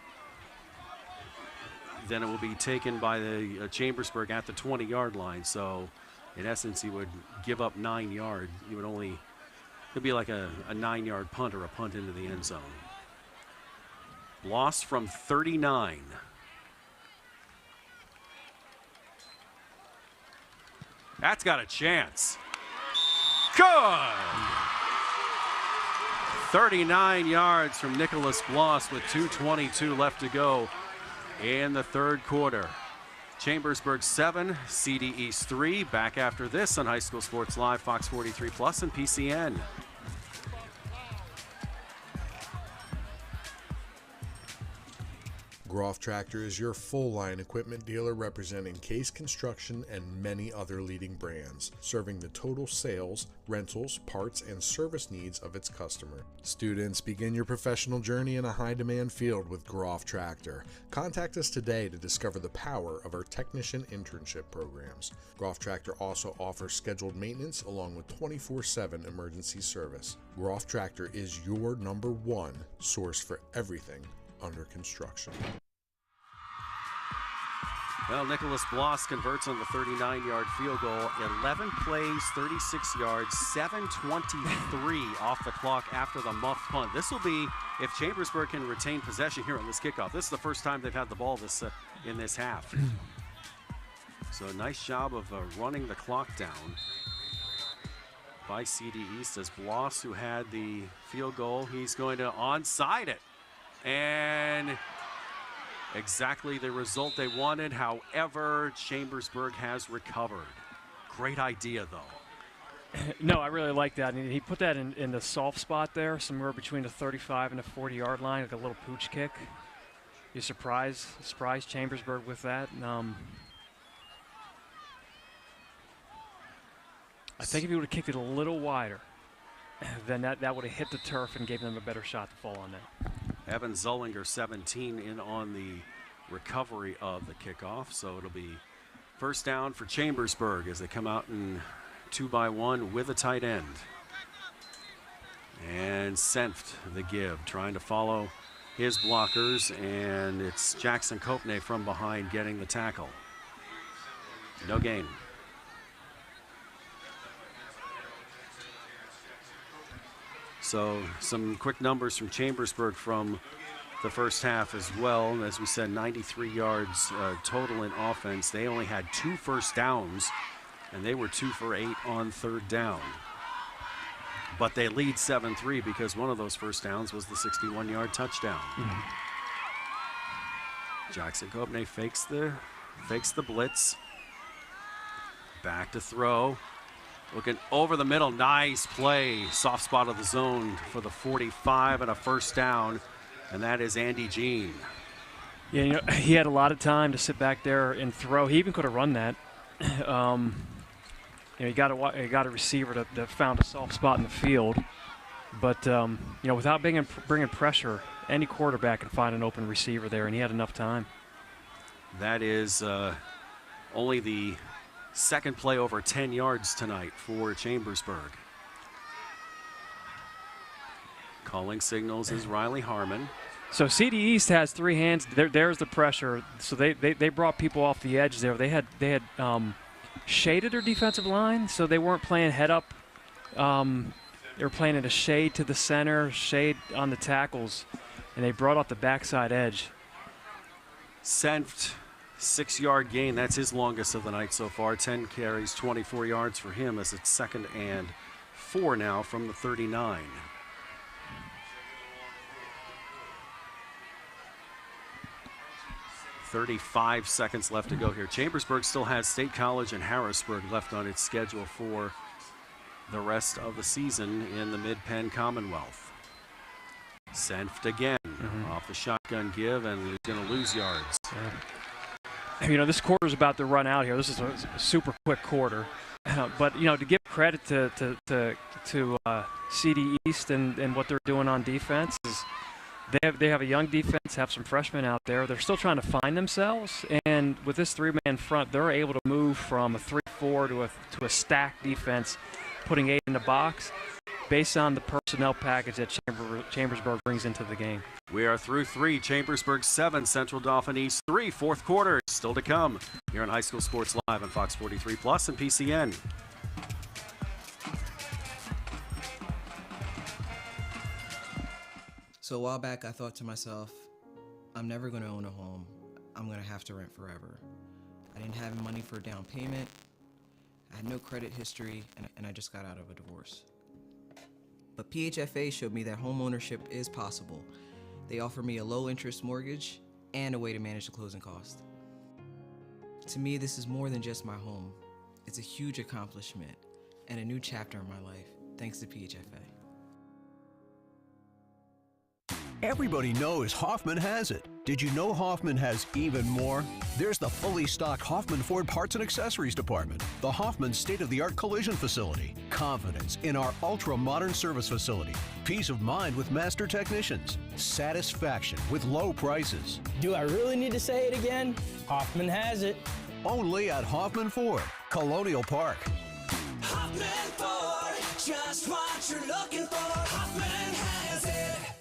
will be taken by the Chambersburg at the 20-yard line. So in essence, he would give up 9 yards. It'd be like a 9-yard punt or a punt into the end zone. Loss from 39. That's got a chance. Good! 39 yards from Nicholas Bloss with 2:22 left to go in the 3rd quarter. Chambersburg 7, CD East 3. Back after this on High School Sports Live, Fox 43 Plus, and PCN. Groff Tractor is your full-line equipment dealer representing Case Construction and many other leading brands, serving the total sales, rentals, parts, and service needs of its customer. Students, begin your professional journey in a high-demand field with Groff Tractor. Contact us today to discover the power of our technician internship programs. Groff Tractor also offers scheduled maintenance along with 24/7 emergency service. Groff Tractor is your #1 source for everything under construction. Well, Nicholas Bloss converts on the 39-yard field goal. 11 plays, 36 yards, 7:23 off the clock after the muff punt. This will be, if Chambersburg can retain possession here on this kickoff, this is the first time they've had the ball in this half. So a nice job of running the clock down by CD East as Bloss, who had the field goal, he's going to onside it. And exactly the result they wanted. However, Chambersburg has recovered. Great idea, though. No, I really like that. And he put that in the soft spot there, somewhere between the 35 and the 40-yard line, like a little pooch kick. You surprise Chambersburg with that. I think if he would have kicked it a little wider, then that would have hit the turf and gave them a better shot to fall on net. Evan Zullinger, 17, in on the recovery of the kickoff. So it'll be first down for Chambersburg as they come out in 2-by-1 with a tight end. And Senft, the give, trying to follow his blockers, and it's Jackson Kopne from behind getting the tackle. No gain. So some quick numbers from Chambersburg from the first half as well. As we said, 93 yards total in offense. They only had 2 first downs, and they were 2 for 8 on third down. But they lead 7-3 because one of those first downs was the 61-yard touchdown. Jackson Kopne fakes the blitz. Back to throw. Looking over the middle, nice play. Soft spot of the zone for the 45 and a first down, and that is Andy Jean. Yeah, you know, he had a lot of time to sit back there and throw. He even could have run that. You know, he got a receiver that found a soft spot in the field. But, you know, without bringing pressure, any quarterback can find an open receiver there, and he had enough time. That is only the second play over 10 yards tonight for Chambersburg. Calling signals is Riley Harmon. So CD East has 3 hands. There's the pressure. So they brought people off the edge there. They had shaded their defensive line, so they weren't playing head up. They were playing at a shade to the center, shade on the tackles, and they brought off the backside edge. Senft, 6-yard gain. That's his longest of the night so far. 10 carries, 24 yards for him as it's 2nd and 4 now from the 39. .35 seconds left to go here. Chambersburg still has State College and Harrisburg left on its schedule for the rest of the season in the Mid-Penn Commonwealth. Senft again off the shotgun give, and he's going to lose yards. You know, this quarter's about to run out here. This is a super quick quarter. But, you know, to give credit to CD East and what they're doing on defense is they have a young defense, have some freshmen out there. They're still trying to find themselves, and with this 3-man front, they're able to move from a 3-4 to a stacked defense, putting 8 in the box based on the personnel package that Chambersburg brings into the game. We are through 3. Chambersburg 7, Central Dauphin East 3. Fourth quarter still to come here on High School Sports Live on Fox 43 Plus and PCN. So a while back, I thought to myself, I'm never going to own a home. I'm going to have to rent forever. I didn't have money for a down payment. I had no credit history, and I just got out of a divorce. But PHFA showed me that home ownership is possible. They offer me a low-interest mortgage and a way to manage the closing cost. To me, this is more than just my home. It's a huge accomplishment and a new chapter in my life, thanks to PHFA. Everybody knows Hoffman has it. Did you know Hoffman has even more? There's the fully stocked Hoffman Ford Parts and Accessories Department, the Hoffman state-of-the-art collision facility, confidence in our ultra-modern service facility, peace of mind with master technicians, satisfaction with low prices. Do I really need to say it again? Hoffman has it. Only at Hoffman Ford, Colonial Park. Hoffman Ford, just what you're looking for. Hoffman has it.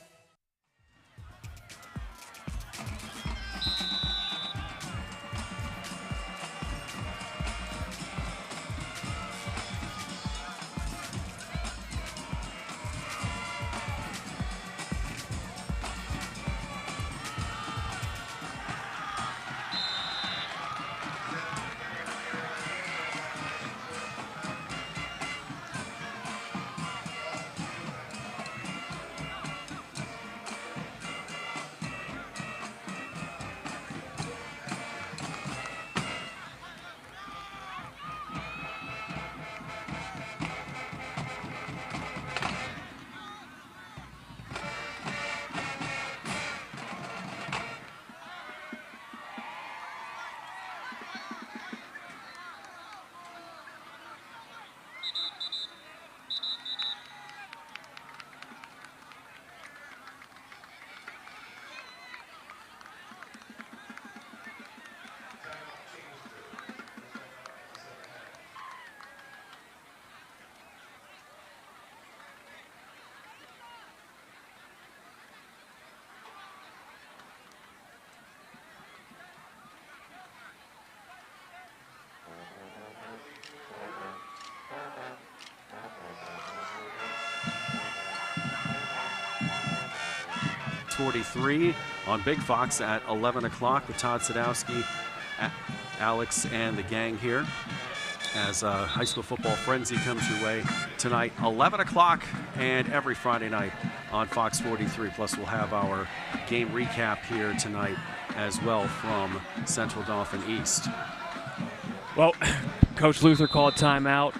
43 on Big Fox at 11 o'clock with Todd Sadowski, Alex, and the gang here as High School Football Frenzy comes your way tonight, 11 o'clock, and every Friday night on Fox 43. Plus, we'll have our game recap here tonight as well from Central Dauphin East. Well, Coach Luther called timeout,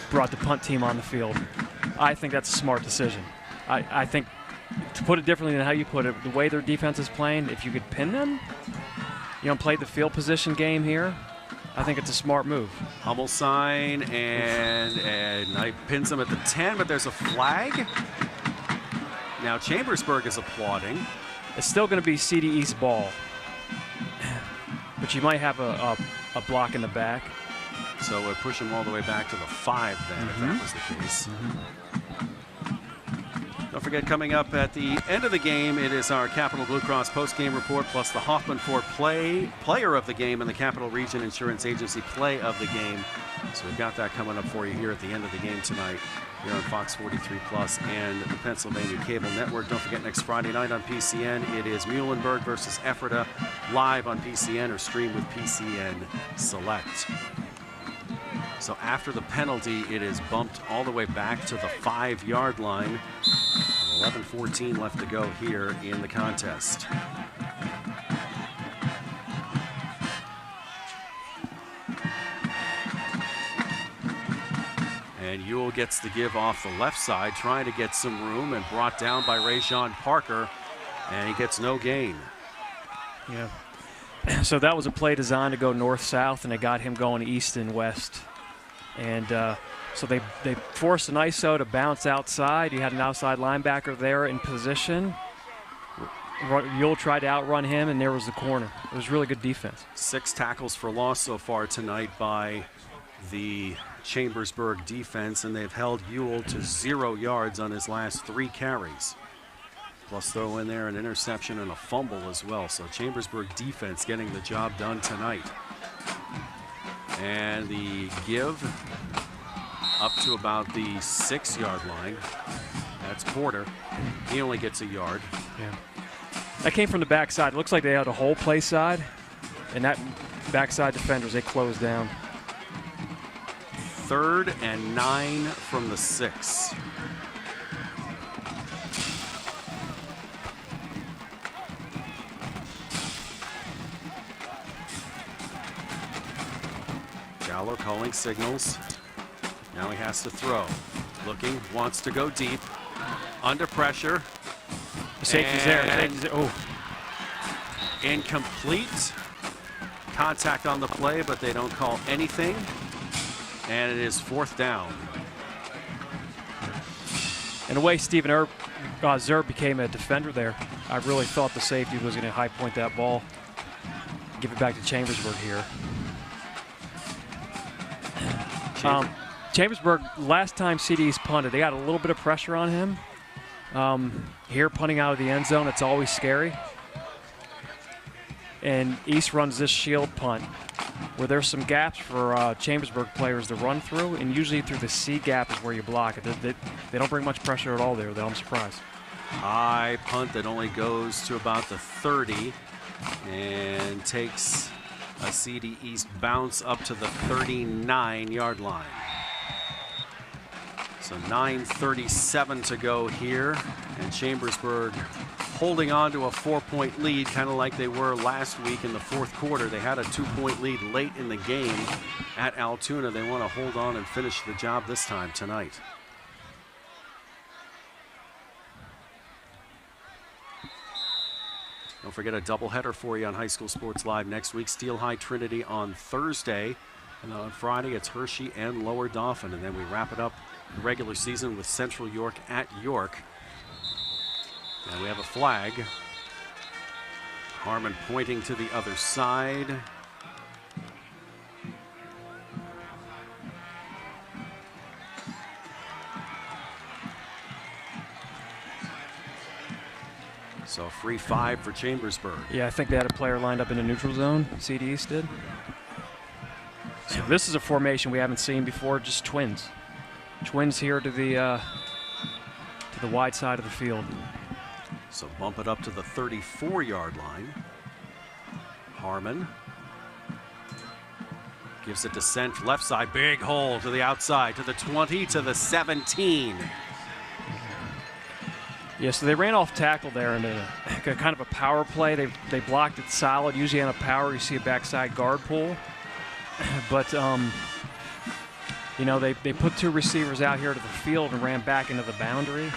brought the punt team on the field. I think that's a smart decision. I think, to put it differently than how you put it, the way their defense is playing, if you could pin them, play the field position game here, I think it's a smart move. Hummel sign, and I pins them at the 10, but there's a flag. Now Chambersburg is applauding. It's still going to be CD East ball, but you might have a block in the back. So we'll push them all the way back to the 5 then, if that was the case. Don't forget, coming up at the end of the game, it is our Capital Blue Cross post-game report, plus the Hoffman Ford player of the game and the Capital Region Insurance Agency play of the game. So we've got that coming up for you here at the end of the game tonight here on Fox 43 Plus and the Pennsylvania Cable Network. Don't forget, next Friday night on PCN, it is Muhlenberg versus Ephrata live on PCN or stream with PCN Select. So after the penalty, it is bumped all the way back to the 5-yard line. 11:14 left to go here in the contest. And Ewell gets the give off the left side, trying to get some room, and brought down by Rayshawn Parker, and he gets no gain. Yeah. So that was a play designed to go north-south, and they got him going east and west. And so they forced an ISO to bounce outside. You had an outside linebacker there in position. Ewell tried to outrun him, and there was the corner. It was really good defense. 6 tackles for loss so far tonight by the Chambersburg defense, and they've held Ewell to 0 yards on his last 3 carries. Plus throw in there an interception and a fumble as well. So Chambersburg defense getting the job done tonight. And the give up to about the 6-yard line. That's Porter. He only gets a yard. Yeah. That came from the backside. It looks like they had a whole play side, and that backside defenders, they closed down. 3rd and 9 from the 6. Gallo calling signals. Now he has to throw. Looking, wants to go deep. Under pressure. The safety's there. Safety's there. Oh. Incomplete. Contact on the play, but they don't call anything. And it is 4th down. In a way, Stephen Zerb became a defender there. I really thought the safety was going to high point that ball. Give it back to Chambersburg here. Chambersburg, last time CD's punted, they got a little bit of pressure on him. Here, punting out of the end zone, it's always scary. And East runs this shield punt, where there's some gaps for Chambersburg players to run through, and usually through the C gap is where you block it. They don't bring much pressure at all there, though. I'm surprised. High punt that only goes to about the 30 and takes a CD East bounce up to the 39-yard line. So 9:37 to go here, and Chambersburg holding on to a 4-point lead, kind of like they were last week in the 4th quarter. They had a 2-point lead late in the game at Altoona. They want to hold on and finish the job this time tonight. Don't forget a doubleheader for you on High School Sports Live next week. Steel High Trinity on Thursday. And on Friday, it's Hershey and Lower Dauphin. And then we wrap it up the regular season with Central York at York. And we have a flag. Harmon pointing to the other side. So free 5 for Chambersburg. Yeah, I think they had a player lined up in the neutral zone. CD East did. So this is a formation we haven't seen before, just twins. Twins here to the wide side of the field. So bump it up to the 34-yard line. Harmon gives it to Senf, left side, big hole to the outside, to the 20, to the 17. Yeah, so they ran off tackle there in a kind of a power play. They blocked it solid. Usually on a power, you see a backside guard pull. But, you know, they put two receivers out here to the field and ran back into the boundary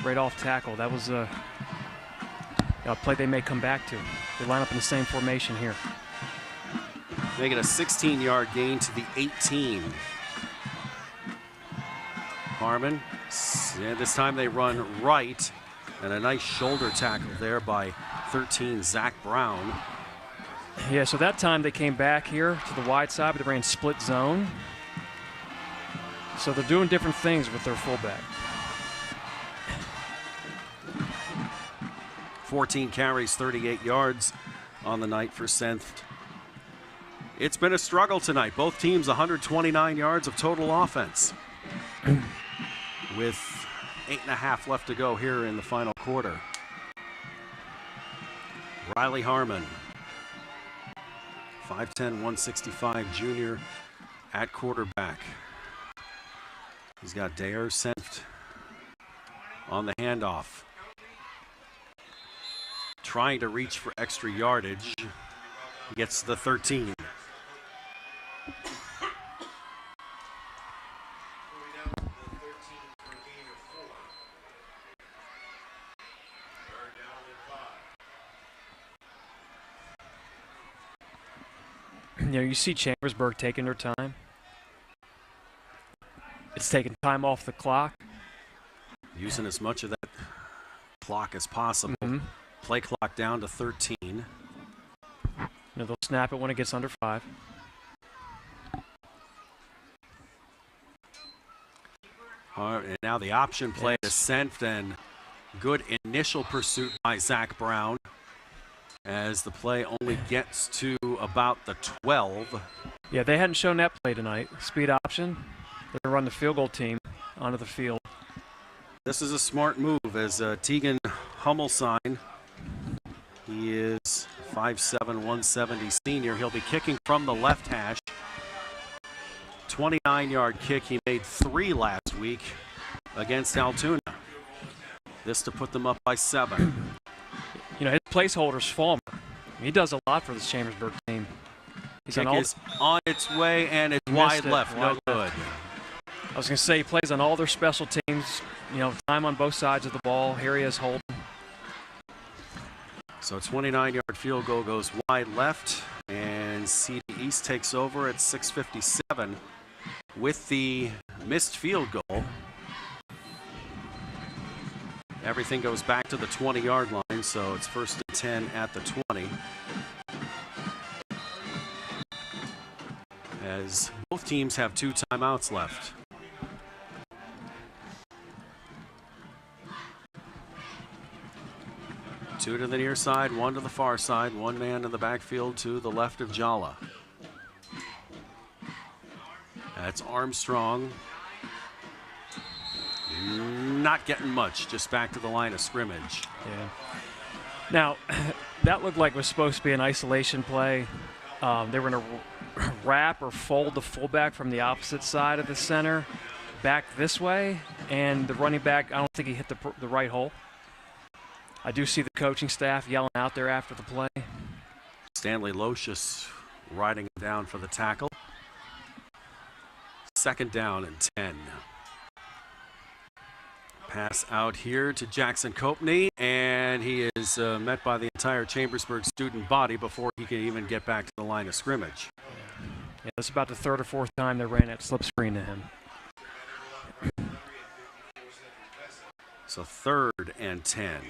right off tackle. That was a play they may come back to. They line up in the same formation here. Making a 16-yard gain to the 18. Harmon, and this time they run right, and a nice shoulder tackle there by 13, Zach Brown. Yeah, so that time they came back here to the wide side, but they ran split zone. So they're doing different things with their fullback. 14 carries, 38 yards on the night for Senft. It's been a struggle tonight. Both teams 129 yards of total offense. With 8.5 left to go here in the final quarter. Riley Harmon, 5'10", 165 junior at quarterback. He's got Dayer Senft on the handoff. Trying to reach for extra yardage. He gets the 13. You know, you see Chambersburg taking their time. It's taking time off the clock. Using as much of that clock as possible. Play clock down to 13. You know, they'll snap it when it gets under 5. And now the option play to Senft, and good initial pursuit by Zach Brown as the play only gets to about the 12. Yeah, they hadn't shown that play tonight. Speed option. They're going to run the field goal team onto the field. This is a smart move as Tegan Hummelsign, he is 5'7", 170 senior. He'll be kicking from the left hash. 29-yard kick. He made 3 last week against Altoona. This to put them up by 7. You know, his placeholder's Fulmer. He does a lot for this Chambersburg team. He's Kick is on its way, and it's wide left. No good. I was going to say, he plays on all their special teams. You know, time on both sides of the ball. Here he is holding. So 29-yard field goal goes wide left, and CD East takes over at 6:57 with the missed field goal. Everything goes back to the 20-yard line, so it's 1st and 10 at the 20. As both teams have 2 timeouts left. Two to the near side, 1 to the far side, 1 man in the backfield to the left of Jala. That's Armstrong. Not getting much, just back to the line of scrimmage. Yeah. Now, that looked like it was supposed to be an isolation play. They were going to wrap or fold the fullback from the opposite side of the center back this way, and the running back, I don't think he hit the right hole. I do see the coaching staff yelling out there after the play. Stanley Locious riding him down for the tackle. 2nd down and 10. Pass out here to Jackson Copney, and he is met by the entire Chambersburg student body before he can even get back to the line of scrimmage. Yeah, that's about the 3rd or 4th time they ran that slip screen to him. So 3rd and 10.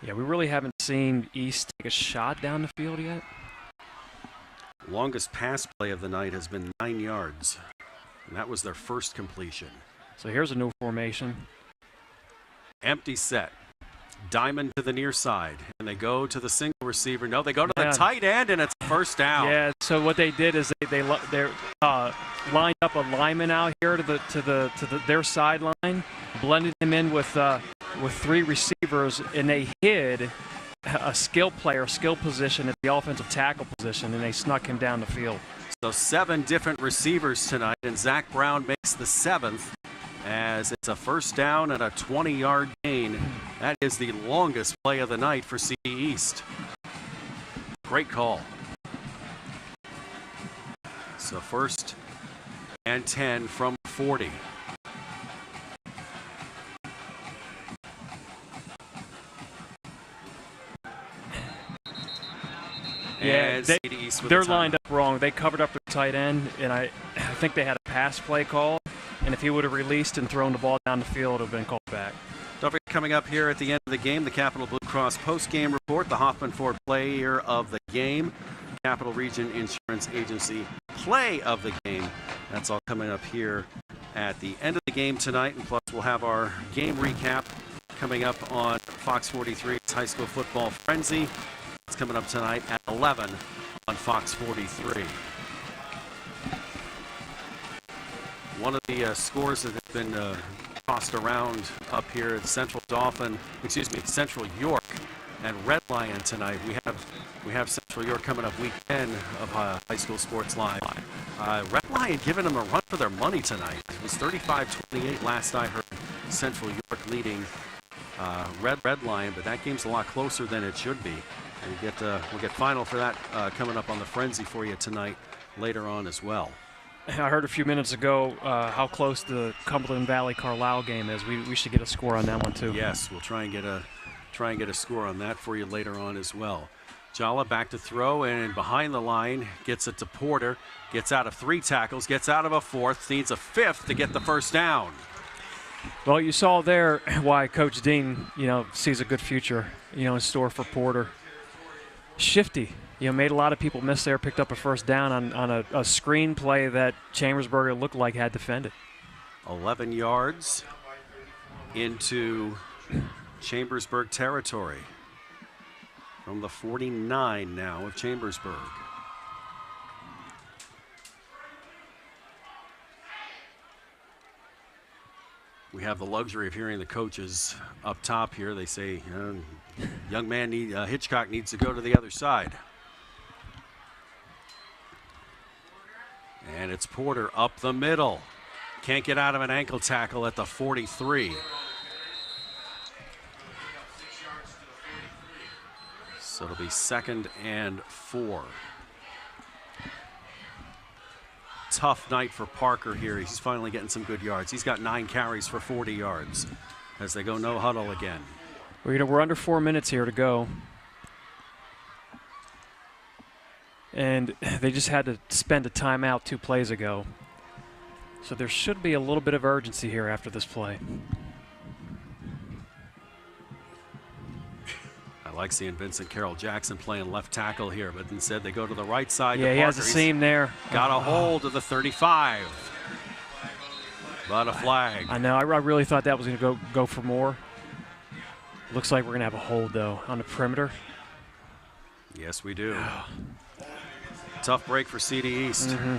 Yeah, we really haven't seen East take a shot down the field yet. Longest pass play of the night has been 9 yards. And that was their first completion. So here's a new formation. Empty set. Diamond to the near side. And they go to the single receiver. No, they go to the tight end, and it's 1st down. Yeah, so what they did is lined up a lineman out here to their sideline, blended him in with 3 receivers, and they hid a skill position at the offensive tackle position, and they snuck him down the field. So 7 different receivers tonight, and Zach Brown makes the 7th as it's a first down and a 20-yard gain. That is the longest play of the night for CD East. Great call. So first and 10 from 40. Yeah, they're lined up wrong. They covered up their tight end, and I think they had a pass play call. And if he would have released and thrown the ball down the field, it would have been called back. Don't forget, coming up here at the end of the game, the Capital Blue Cross post-game report, the Hoffman Ford player of the game, Capital Region Insurance Agency play of the game. That's all coming up here at the end of the game tonight. And plus, we'll have our game recap coming up on Fox 43's High School Football Frenzy. It's coming up tonight at 11 on Fox 43. One of the scores that have been tossed around up here at Central York and Red Lion tonight. We have Central York coming up week 10 of High School Sports Live. Red Lion giving them a run for their money tonight. It was 35-28 last I heard. Central York leading Red Lion, but that game's a lot closer than it should be. We'll get final for that coming up on the Frenzy for you tonight later on as well. I heard a few minutes ago how close the Cumberland Valley Carlisle game is. We should get a score on that one too. Yes, we'll try and get a score on that for you later on as well. Jala back to throw and behind the line, gets it to Porter, gets out of 3 tackles, gets out of a 4th, needs a 5th to get the first down. Well, you saw there why Coach Dean, sees a good future, in store for Porter. Shifty, made a lot of people miss there, picked up a first down on a screen play that Chambersburg looked like had defended. 11 yards into Chambersburg territory from the 49 now of Chambersburg. We have the luxury of hearing the coaches up top here. They say, young man Hitchcock needs to go to the other side. And it's Porter up the middle. Can't get out of an ankle tackle at the 43. So it'll be 2nd and 4. Tough night for Parker here. He's finally getting some good yards. He's got 9 carries for 40 yards as they go no huddle again. We're under 4 minutes here to go. And they just had to spend a timeout 2 plays ago. So there should be a little bit of urgency here after this play. I like seeing Vincent Carroll Jackson playing left tackle here, but instead they go to the right side. Yeah, he has a seam there. Got a hold of the 35. But a flag. I know. I really thought that was going to go for more. Looks like we're going to have a hold, though, on the perimeter. Yes, we do. Tough break for CD East. Mm-hmm.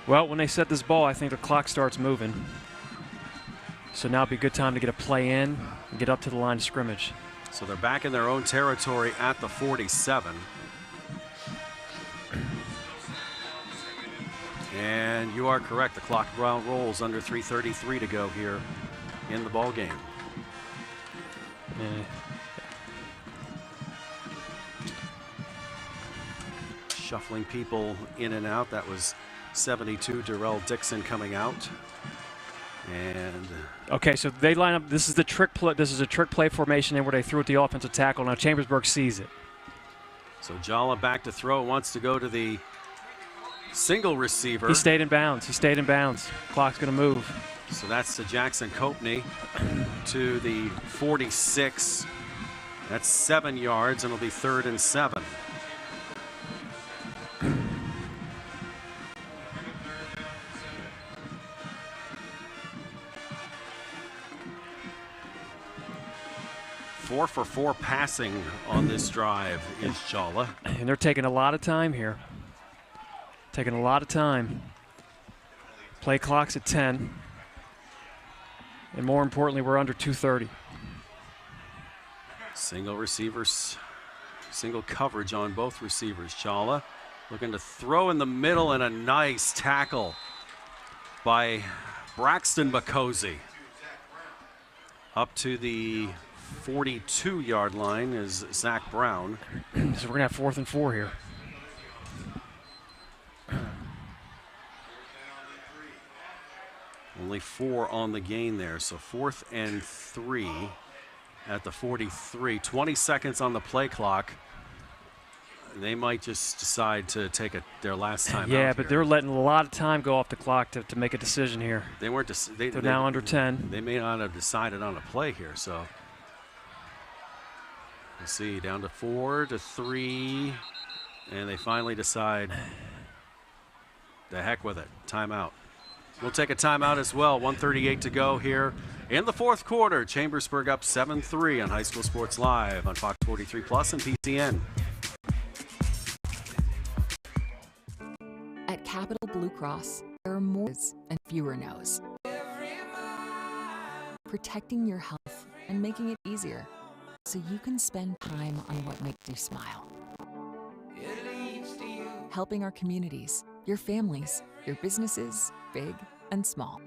Well, when they set this ball, I think the clock starts moving. So now it'd be a good time to get a play in and get up to the line of scrimmage. So they're back in their own territory at the 47. And you are correct. The clock rolls under 3:33 to go here in the ball game. Shuffling people in and out. That was 72, Darrell Dixon coming out. And okay, so they line up. This is the trick play. This is a trick play formation, where they threw at the offensive tackle. Now Chambersburg sees it. So Jala back to throw. Wants to go to the single receiver. He stayed in bounds. Clock's going to move. So that's to Jackson Copney to the 46. That's 7 yards, and it'll be 3rd and 7. Four for 4 passing on this drive is Jala. And they're taking a lot of time here. Taking a lot of time. Play clock's at 10. And more importantly, we're under 2:30. Single receivers, single coverage on both receivers. Chawla looking to throw in the middle, and a nice tackle by Braxton Makosi. Up to the 42-yard line is Zach Brown. So we're going to have 4th and 4 here. Only 4 on the gain there, so 4th and 3 at the 43. 20 seconds on the play clock. They might just decide to take their last time out. Yeah, but they're letting a lot of time go off the clock to make a decision here. They weren't. They're now under 10. They may not have decided on a play here, so we'll see. Down to 4 to 3, and they finally decide. The heck with it. Timeout. We'll take a timeout as well. 1:38 to go here in the 4th quarter. Chambersburg up 7-3 on High School Sports Live on Fox 43 Plus and PCN. At Capital Blue Cross, there are more and fewer no's. Protecting your health and making it easier so you can spend time on what makes you smile. Helping our communities, your families, your businesses, big and small.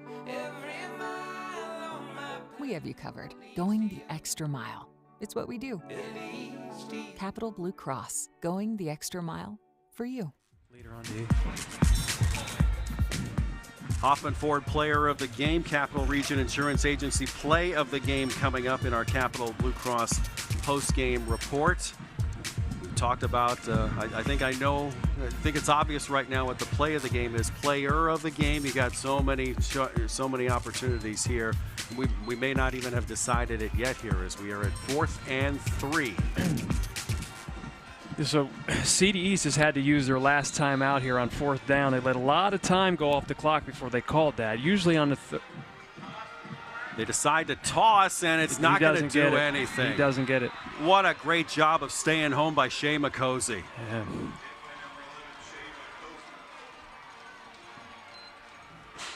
We have you covered, going the extra mile. It's what we do. Capital Blue Cross, going the extra mile for you. Leader on D. Hoffman Ford Player of the Game, Capital Region Insurance Agency Play of the Game coming up in our Capital Blue Cross post-game report. We talked about, I think it's obvious right now what the play of the game is. Player of the game, you got so many opportunities here. We may not even have decided it yet here as we are at 4th and 3. So CD East has had to use their last time out here on 4th down. They let a lot of time go off the clock before they called that. Usually on the they decide to toss, and it's not going to do anything. He doesn't get it. What a great job of staying home by Shea Makosi. Yeah.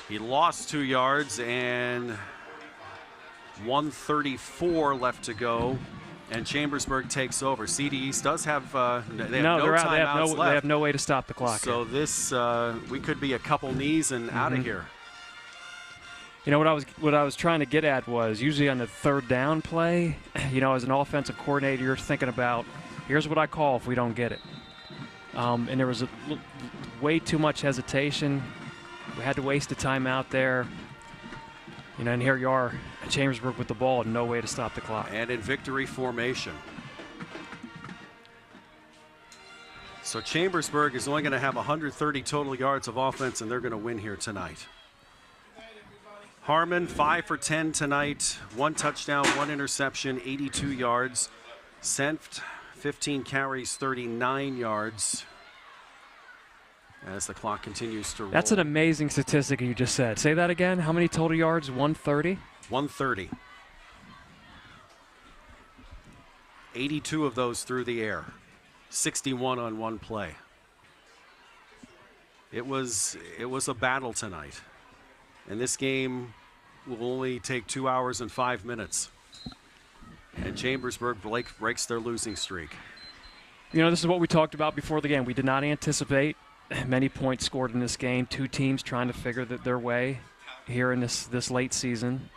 He lost 2 yards and 1:34 left to go. And Chambersburg takes over. CD East does have they have no timeouts left. They have no way to stop the clock. So this we could be a couple knees and out of here. You know what I was trying to get at was usually on the 3rd down play. You know, as an offensive coordinator, you're thinking about here's what I call if we don't get it. And there was way too much hesitation. We had to waste a timeout there. You know, and here you are, Chambersburg with the ball and no way to stop the clock. And in victory formation. So Chambersburg is only going to have 130 total yards of offense, and they're going to win here tonight. Harmon, 5 for 10 tonight. 1 touchdown, 1 interception, 82 yards. Senft, 15 carries, 39 yards. As the clock continues to roll. That's an amazing statistic you just said. Say that again. How many total yards? 130? 130. 82 of those through the air. 61 on one play. It was a battle tonight. And this game will only take 2 hours and 5 minutes. And Chambersburg breaks their losing streak. You know, this is what we talked about before the game. We did not anticipate many points scored in this game. 2 teams trying to figure their way here in this late season.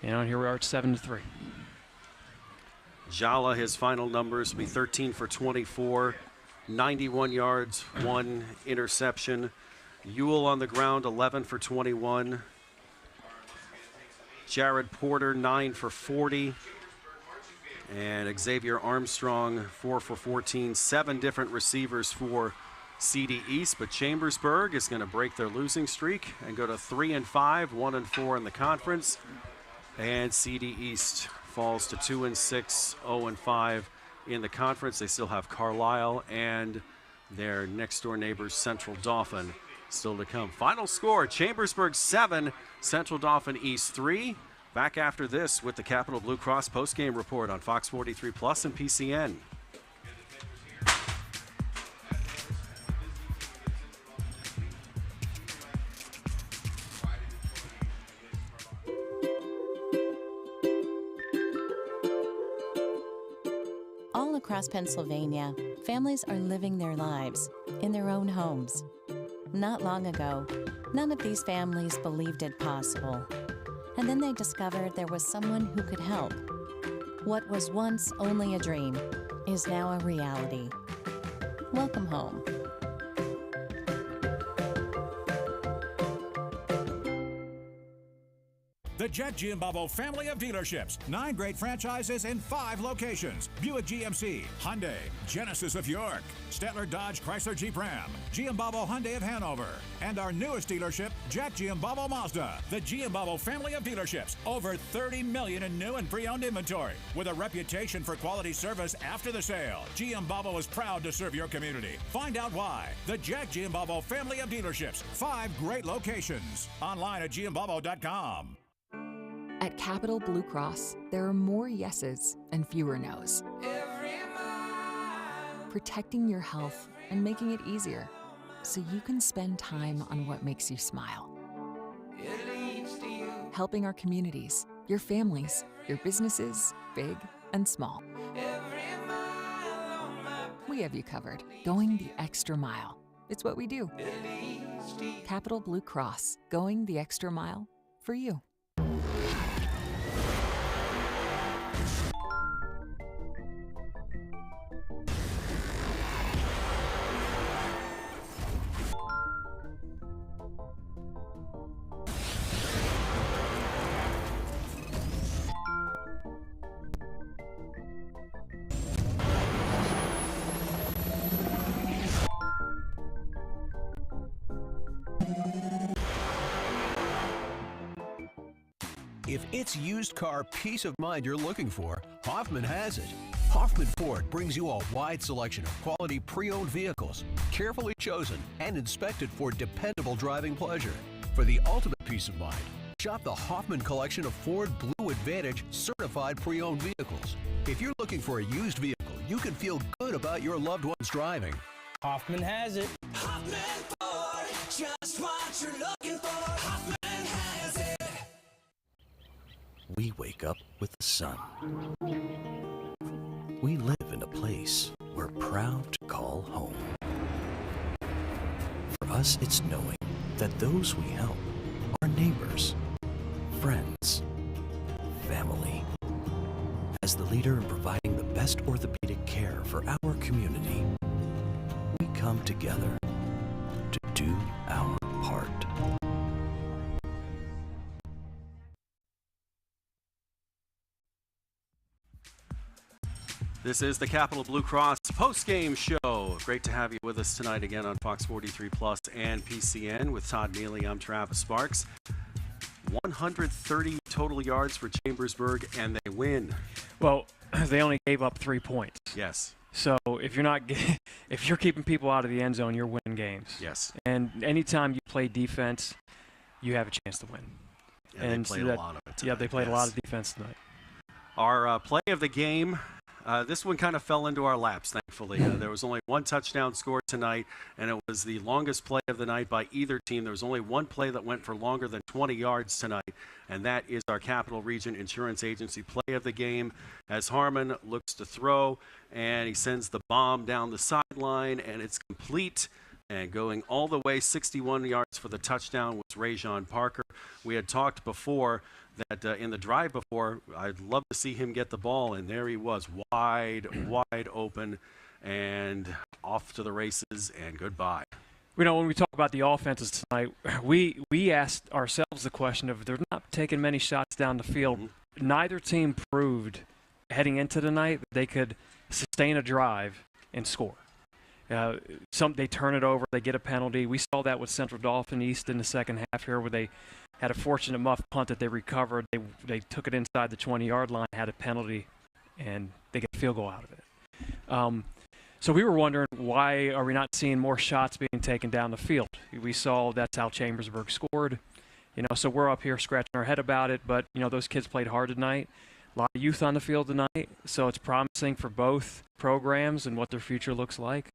You know, and here we are at 7-3. Jala, his final numbers will be 13 for 24, 91 yards, 1 interception. Ewell on the ground, 11 for 21. Jared Porter, 9 for 40. And Xavier Armstrong, 4 for 14. 7 different receivers for CD East, but Chambersburg is going to break their losing streak and go to 3-5, 1-4 in the conference. And CD East falls to 2-6, 0-5 in the conference. They still have Carlisle and their next-door neighbors, Central Dauphin, still to come. Final score, Chambersburg 7, Central Dauphin East 3. Back after this with the Capital Blue Cross postgame report on Fox 43 Plus and PCN. across Pennsylvania, families are living their lives in their own homes. Not long ago, none of these families believed it possible. And then they discovered there was someone who could help. What was once only a dream is now a reality. Welcome home. The Jet Giambavo family of dealerships. 9 great franchises in 5 locations. Buick GMC, Hyundai, Genesis of York, Stettler Dodge Chrysler Jeep Ram, Giambavo Hyundai of Hanover, and our newest dealership, Jet Giambavo Mazda. The Giambavo family of dealerships. Over 30 million in new and pre-owned inventory. With a reputation for quality service after the sale, Giambavo is proud to serve your community. Find out why. The Jet Giambavo family of dealerships. 5 great locations. Online at giambavo.com. At Capital Blue Cross, there are more yeses and fewer nos. Protecting your health and making it easier so you can spend time on what makes you smile. Helping our communities, your families, your businesses, big and small. We have you covered, going the extra mile. It's what we do. Capital Blue Cross, going the extra mile for you. If it's used car peace of mind you're looking for, Hoffman has it. Hoffman Ford brings you a wide selection of quality pre-owned vehicles, carefully chosen and inspected for dependable driving pleasure. For the ultimate peace of mind, shop the Hoffman collection of Ford Blue Advantage certified pre-owned vehicles. If you're looking for a used vehicle, you can feel good about your loved one's driving. Hoffman has it. Hoffman Ford, just what you're looking for. Hoffman has it. We wake up with the sun. We live in a place we're proud to call home. For us, it's knowing that those we help are neighbors, friends, family. As the leader in providing the best orthopedic care for our community, we come together to do our part. This is the Capital Blue Cross Postgame Show. Great to have you with us tonight again on Fox 43 Plus and PCN. With Todd Neely, I'm Travis Sparks. 130 total yards for Chambersburg, and they win. Well, they only gave up 3 points. Yes. So if you're keeping people out of the end zone, you're winning games. Yes. And anytime you play defense, you have a chance to win. And they played a lot of it tonight. Yeah, they played a lot of defense tonight. Our play of the game. This one kind of fell into our laps, thankfully. There was only one touchdown scored tonight, and it was the longest play of the night by either team. There was only one play that went for longer than 20 yards tonight, and that is our Capital Region Insurance Agency play of the game, as Harmon looks to throw, and he sends the bomb down the sideline, and it's complete. And going all the way 61 yards for the touchdown was Rajon Parker. We had talked before that in the drive before, I'd love to see him get the ball, and there he was, wide open, and off to the races, and goodbye. You know, when we talk about the offenses tonight, we asked ourselves the question of they're not taking many shots down the field. Mm-hmm. Neither team proved heading into the night that they could sustain a drive and score. They turn it over, they get a penalty. We saw that with Central Dauphin East in the second half here, where they had a fortunate muff punt that they recovered. They took it inside the 20-yard line, had a penalty, and they get a field goal out of it. So we were wondering, why are we not seeing more shots being taken down the field? We saw that's how Chambersburg scored. So we're up here scratching our head about it, but those kids played hard tonight. A lot of youth on the field tonight, so it's promising for both programs and what their future looks like.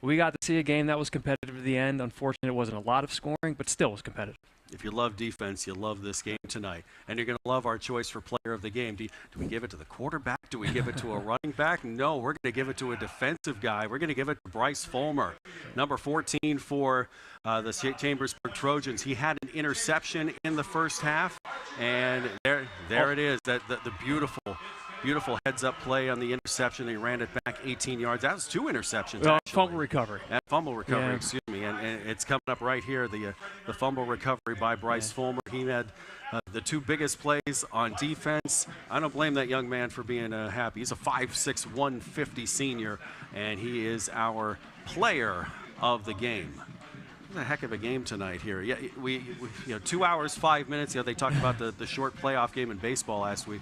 we got to see a game that was competitive to the end. Unfortunately, it wasn't a lot of scoring, but still was competitive. If you love defense, you love this game tonight. And you're going to love our choice for player of the game. Do we give it to the quarterback? Do we give it to a running back? No, we're going to give it to a defensive guy. We're going to give it to Bryce Fulmer, number 14 for the Chambersburg Trojans. He had an interception in the first half, and there it is, the beautiful heads-up play on the interception. He ran it back 18 yards. That was 2 interceptions, actually. Fumble recovery. Fumble recovery, excuse me. And it's coming up right here, the fumble recovery by Bryce Fulmer. He had the 2 biggest plays on defense. I don't blame that young man for being happy. He's a 5'6", 150 senior, and he is our player of the game. It was a heck of a game tonight here. Yeah, we 2 hours, 5 minutes. They talked about the short playoff game in baseball last week.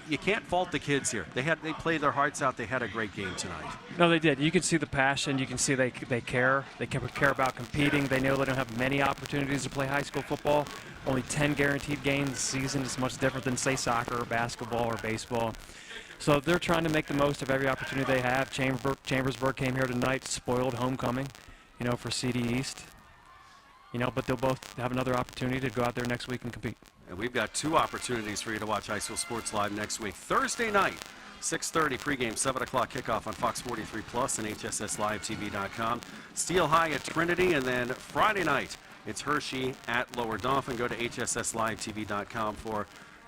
You can't fault the kids here. They played their hearts out. They had a great game tonight. No, they did. You can see the passion. You can see they care. They care about competing. They know they don't have many opportunities to play high school football. Only 10 guaranteed games a season is much different than, say, soccer or basketball or baseball. So they're trying to make the most of every opportunity they have. Chambersburg came here tonight, spoiled homecoming, for CD East. But they'll both have another opportunity to go out there next week and compete. And we've got 2 opportunities for you to watch high school sports live next week. Thursday night, 6:30 pregame, 7 o'clock kickoff on Fox 43 Plus and HSSLiveTV.com. Steel High at Trinity, and then Friday night, it's Hershey at Lower Dauphin. Go to HSSLiveTV.com for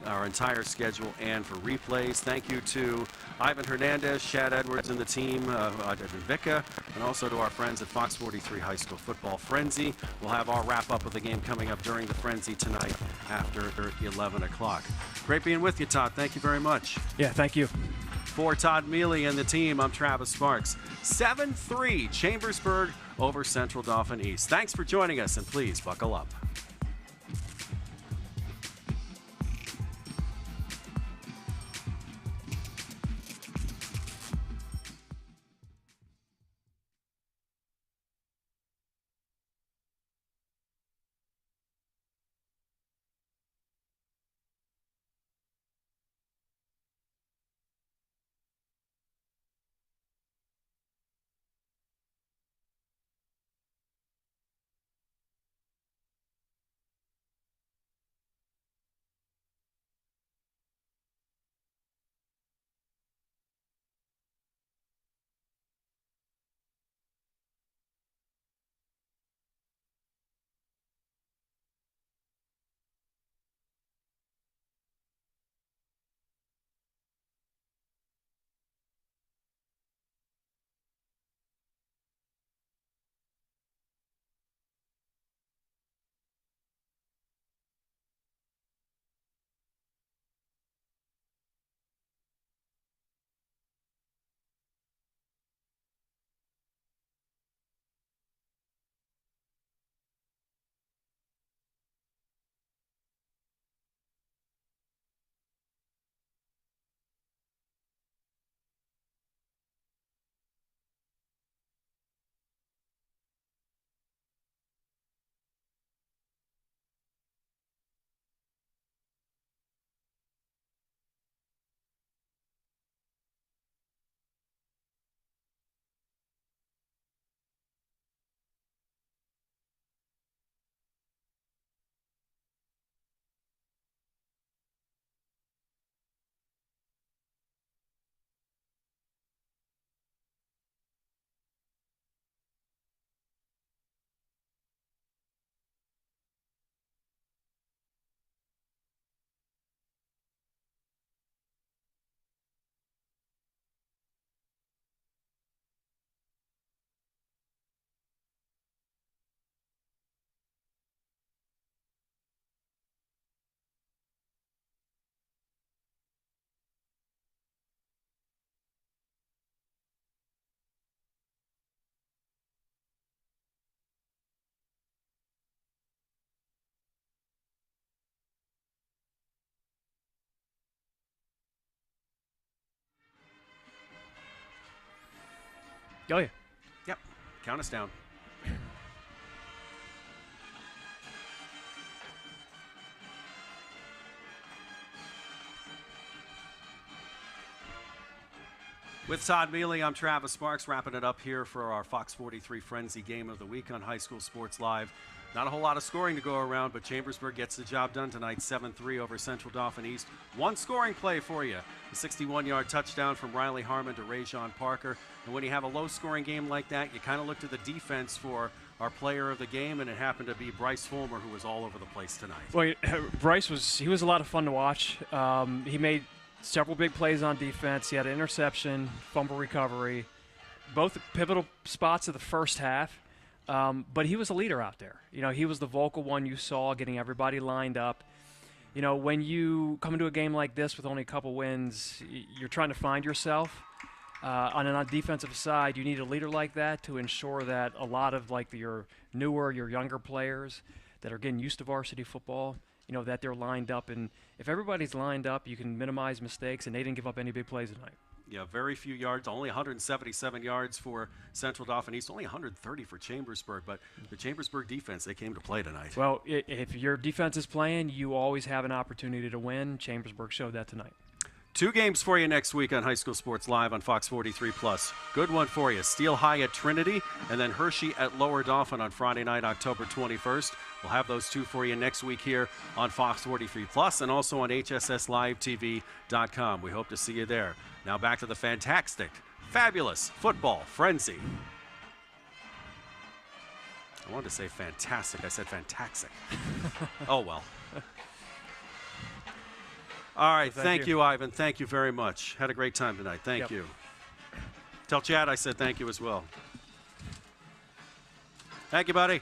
our entire schedule and for replays. Thank you to Ivan Hernandez, Chad Edwards, and the team, Vica, and also to our friends at Fox 43 High School Football Frenzy. We'll have our wrap-up of the game coming up during the Frenzy tonight after 11 o'clock. Great being with you, Todd. Thank you very much. Yeah, thank you. For Todd Mealy and the team, I'm Travis Sparks. 7-3 Chambersburg over Central Dauphin East. Thanks for joining us, and please buckle up. Oh, yeah. Yep. Count us down. With Todd Mealy, I'm Travis Sparks, wrapping it up here for our Fox 43 Frenzy Game of the Week on High School Sports Live. Not a whole lot of scoring to go around, but Chambersburg gets the job done tonight, 7-3 over Central Dauphin East. One scoring play for you, a 61-yard touchdown from Riley Harmon to Rajon Parker. And when you have a low-scoring game like that, you kind of look to the defense for our player of the game, and it happened to be Bryce Fulmer, who was all over the place tonight. Well, Bryce was a lot of fun to watch. He made several big plays on defense. He had an interception, fumble recovery, both pivotal spots of the first half. But he was a leader out there. You know, he was the vocal one you saw, getting everybody lined up. You know, when you come into a game like this with only a couple wins, you're trying to find yourself. On a defensive side, you need a leader like that to ensure that a lot of your younger players that are getting used to varsity football, you know, that they're lined up. And if everybody's lined up, you can minimize mistakes, and they didn't give up any big plays tonight. Yeah, very few yards, only 177 yards for Central Dauphin East, only 130 for Chambersburg. But the Chambersburg defense, they came to play tonight. Well, if your defense is playing, you always have an opportunity to win. Chambersburg showed that tonight. 2 games for you next week on High School Sports Live on Fox 43+. Good one for you. Steel High at Trinity, and then Hershey at Lower Dauphin on Friday night, October 21st. We'll have those 2 for you next week here on Fox 43+, and also on HSSLiveTV.com. We hope to see you there. Now back to the fantastic, fabulous football frenzy. I wanted to say fantastic. I said fantastic. Oh, well. All right, thank you, Ivan. Thank you very much. Had a great time tonight. Thank you. Tell Chad I said thank you as well. Thank you, buddy.